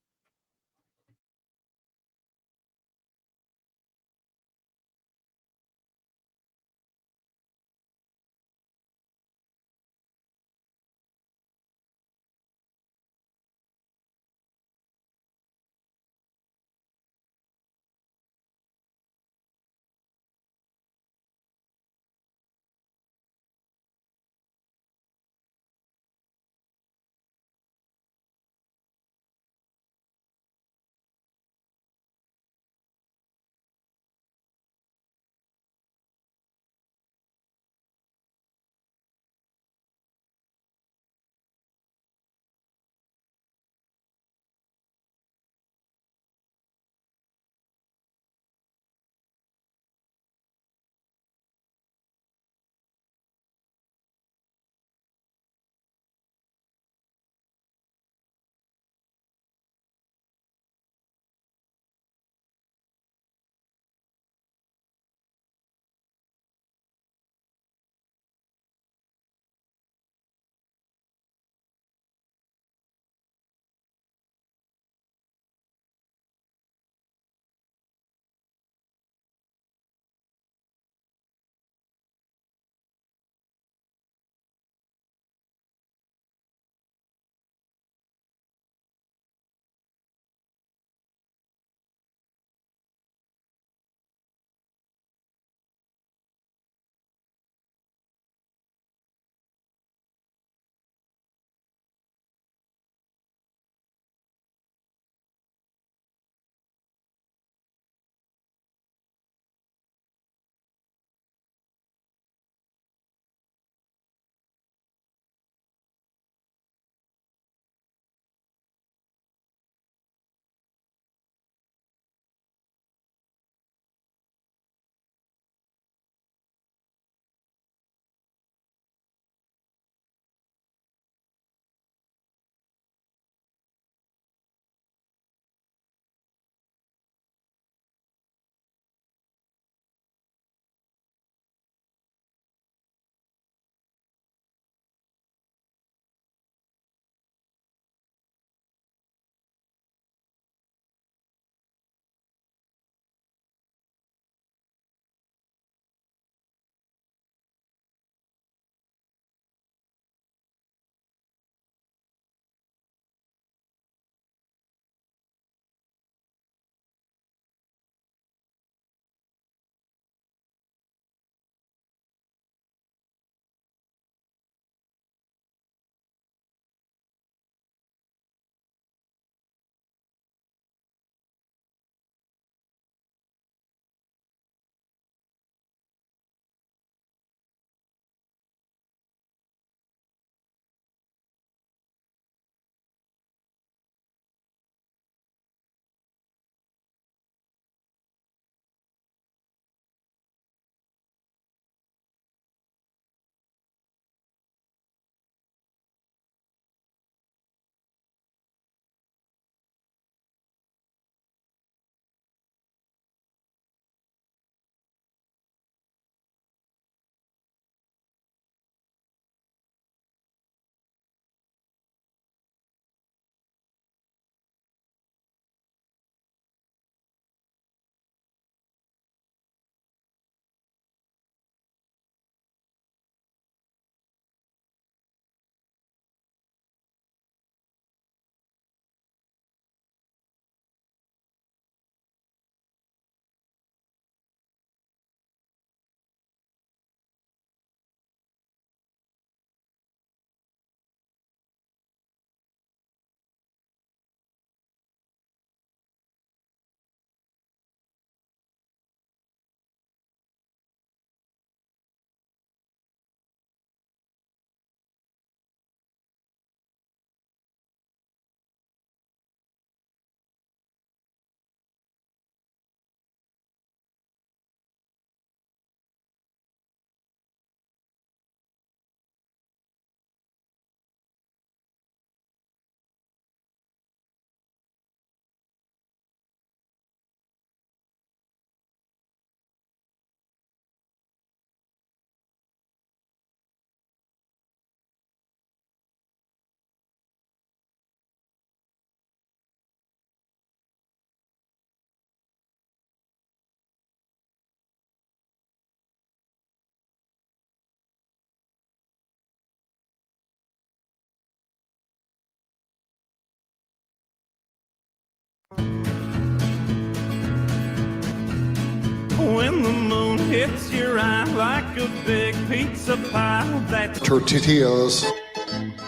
When the moon hits your eye like a big pizza pie, that's tortillas.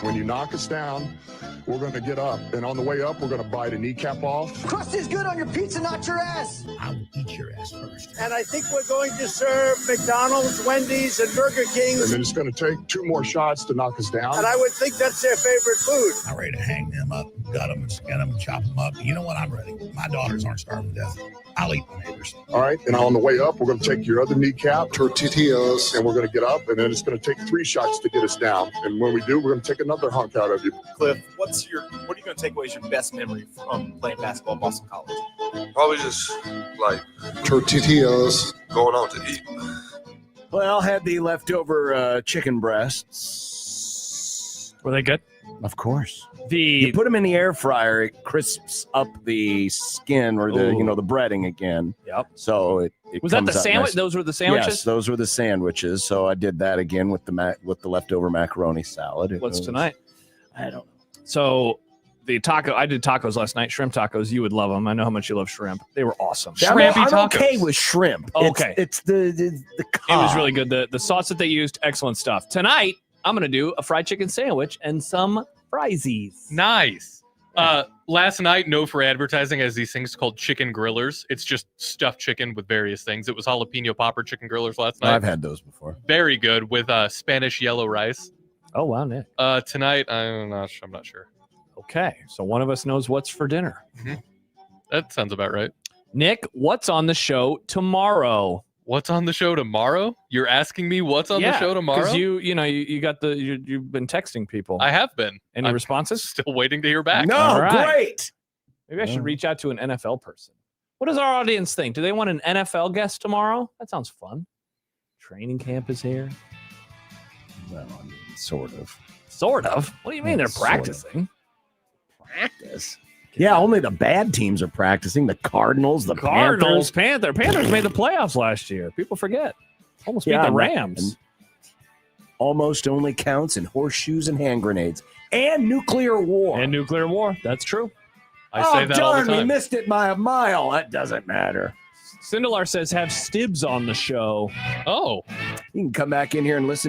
When you knock us down, we're going to get up. And on the way up, we're going to bite a kneecap off. Crust is good on your pizza, not your ass. I will eat your ass first. And I think we're going to serve McDonald's, Wendy's, and Burger King. And then it's going to take 2 more shots to knock us down. And I would think that's their favorite food. I'm ready to hang them up, gut them, and skin them, and chop them up. You know what? I'm ready. My daughters aren't starving to death. I'll eat my neighbors. All right. And on the way up, we're going to take your other kneecap, tortillas, and we're going to get up. And then it's going to take 3 shots to get us down. And when we do, we're going to take another hunk out of you. Cliff, what are you going to take away as your best memory from playing basketball at Boston College? Probably just like tortillas, going out to eat. Well, had the leftover chicken breasts. Were they good? Of course. You put them in the air fryer, it crisps up the skin or the the breading again. Yep. So it was that the comes out sandwich? nice. Those were the sandwiches. Yes, those were the sandwiches. So I did that again with the leftover macaroni salad. What's tonight? I don't know. So the taco, I did tacos last night. Shrimp tacos. You would love them. I know how much you love shrimp. They were awesome. I'm okay with shrimp. Okay. It's the It was really good. The sauce that they used, excellent stuff. Tonight, I'm going to do a fried chicken sandwich and some friesies. Nice. Last night, No for Advertising has these things called chicken grillers. It's just stuffed chicken with various things. It was jalapeno popper chicken grillers last night. I've had those before. Very good with Spanish yellow rice. Oh, wow, Nick. Tonight, I'm not sure. Okay, so one of us knows what's for dinner. Mm-hmm. That sounds about right. Nick, what's on the show tomorrow? What's on the show tomorrow? You're asking me what's on the show tomorrow? Because you got you've been texting people. I have been. Any responses? Still waiting to hear back. No, All right. great. Maybe I should reach out to an NFL person. What does our audience think? Do they want an NFL guest tomorrow? That sounds fun. Training camp is here. Well, I mean, sort of. Sort of? What do you mean they're Sort of. practicing? Practice? Yeah, only the bad teams are practicing. The Cardinals, the Panthers. Panthers made the playoffs last year. People forget. Almost beat the Rams. And almost only counts in horseshoes and hand grenades and nuclear war. That's true. I say that all the time. We missed it by a mile. That doesn't matter. Sindelar says have Stibbs on the show. Oh. You can come back in here and listen to